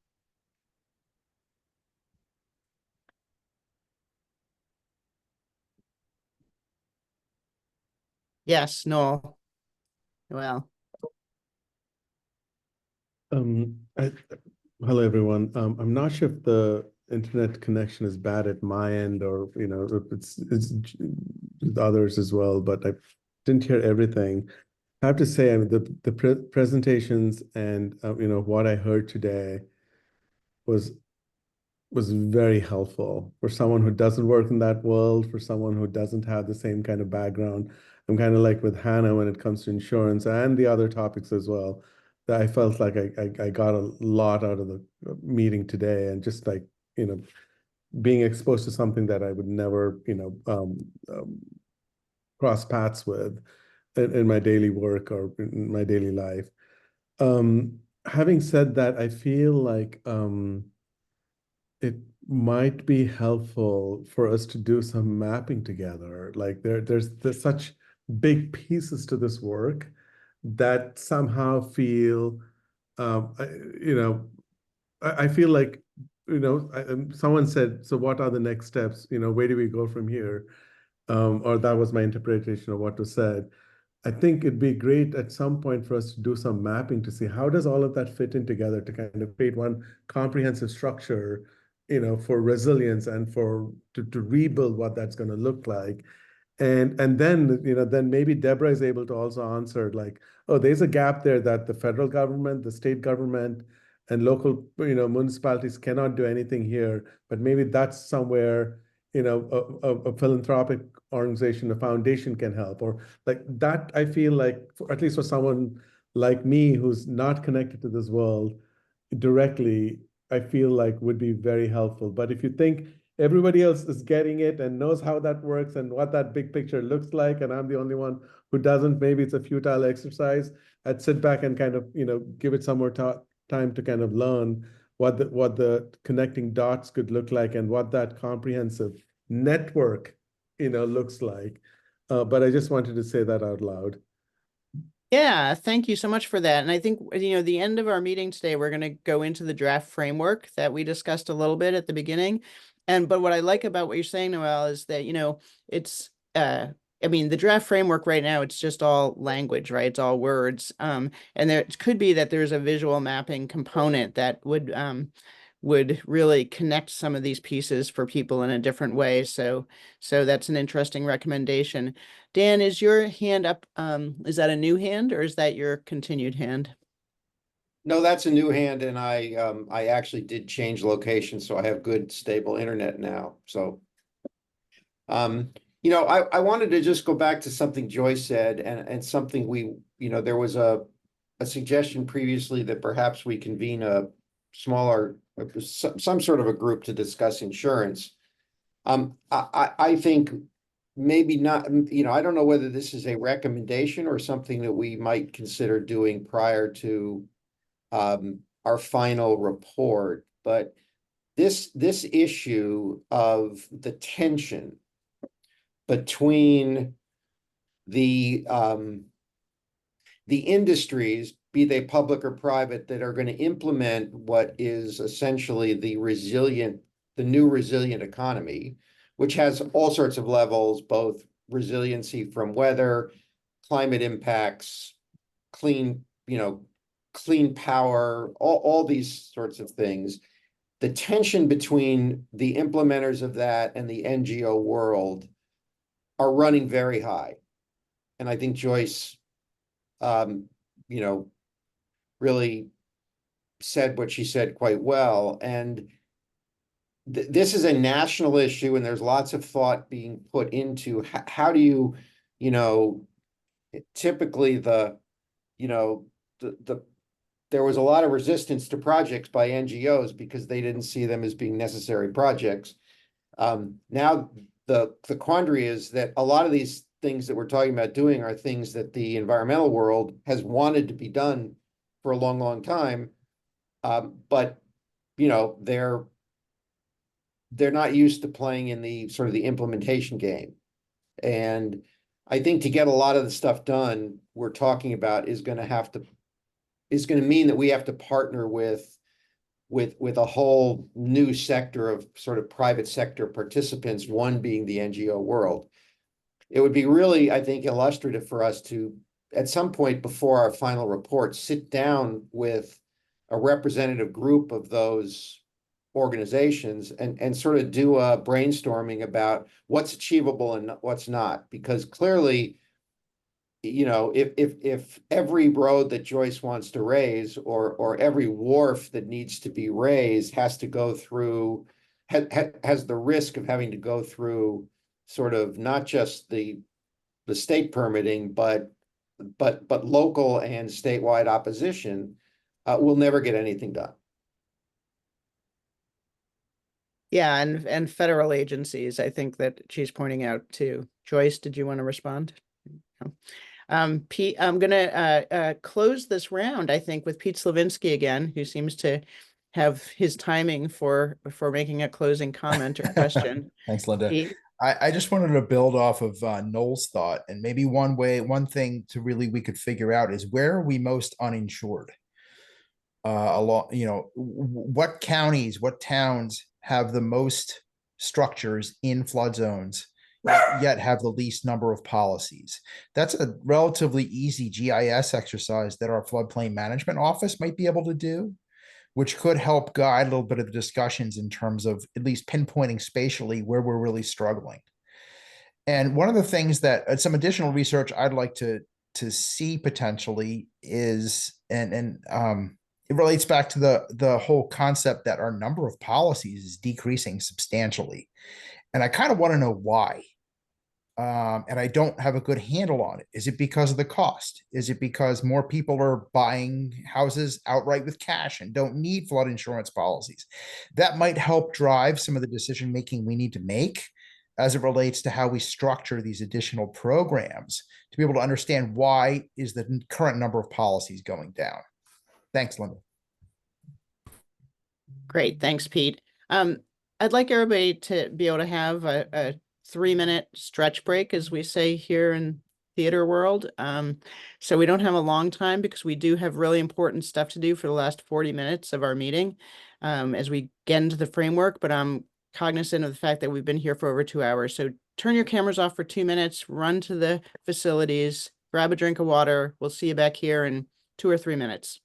Yes, Noel. Well, Hello everyone. I'm not sure if the internet connection is bad at my end or if it's with others as well, but I didn't hear everything. I have to say, I mean, the presentations and what I heard today was very helpful for someone who doesn't work in that world, for someone who doesn't have the same kind of background. I'm kind of like with Hannah when it comes to insurance and the other topics as well, that I felt like I got a lot out of the meeting today, and just like, being exposed to something that I would never, cross paths with in my daily work or in my daily life. Having said that, I feel like it might be helpful for us to do some mapping together. Like there's such big pieces to this work that somehow feel, I- you know, I feel like, someone said, so what are the next steps? Where do we go from here? Or that was my interpretation of what was said. I think it'd be great at some point for us to do some mapping to see how does all of that fit in together to kind of create one comprehensive structure, for resilience and to rebuild what that's going to look like. And then maybe Deborah is able to also answer like, oh, there's a gap there that the federal government, the state government, and local, municipalities cannot do anything here, but maybe that's somewhere, a philanthropic organization, a foundation can help, or like that. I feel like, at least for someone like me who's not connected to this world directly, I feel like would be very helpful. But if you think everybody else is getting it and knows how that works and what that big picture looks like, and I'm the only one who doesn't, maybe it's a futile exercise. I'd sit back and kind of, give it some more time to kind of learn what the connecting dots could look like and what that comprehensive network, looks like. But I just wanted to say that out loud. yeah, thank you so much for that. And I think, the end of our meeting today, we're going to go into the draft framework that we discussed a little bit at the beginning. But what I like about what you're saying, Noel, is that, it's, I mean, the draft framework right now, it's just all language, right? It's all words. And there it could be that there's a visual mapping component that would really connect some of these pieces for people in a different way. So that's an interesting recommendation. Dan, is your hand up? Is that a new hand or is that your continued hand? No, that's a new hand, and I actually did change location, so I have good stable internet now. So, I wanted to just go back to something Joyce said, and something there was a suggestion previously that perhaps we convene a smaller, some sort of a group to discuss insurance. I think maybe not, I don't know whether this is a recommendation or something that we might consider doing prior to our final report, but this issue of the tension between the industries, be they public or private, that are going to implement what is essentially the new resilient economy, which has all sorts of levels, both resiliency from weather, climate impacts, clean power, all these sorts of things. The tension between the implementers of that and the NGO world are running very high. And I think Joyce, really said what she said quite well. And this is a national issue, and there's lots of thought being put into how do you, typically there was a lot of resistance to projects by NGOs because they didn't see them as being necessary projects. Now the quandary is that a lot of these things that we're talking about doing are things that the environmental world has wanted to be done for a long, long time. But, you know, they're not used to playing in the sort of the implementation game. And I think to get a lot of the stuff done we're talking about is going to mean that we have to partner with a whole new sector of sort of private sector participants, one being the NGO world. It would be really, I think, illustrative for us to, at some point before our final report, sit down with a representative group of those organizations and sort of do a brainstorming about what's achievable and what's not. Because clearly, you know, if every road that Joyce wants to raise or every wharf that needs to be raised has to go through, has the risk of having to go through sort of not just the state permitting, but local and statewide opposition, we'll never get anything done. Yeah, and federal agencies, I think that she's pointing out too. Joyce, did you want to respond? No. Pete, I'm gonna close this round, I think, with Pete Slavinsky again, who seems to have his timing for making a closing comment or question. Thanks, Linda. Pete? I just wanted to build off of Noel's thought, and maybe one thing to really we could figure out is where are we most uninsured? You know, what counties, what towns have the most structures in flood zones, yet have the least number of policies? That's a relatively easy GIS exercise that our floodplain management office might be able to do, which could help guide a little bit of the discussions in terms of at least pinpointing spatially where we're really struggling. And one of the things that some additional research I'd like to see potentially is, it relates back to the whole concept that our number of policies is decreasing substantially. And I kind of want to know why. And I don't have a good handle on it. Is it because of the cost? Is it because more people are buying houses outright with cash and don't need flood insurance policies? That might help drive some of the decision making we need to make as it relates to how we structure these additional programs to be able to understand why is the current number of policies going down. Thanks, Linda. Great, thanks, Pete. I'd like everybody to be able to have a 3-minute stretch break, as we say here in theater world. So we don't have a long time because we do have really important stuff to do for the last 40 minutes of our meeting as we get into the framework, but I'm cognizant of the fact that we've been here for over 2 hours. So turn your cameras off for 2 minutes, run to the facilities, grab a drink of water. We'll see you back here in 2 or 3 minutes.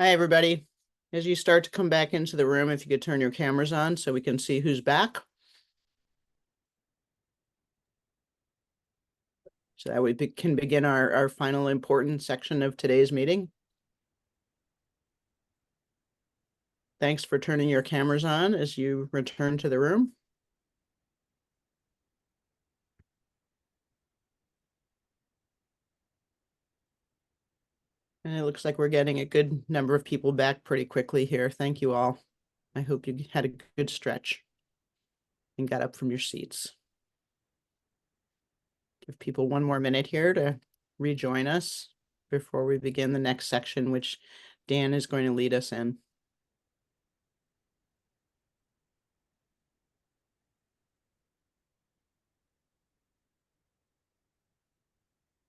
Hi, everybody. As you start to come back into the room, if you could turn your cameras on so we can see who's back. So that we can begin our final important section of today's meeting. Thanks for turning your cameras on as you return to the room. And it looks like we're getting a good number of people back pretty quickly here. Thank you all. I hope you had a good stretch and got up from your seats. Give people one more minute here to rejoin us before we begin the next section, which Dan is going to lead us in.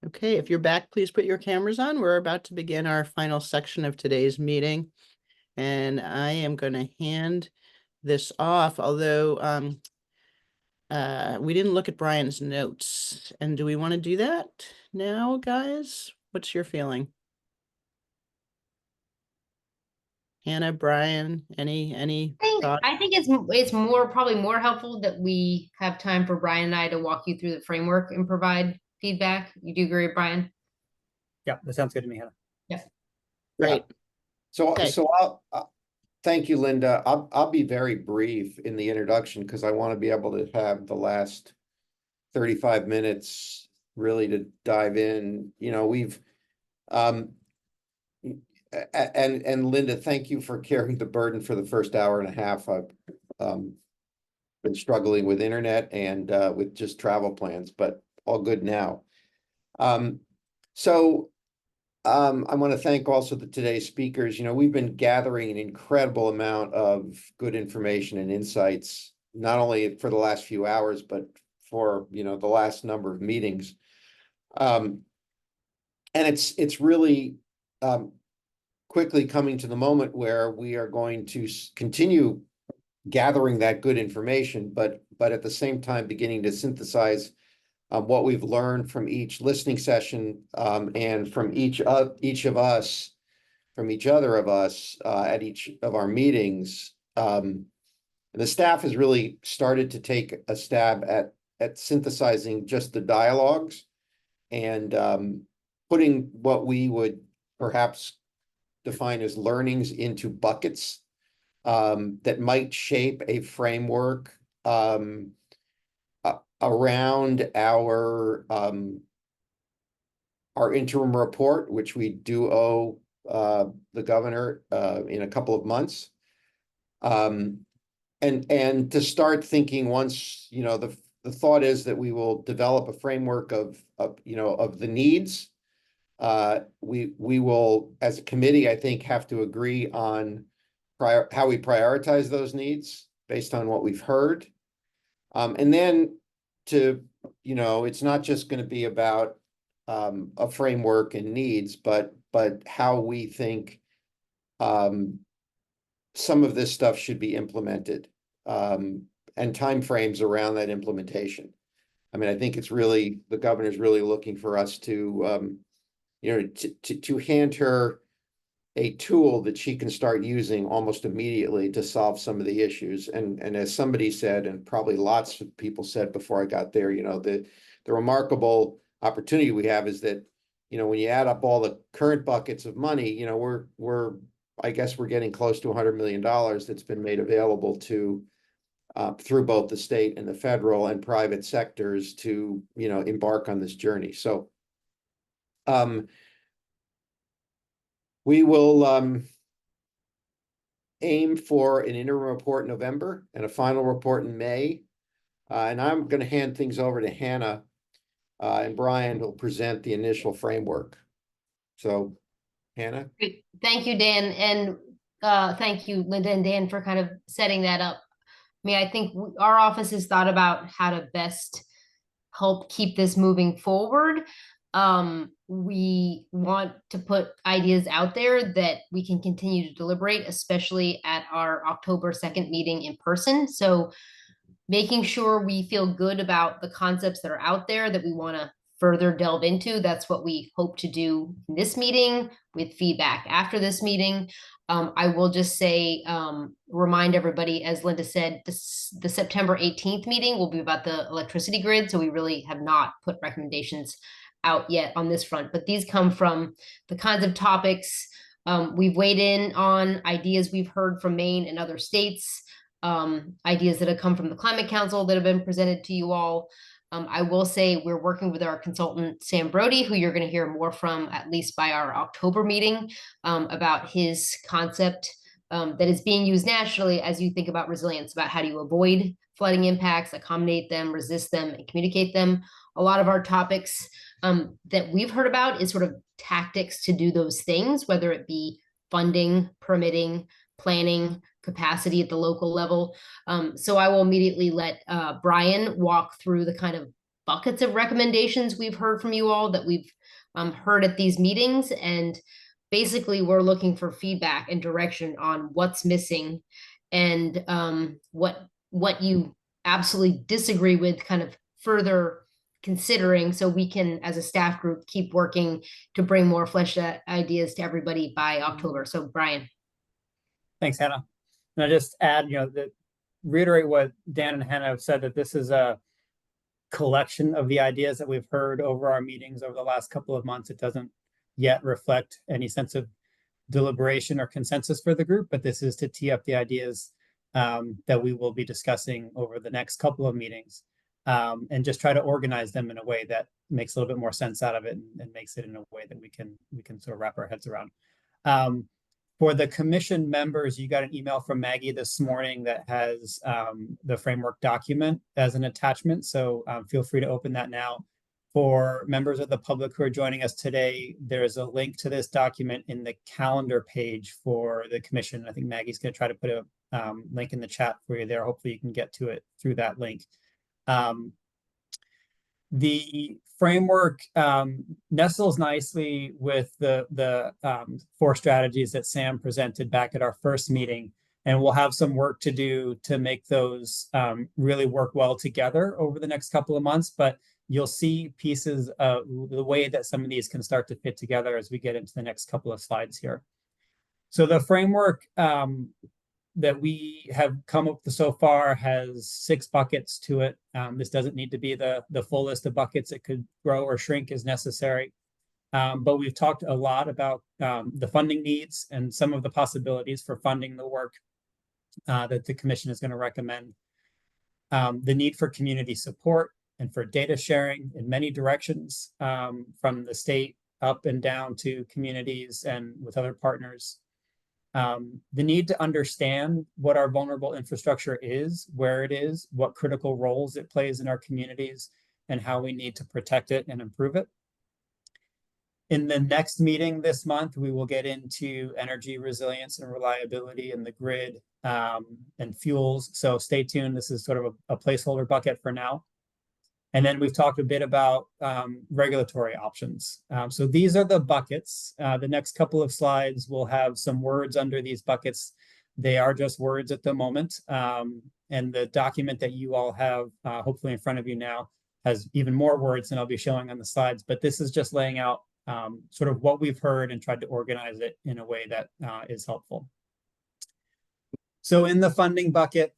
Okay, if you're back, please put your cameras on. We're about to begin our final section of today's meeting. And I am going to hand this off, although we didn't look at Brian's notes. And do we want to do that now, guys? What's your feeling? Hannah, Brian, any thoughts? I think it's probably more helpful that we have time for Brian and I to walk you through the framework and provide feedback. You do agree, Brian? Yeah, that sounds good to me, Hannah. Yeah. Great. So, Okay. so thank you, Linda. I'll be very brief in the introduction because I want to be able to have the last 35 minutes really to dive in. You know, we've and Linda, thank you for carrying the burden for the first hour and a half. I've been struggling with internet and with just travel plans, but all good now. I want to thank also today's speakers. You know, we've been gathering an incredible amount of good information and insights, not only for the last few hours, but for, you know, the last number of meetings. And it's really quickly coming to the moment where we are going to continue gathering that good information, but at the same time beginning to synthesize what we've learned from each listening session and from each other of us at each of our meetings. And the staff has really started to take a stab at synthesizing just the dialogues and putting what we would perhaps define as learnings into buckets that might shape a framework around our interim report, which we do owe the governor in a couple of months, and to start thinking once, you know, the thought is that we will develop a framework of the needs. We will, as a committee, I think, have to agree on how we prioritize those needs based on what we've heard. And then it's not just going to be about a framework and needs, but how we think some of this stuff should be implemented and timeframes around that implementation. I mean, I think it's really, the governor's really looking for us to hand her a tool that she can start using almost immediately to solve some of the issues. And as somebody said, and probably lots of people said before I got there, you know, the remarkable opportunity we have is that, you know, when you add up all the current buckets of money, you know, I guess we're getting close to $100 million that's been made available to through both the state and the federal and private sectors to, you know, embark on this journey. So we will aim for an interim report in November and a final report in May. And I'm going to hand things over to Hannah and Brian will present the initial framework. So, Hannah. Great. Thank you, Dan. And thank you, Linda and Dan, for kind of setting that up. I mean, I think our office has thought about how to best help keep this moving forward. We want to put ideas out there that we can continue to deliberate, especially at our October 2nd meeting in person. So making sure we feel good about the concepts that are out there that we want to further delve into. That's what we hope to do in this meeting with feedback after this meeting. I will just say, remind everybody, as Linda said, the September 18th meeting will be about the electricity grid. So we really have not put recommendations out yet on this front, but these come from the kinds of topics we've weighed in on, ideas we've heard from Maine and other states, ideas that have come from the Climate Council that have been presented to you all. I will say we're working with our consultant, Sam Brody, who you're going to hear more from, at least by our October meeting, about his concept that is being used nationally as you think about resilience, about how do you avoid flooding impacts, accommodate them, resist them, and communicate them. A lot of our topics that we've heard about is sort of tactics to do those things, whether it be funding, permitting, planning, capacity at the local level. So I will immediately let Brian walk through the kind of buckets of recommendations we've heard from you all that we've heard at these meetings. And basically we're looking for feedback and direction on what's missing and what you absolutely disagree with, kind of further considering, so we can, as a staff group, keep working to bring more fleshed out ideas to everybody by October. So Brian. Thanks, Hannah. And I just add, reiterate what Dan and Hannah have said, that this is a collection of the ideas that we've heard over our meetings over the last couple of months. It doesn't yet reflect any sense of deliberation or consensus for the group, but this is to tee up the ideas that we will be discussing over the next couple of meetings, and just try to organize them in a way that makes a little bit more sense out of it and makes it in a way that we can sort of wrap our heads around. For the commission members, you got an email from Maggie this morning that has the framework document as an attachment. So feel free to open that now. For members of the public who are joining us today, there's a link to this document in the calendar page for the commission. I think Maggie's going to try to put a link in the chat for you there. Hopefully you can get to it through that link. The framework nestles nicely with the 4 strategies that Sam presented back at our first meeting, and we'll have some work to do to make those really work well together over the next couple of months, but you'll see pieces of the way that some of these can start to fit together as we get into the next couple of slides here. So the framework that we have come up with so far has 6 buckets to it. This doesn't need to be the full list of buckets. It could grow or shrink as necessary. But we've talked a lot about the funding needs and some of the possibilities for funding the work that the commission is going to recommend. The need for community support and for data sharing in many directions, from the state up and down to communities and with other partners. The need to understand what our vulnerable infrastructure is, where it is, what critical roles it plays in our communities, and how we need to protect it and improve it. In the next meeting this month, we will get into energy resilience and reliability in the grid and fuels. So stay tuned. This is sort of a placeholder bucket for now. And then we've talked a bit about regulatory options. So these are the buckets. The next couple of slides will have some words under these buckets. They are just words at the moment. And the document that you all have hopefully in front of you now has even more words than I'll be showing on the slides. But this is just laying out sort of what we've heard and tried to organize it in a way that is helpful. So in the funding bucket,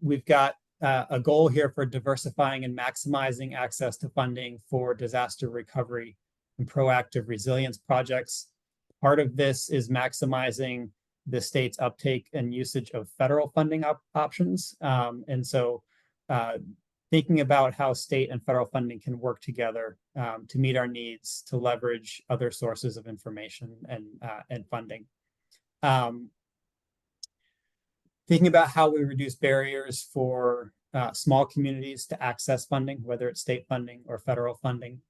we've got a goal here for diversifying and maximizing access to funding for disaster recovery and proactive resilience projects. Part of this is maximizing the state's uptake and usage of federal funding options. And so thinking about how state and federal funding can work together to meet our needs, to leverage other sources of information and funding. Thinking about how we reduce barriers for small communities to access funding, whether it's state funding or federal funding.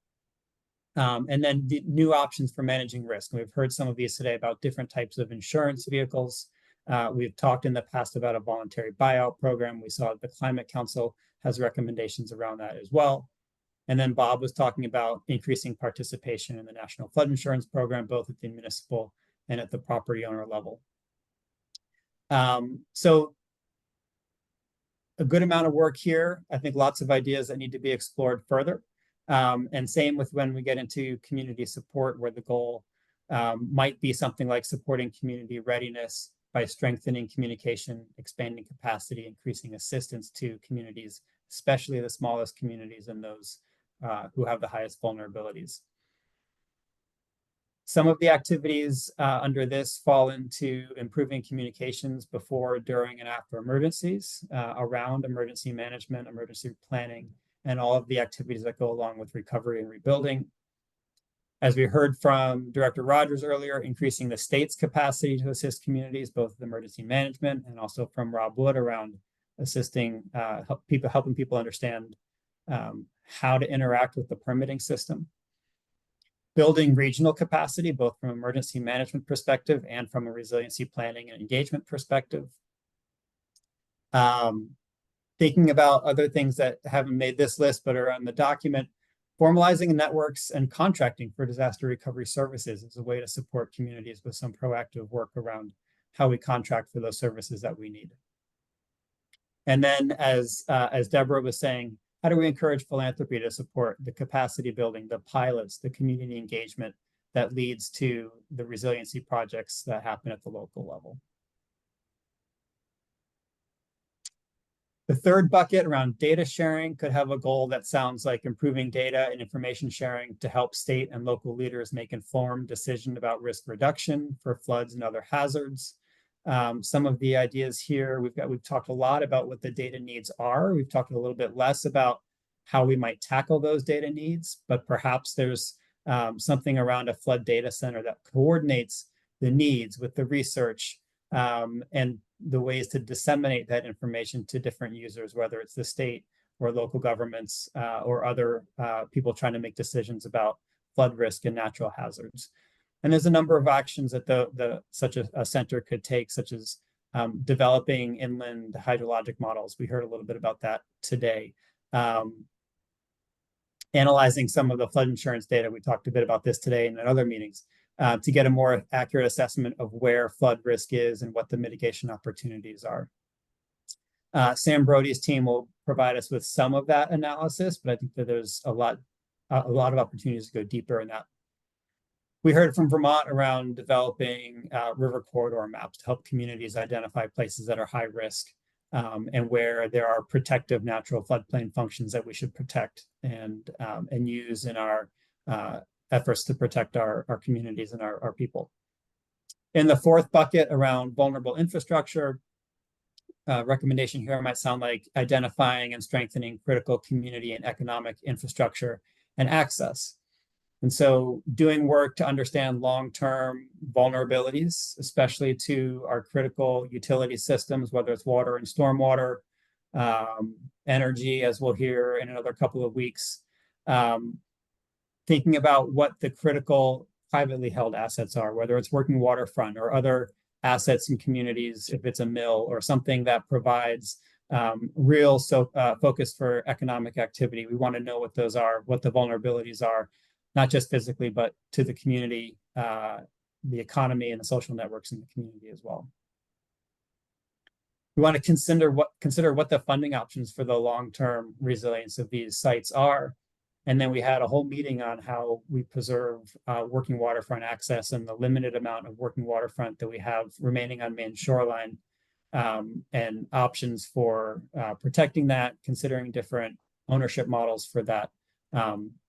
And then the new options for managing risk. And we've heard some of these today about different types of insurance vehicles. We've talked in the past about a voluntary buyout program. We saw the Climate Council has recommendations around that as well. And then Bob was talking about increasing participation in the National Flood Insurance Program, both at the municipal and at the property owner level. So a good amount of work here. I think lots of ideas that need to be explored further. And same with when we get into community support, where the goal might be something like supporting community readiness by strengthening communication, expanding capacity, increasing assistance to communities, especially the smallest communities and those who have the highest vulnerabilities. Some of the activities under this fall into improving communications before, during, and after emergencies, around emergency management, emergency planning, and all of the activities that go along with recovery and rebuilding. As we heard from Director Rogers earlier, increasing the state's capacity to assist communities, both with emergency management and also from Rob Wood around assisting helping people understand how to interact with the permitting system. Building regional capacity, both from an emergency management perspective and from a resiliency planning and engagement perspective. Thinking about other things that haven't made this list but are on the document, formalizing networks and contracting for disaster recovery services is a way to support communities with some proactive work around how we contract for those services that we need. And then as Deborah was saying, how do we encourage philanthropy to support the capacity building, the pilots, the community engagement that leads to the resiliency projects that happen at the local level? The third bucket around data sharing could have a goal that sounds like improving data and information sharing to help state and local leaders make informed decisions about risk reduction for floods and other hazards. Some of the ideas here, we've talked a lot about what the data needs are. We've talked a little bit less about how we might tackle those data needs, but perhaps there's something around a flood data center that coordinates the needs with the research and the ways to disseminate that information to different users, whether it's the state or local governments or other people trying to make decisions about flood risk and natural hazards. And there's a number of actions that such a center could take, such as developing inland hydrologic models. We heard a little bit about that today. Analyzing some of the flood insurance data. We talked a bit about this today and in other meetings to get a more accurate assessment of where flood risk is and what the mitigation opportunities are. Sam Brody's team will provide us with some of that analysis, but I think that there's a lot of opportunities to go deeper in that. We heard from Vermont around developing river corridor maps to help communities identify places that are high risk and where there are protective natural floodplain functions that we should protect and use in our efforts to protect our communities and our people. In the fourth bucket around vulnerable infrastructure, recommendation here might sound like identifying and strengthening critical community and economic infrastructure and access. And so doing work to understand long-term vulnerabilities, especially to our critical utility systems, whether it's water and stormwater, energy, as we'll hear in another couple of weeks, thinking about what the critical privately held assets are, whether it's working waterfront or other assets in communities, if it's a mill or something that provides real focus for economic activity. We want to know what those are, what the vulnerabilities are, not just physically, but to the community, the economy, and the social networks in the community as well. We want to consider what the funding options for the long-term resilience of these sites are. And then we had a whole meeting on how we preserve working waterfront access and the limited amount of working waterfront that we have remaining on Maine shoreline and options for protecting that, considering different ownership models for that.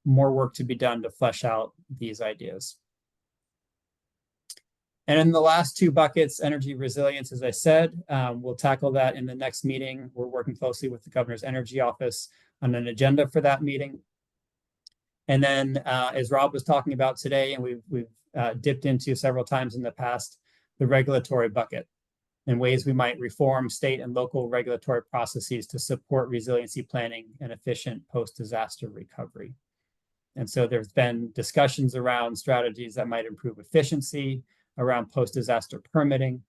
More work to be done to flesh out these ideas. And in the last two buckets, energy resilience, as I said, we'll tackle that in the next meeting. We're working closely with the Governor's Energy Office on an agenda for that meeting. And then, as Rob was talking about today, and we've dipped into several times in the past, the regulatory bucket and ways we might reform state and local regulatory processes to support resiliency planning and efficient post-disaster recovery. And so there's been discussions around strategies that might improve efficiency, around post-disaster permitting.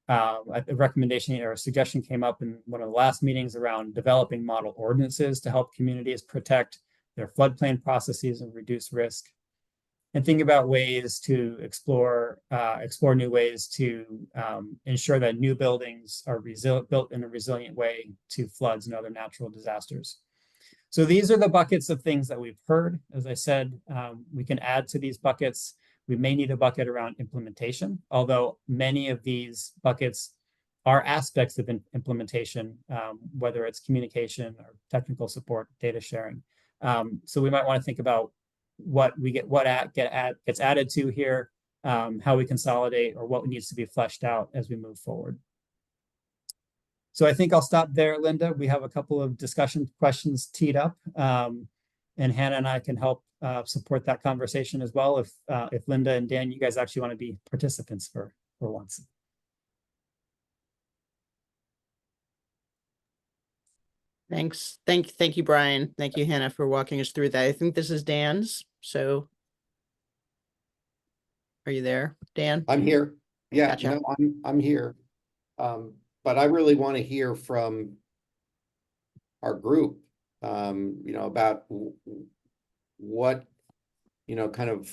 A recommendation or a suggestion came up in one of the last meetings around developing model ordinances to help communities protect their floodplain processes and reduce risk. And think about ways to explore new ways to ensure that new buildings are built in a resilient way to floods and other natural disasters. So these are the buckets of things that we've heard. As I said, we can add to these buckets. We may need a bucket around implementation, although many of these buckets are aspects of implementation, whether it's communication or technical support, data sharing. So we might want to think about what we get, gets added to here, how we consolidate, or what needs to be fleshed out as we move forward. So I think I'll stop there, Linda. We have a couple of discussion questions teed up, and Hannah and I can help support that conversation as well. If Linda and Dan, you guys actually want to be participants for once. Thanks. Thank you, Brian. Thank you, Hannah, for walking us through that. I think this is Dan's. So are you there, Dan? I'm here. Yeah, Gotcha. no, I'm here. But I really want to hear from our group, you know, about what, you know, kind of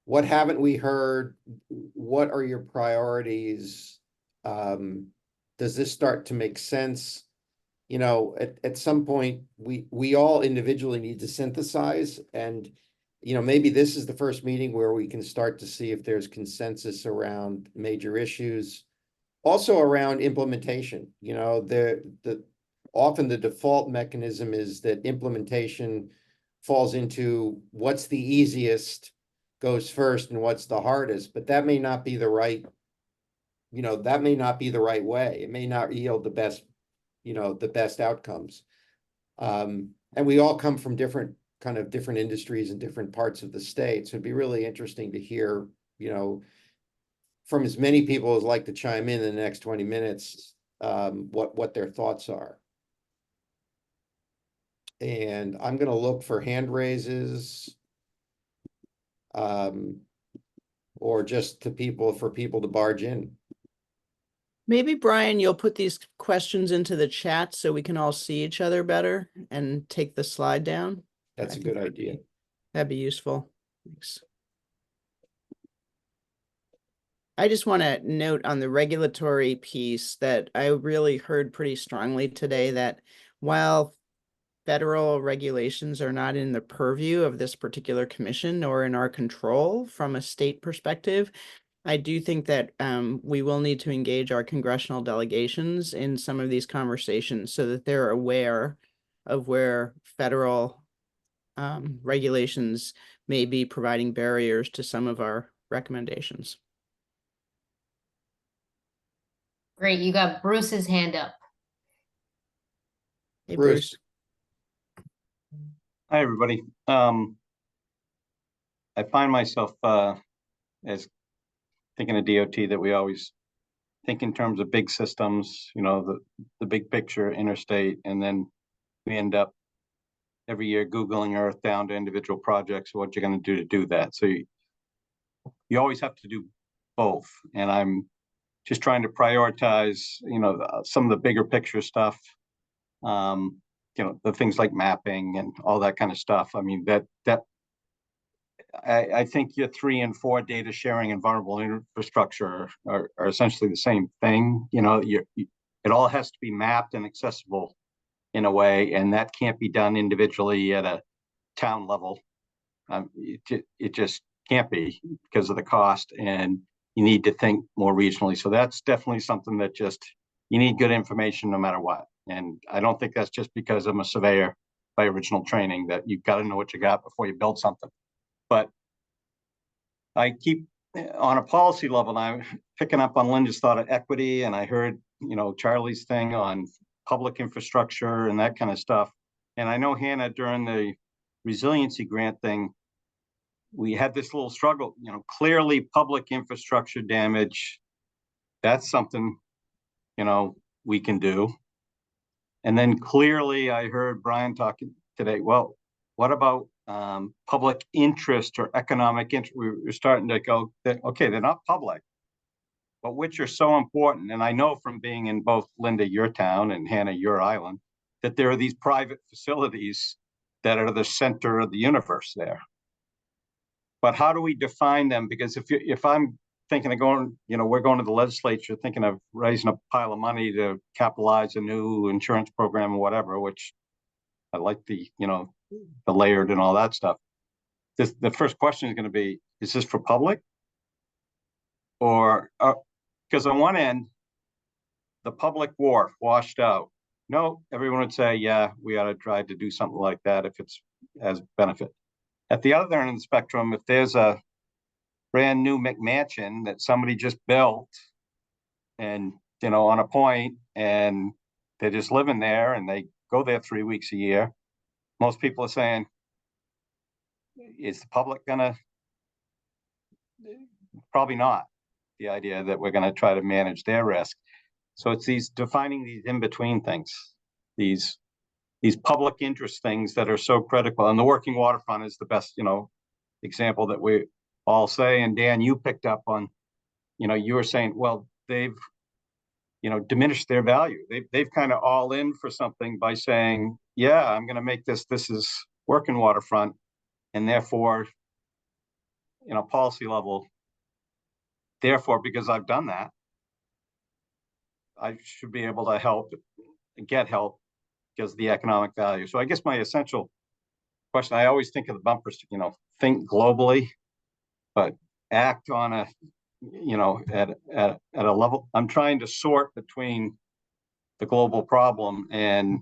what haven't we heard? What are your priorities? Does this start to make sense? You know, at some point, we all individually need to synthesize, and, you know, maybe this is the first meeting where we can start to see if there's consensus around major issues. Also around implementation, you know, often the default mechanism is that implementation falls into what's the easiest goes first and what's the hardest, but that may not be the right, you know, that may not be the right way. It may not yield the best, you know, the best outcomes. And we all come from different industries and different parts of the state. So it'd be really interesting to hear, you know, from as many people as like to chime in the next 20 minutes, what their thoughts are. And I'm going to look for hand raises, or just for people to barge in. Maybe, Brian, you'll put these questions into the chat so we can all see each other better and take the slide down. That's a good idea. That'd be useful. Thanks. I just want to note on the regulatory piece that I really heard pretty strongly today that while federal regulations are not in the purview of this particular commission or in our control from a state perspective, I do think that we will need to engage our congressional delegations in some of these conversations so that they're aware of where federal regulations may be providing barriers to some of our recommendations. Great, you got Bruce's hand up. Hey, Bruce. Hi, everybody. I find myself as thinking of DOT that we always think in terms of big systems, you know, the big picture, interstate, and then we end up every year Googling Earth down to individual projects, what you're going to do that. So you always have to do both. And I'm just trying to prioritize, you know, some of the bigger picture stuff, you know, the things like mapping and all that kind of stuff. I mean, I think your 3 and 4 data sharing and vulnerable infrastructure are essentially the same thing. You know, it all has to be mapped and accessible in a way, and that can't be done individually at a town level. It just can't be because of the cost, and you need to think more regionally. So that's definitely something that you need good information no matter what. And I don't think that's just because I'm a surveyor by original training, that you've got to know what you got before you build something. But I keep on a policy level, I'm picking up on Linda's thought of equity, and I heard, you know, Charlie's thing on public infrastructure and that kind of stuff. And I know, Hannah, during the resiliency grant thing, we had this little struggle, you know, clearly public infrastructure damage, that's something, you know, we can do. And then clearly I heard Brian talking today, well, what about public interest or economic interest? We were starting to go, okay, they're not public, but which are so important. And I know from being in both, Linda, your town, and Hannah, your island, that there are these private facilities that are the center of the universe there. But how do we define them? Because if I'm thinking of going, you know, we're going to the legislature thinking of raising a pile of money to capitalize a new insurance program or whatever, which I like the, the layered and all that stuff. The first question is going to be, is this for public? Or, because on one end, the public wharf washed out. No, everyone would say, yeah, we ought to try to do something like that if it's as benefit. At the other end of the spectrum, if there's a brand new McMansion that somebody just built and, on a point, and they're just living there and they go there 3 weeks a year, most people are saying, is the public gonna? Probably not. The idea that we're going to try to manage their risk. So it's these defining these in-between things, these public interest things that are so critical. And the working waterfront is the best, example that we all say. And Dan, you picked up on, you were saying, well, they've, diminished their value. They've kind of all in for something by saying, yeah, I'm going to make this is working waterfront. And therefore, policy level, therefore, because I've done that, I should be able to get help because of the economic value. So I guess my essential question, I always think of the bumpers, think globally, but act on a, at a level. I'm trying to sort between the global problem and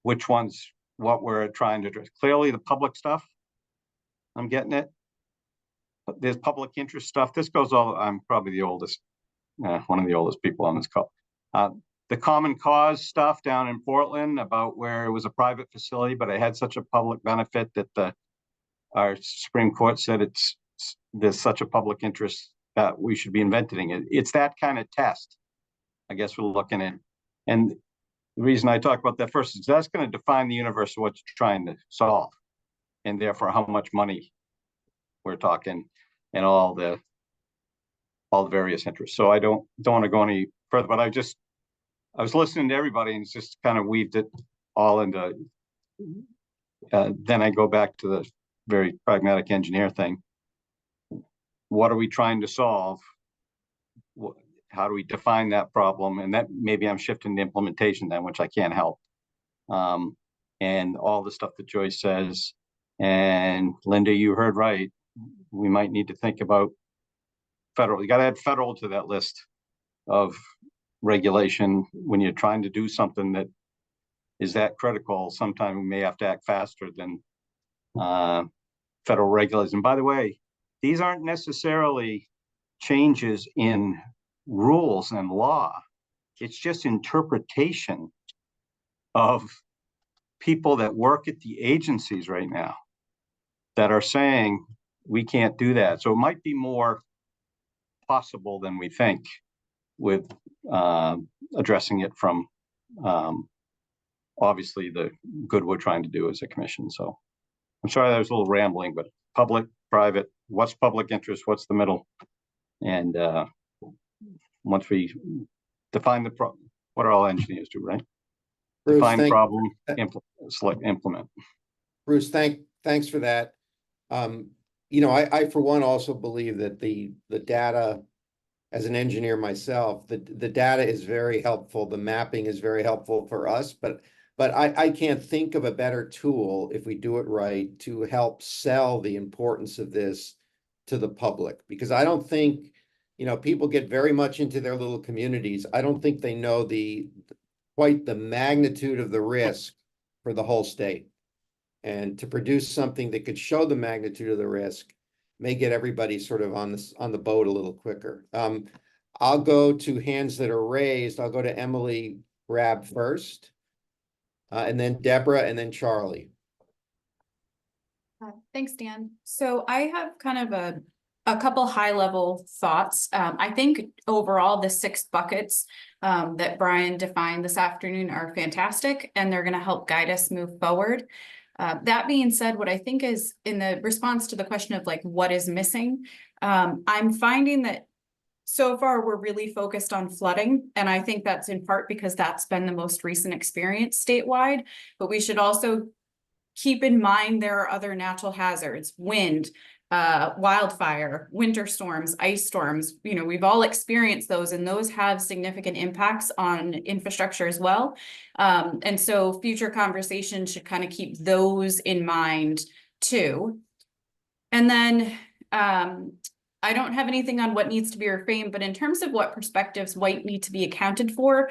which one's what we're trying to address. Clearly the public stuff, I'm getting it. But there's public interest stuff. This goes all, I'm probably the oldest, one of the oldest people on this call. The common cause stuff down in Portland about where it was a private facility, but it had such a public benefit that our Supreme Court said there's such a public interest that we should be inventing it. It's that kind of test, I guess we're looking at. And the reason I talk about that first is that's going to define the universe of what you're trying to solve, and therefore how much money we're talking and all the various interests. So I don't want to go any further, but I was listening to everybody and it's just kind of weaved it all into, then I go back to the very pragmatic engineer thing. What are we trying to solve? How do we define that problem? And that maybe I'm shifting to implementation then, which I can't help. And all the stuff that Joyce says, and Linda, you heard right. We might need to think about federal. You got to add federal to that list of regulation when you're trying to do something that is that critical. Sometimes we may have to act faster than federal regulators. And by the way, these aren't necessarily changes in rules and law. It's just interpretation of people that work at the agencies right now that are saying we can't do that. So it might be more possible than we think with addressing it from obviously the good we're trying to do as a commission. So I'm sorry that was a little rambling, but public, private, what's public interest, what's the middle? And once we define the problem, what do all engineers do, right? Bruce, define problem, implement. Bruce, thanks for that. I for one also believe that the data, as an engineer myself, the data is very helpful. The mapping is very helpful for us, but I can't think of a better tool if we do it right to help sell the importance of this to the public, because I don't think, people get very much into their little communities. I don't think they know quite the magnitude of the risk for the whole state. And to produce something that could show the magnitude of the risk may get everybody sort of on the boat a little quicker. I'll go to hands that are raised. I'll go to Emily Grab first, and then Deborah, and then Charlie. Thanks, Dan. So I have kind of a couple high level thoughts. I think overall the 6 buckets that Brian defined this afternoon are fantastic, and they're going to help guide us move forward. That being said, what I think is in the response to the question of like, what is missing? I'm finding that so far we're really focused on flooding. And I think that's in part because that's been the most recent experience statewide, but we should also keep in mind there are other natural hazards, wind, wildfire, winter storms, ice storms. You know, we've all experienced those, and those have significant impacts on infrastructure as well. And so future conversations should kind of keep those in mind too. And then I don't have anything on what needs to be reframed, but in terms of what perspectives might need to be accounted for,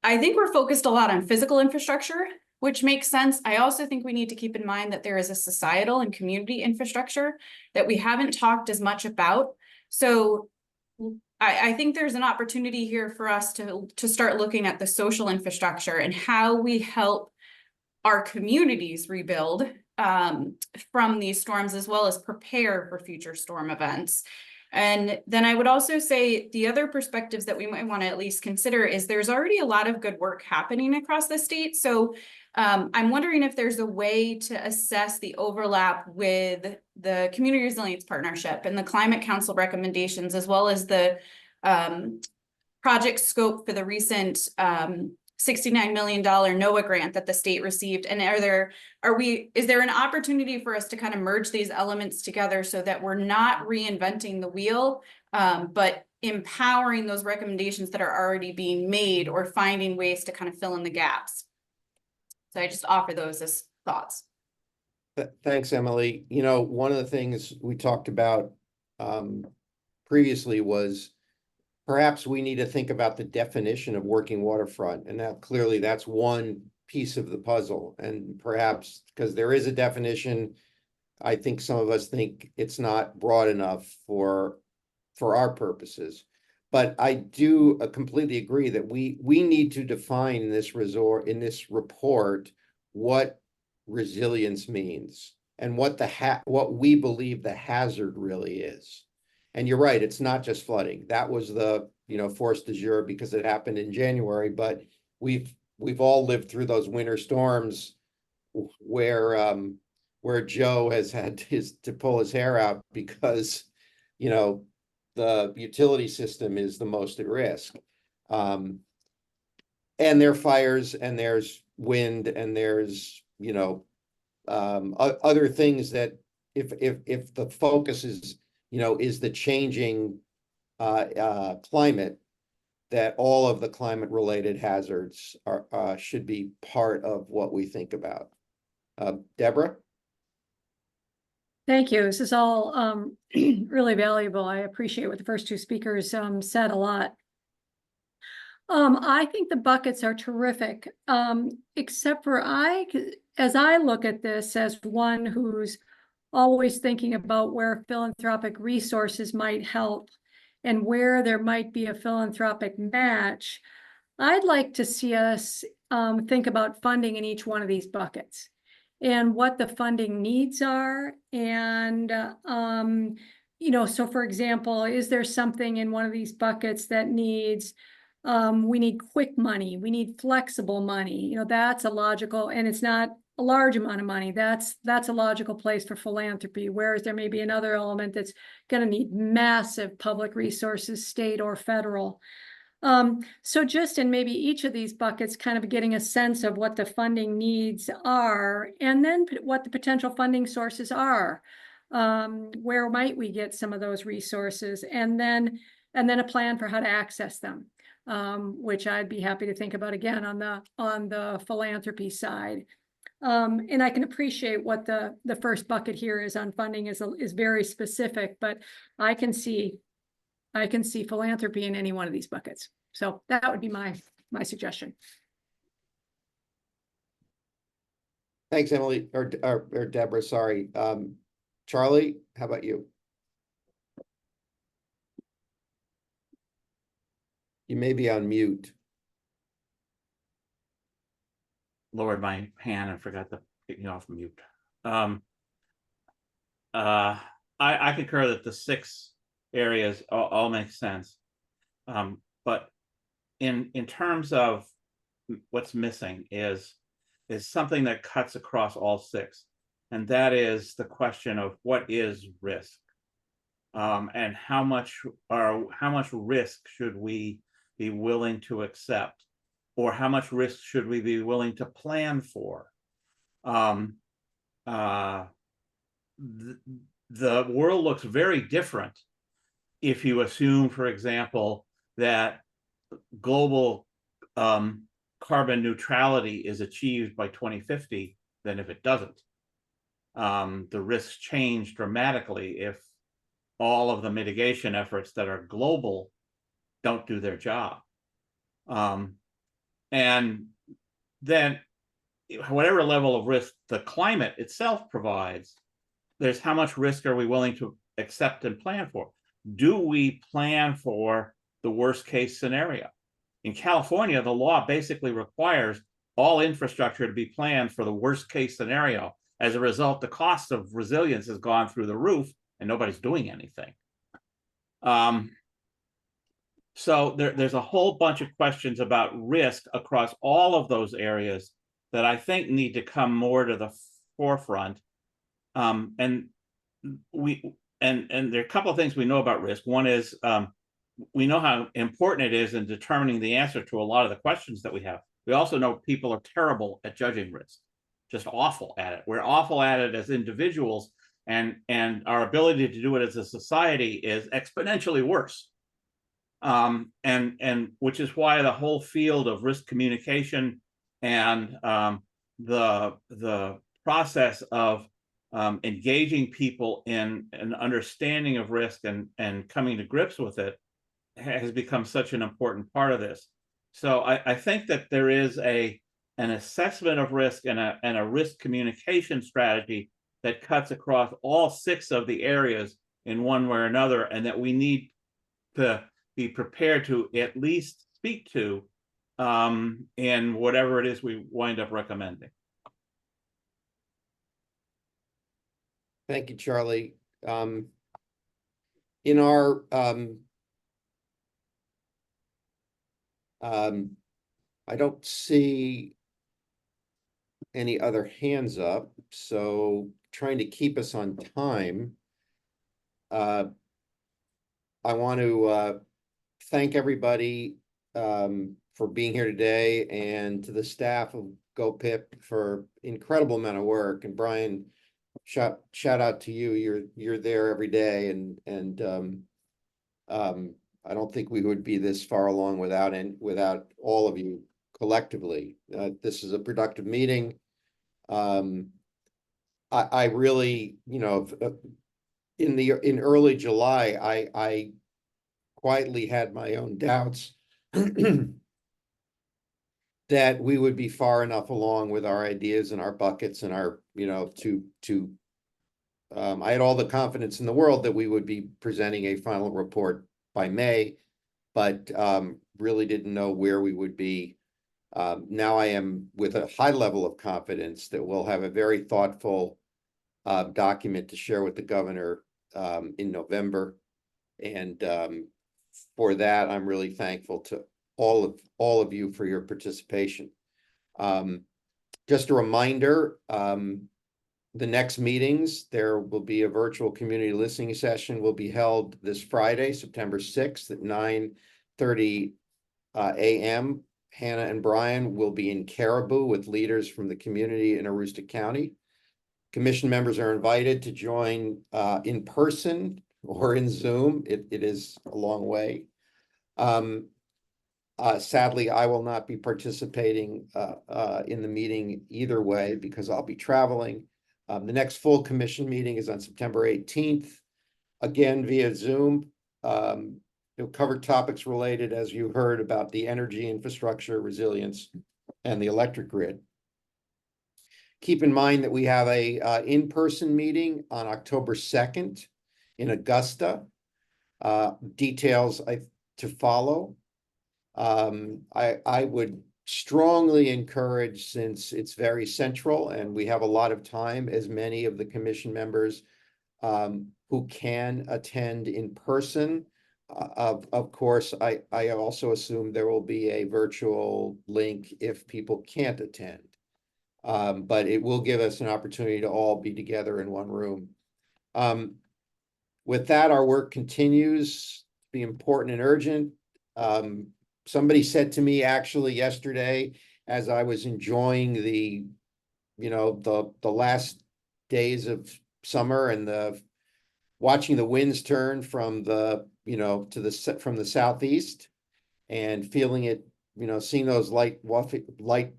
I think we're focused a lot on physical infrastructure, which makes sense. I also think we need to keep in mind that there is a societal and community infrastructure that we haven't talked as much about. So I think there's an opportunity here for us to start looking at the social infrastructure and how we help our communities rebuild from these storms, as well as prepare for future storm events. And then I would also say the other perspectives that we might want to at least consider is there's already a lot of good work happening across the state. So I'm wondering if there's a way to assess the overlap with the Community Resilience Partnership and the Climate Council recommendations, as well as the project scope for the recent $69 million NOAA grant that the state received. And is there an opportunity for us to kind of merge these elements together so that we're not reinventing the wheel, but empowering those recommendations that are already being made, or finding ways to kind of fill in the gaps? So I just offer those as thoughts. Thanks, Emily. You know, one of the things we talked about previously was perhaps we need to think about the definition of working waterfront. And now clearly that's one piece of the puzzle. And perhaps because there is a definition, I think some of us think it's not broad enough for our purposes. But I do completely agree that we need to define in this report what resilience means and what we believe the hazard really is. And you're right, it's not just flooding. That was the force de jour because it happened in January. But we've all lived through those winter storms where Joe has had to pull his hair out because the utility system is the most at risk. And there are fires, and there's wind, and there's other things that if the focus is the changing climate, that all of the climate related hazards should be part of what we think about. Deborah? Thank you. This is all really valuable. I appreciate what the first two speakers said a lot. I think the buckets are terrific, except for as I look at this as one who's always thinking about where philanthropic resources might help and where there might be a philanthropic match, I'd like to see us think about funding in each one of these buckets and what the funding needs are. And, so for example, is there something in one of these buckets that needs, we need quick money, we need flexible money, that's a logical, and it's not a large amount of money. That's a logical place for philanthropy, whereas there may be another element that's going to need massive public resources, state or federal. So just in maybe each of these buckets, kind of getting a sense of what the funding needs are, and then what the potential funding sources are. Where might we get some of those resources, and then a plan for how to access them, which I'd be happy to think about again on the philanthropy side. And I can appreciate what the first bucket here is on funding is very specific, but I can see philanthropy in any one of these buckets. So that would be my suggestion. Thanks, Emily, or Deborah, sorry. Charlie, how about you? You may be on mute. Lowered my hand and forgot to take me off mute. I concur that the 6 areas all make sense. But in terms of what's missing is something that cuts across all 6, and that is the question of what is risk, and how much risk should we be willing to accept, or how much risk should we be willing to plan for? the world looks very different if you assume, for example, that global carbon neutrality is achieved by 2050 than if it doesn't. The risks change dramatically if all of the mitigation efforts that are global don't do their job. And then whatever level of risk the climate itself provides, there's how much risk are we willing to accept and plan for? Do we plan for the worst case scenario? In California, the law basically requires all infrastructure to be planned for the worst case scenario. As a result, the cost of resilience has gone through the roof and nobody's doing anything. So there's a whole bunch of questions about risk across all of those areas that I think need to come more to the forefront. And there are a couple of things we know about risk. One is we know how important it is in determining the answer to a lot of the questions that we have. We also know people are terrible at judging risk, just awful at it. We're awful at it as individuals, and our ability to do it as a society is exponentially worse. And which is why the whole field of risk communication and the process of engaging people in an understanding of risk and coming to grips with it has become such an important part of this. So I think that there is an assessment of risk and a risk communication strategy that cuts across all 6 of the areas in one way or another, and that we need to be prepared to at least speak to in whatever it is we wind up recommending. Thank you, Charlie. In our I don't see any other hands up, so trying to keep us on time. I want to thank everybody for being here today, and to the staff of GoPIP for incredible amount of work. And Brian, shout out to you. You're there every day, and I don't think we would be this far along without all of you collectively. This is a productive meeting. I really, in early July, I quietly had my own doubts that we would be far enough along with our ideas and our buckets and our, I had all the confidence in the world that we would be presenting a final report by May, but really didn't know where we would be. Now I am with a high level of confidence that we'll have a very thoughtful document to share with the governor in November. And for that, I'm really thankful to all of you for your participation. Just a reminder, the next meetings, there will be a virtual community listening session will be held this Friday, September 6th at 9:30 a.m. Hannah and Brian will be in Caribou with leaders from the community in Aroostook County. Commission members are invited to join in person or in Zoom. It is a long way. Sadly, I will not be participating in the meeting either way because I'll be traveling. The next full commission meeting is on September 18th, again via Zoom. It'll cover topics related, as you heard, about the energy infrastructure, resilience, and the electric grid. Keep in mind that we have a in-person meeting on October 2nd in Augusta. Details to follow. I would strongly encourage, since it's very central and we have a lot of time, as many of the commission members who can attend in person. Of course, I also assume there will be a virtual link if people can't attend. But it will give us an opportunity to all be together in one room. With that, our work continues to be important and urgent. Somebody said to me actually yesterday, as I was enjoying the last days of summer and the watching the winds turn from the, from the southeast and feeling it, seeing those light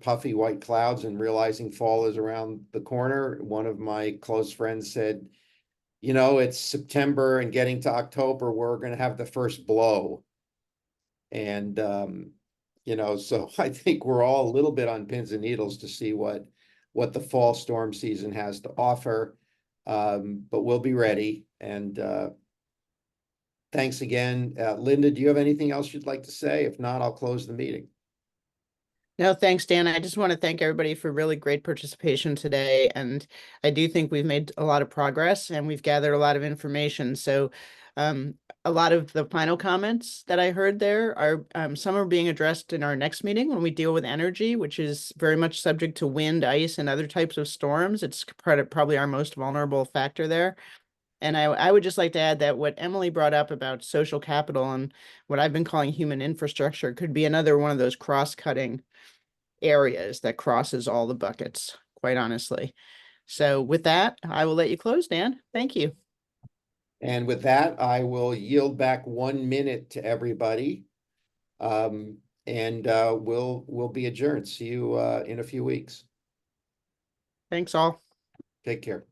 puffy white clouds and realizing fall is around the corner. One of my close friends said, it's September and getting to October, we're going to have the first blow. And, so I think we're all a little bit on pins and needles to see what the fall storm season has to offer. But we'll be ready. And thanks again. Linda, do you have anything else you'd like to say? If not, I'll close the meeting. No, thanks, Dan. I just want to thank everybody for really great participation today. And I do think we've made a lot of progress and we've gathered a lot of information. So a lot of the final comments that I heard there are some are being addressed in our next meeting when we deal with energy, which is very much subject to wind, ice, and other types of storms. It's probably our most vulnerable factor there. And I would just like to add that what Emily brought up about social capital and what I've been calling human infrastructure could be another one of those cross-cutting areas that crosses all the buckets, quite honestly. So with that, I will let you close, Dan. Thank you. And with that, I will yield back 1 minute to everybody. And we'll be adjourned. See you in a few weeks. Thanks all. Take care.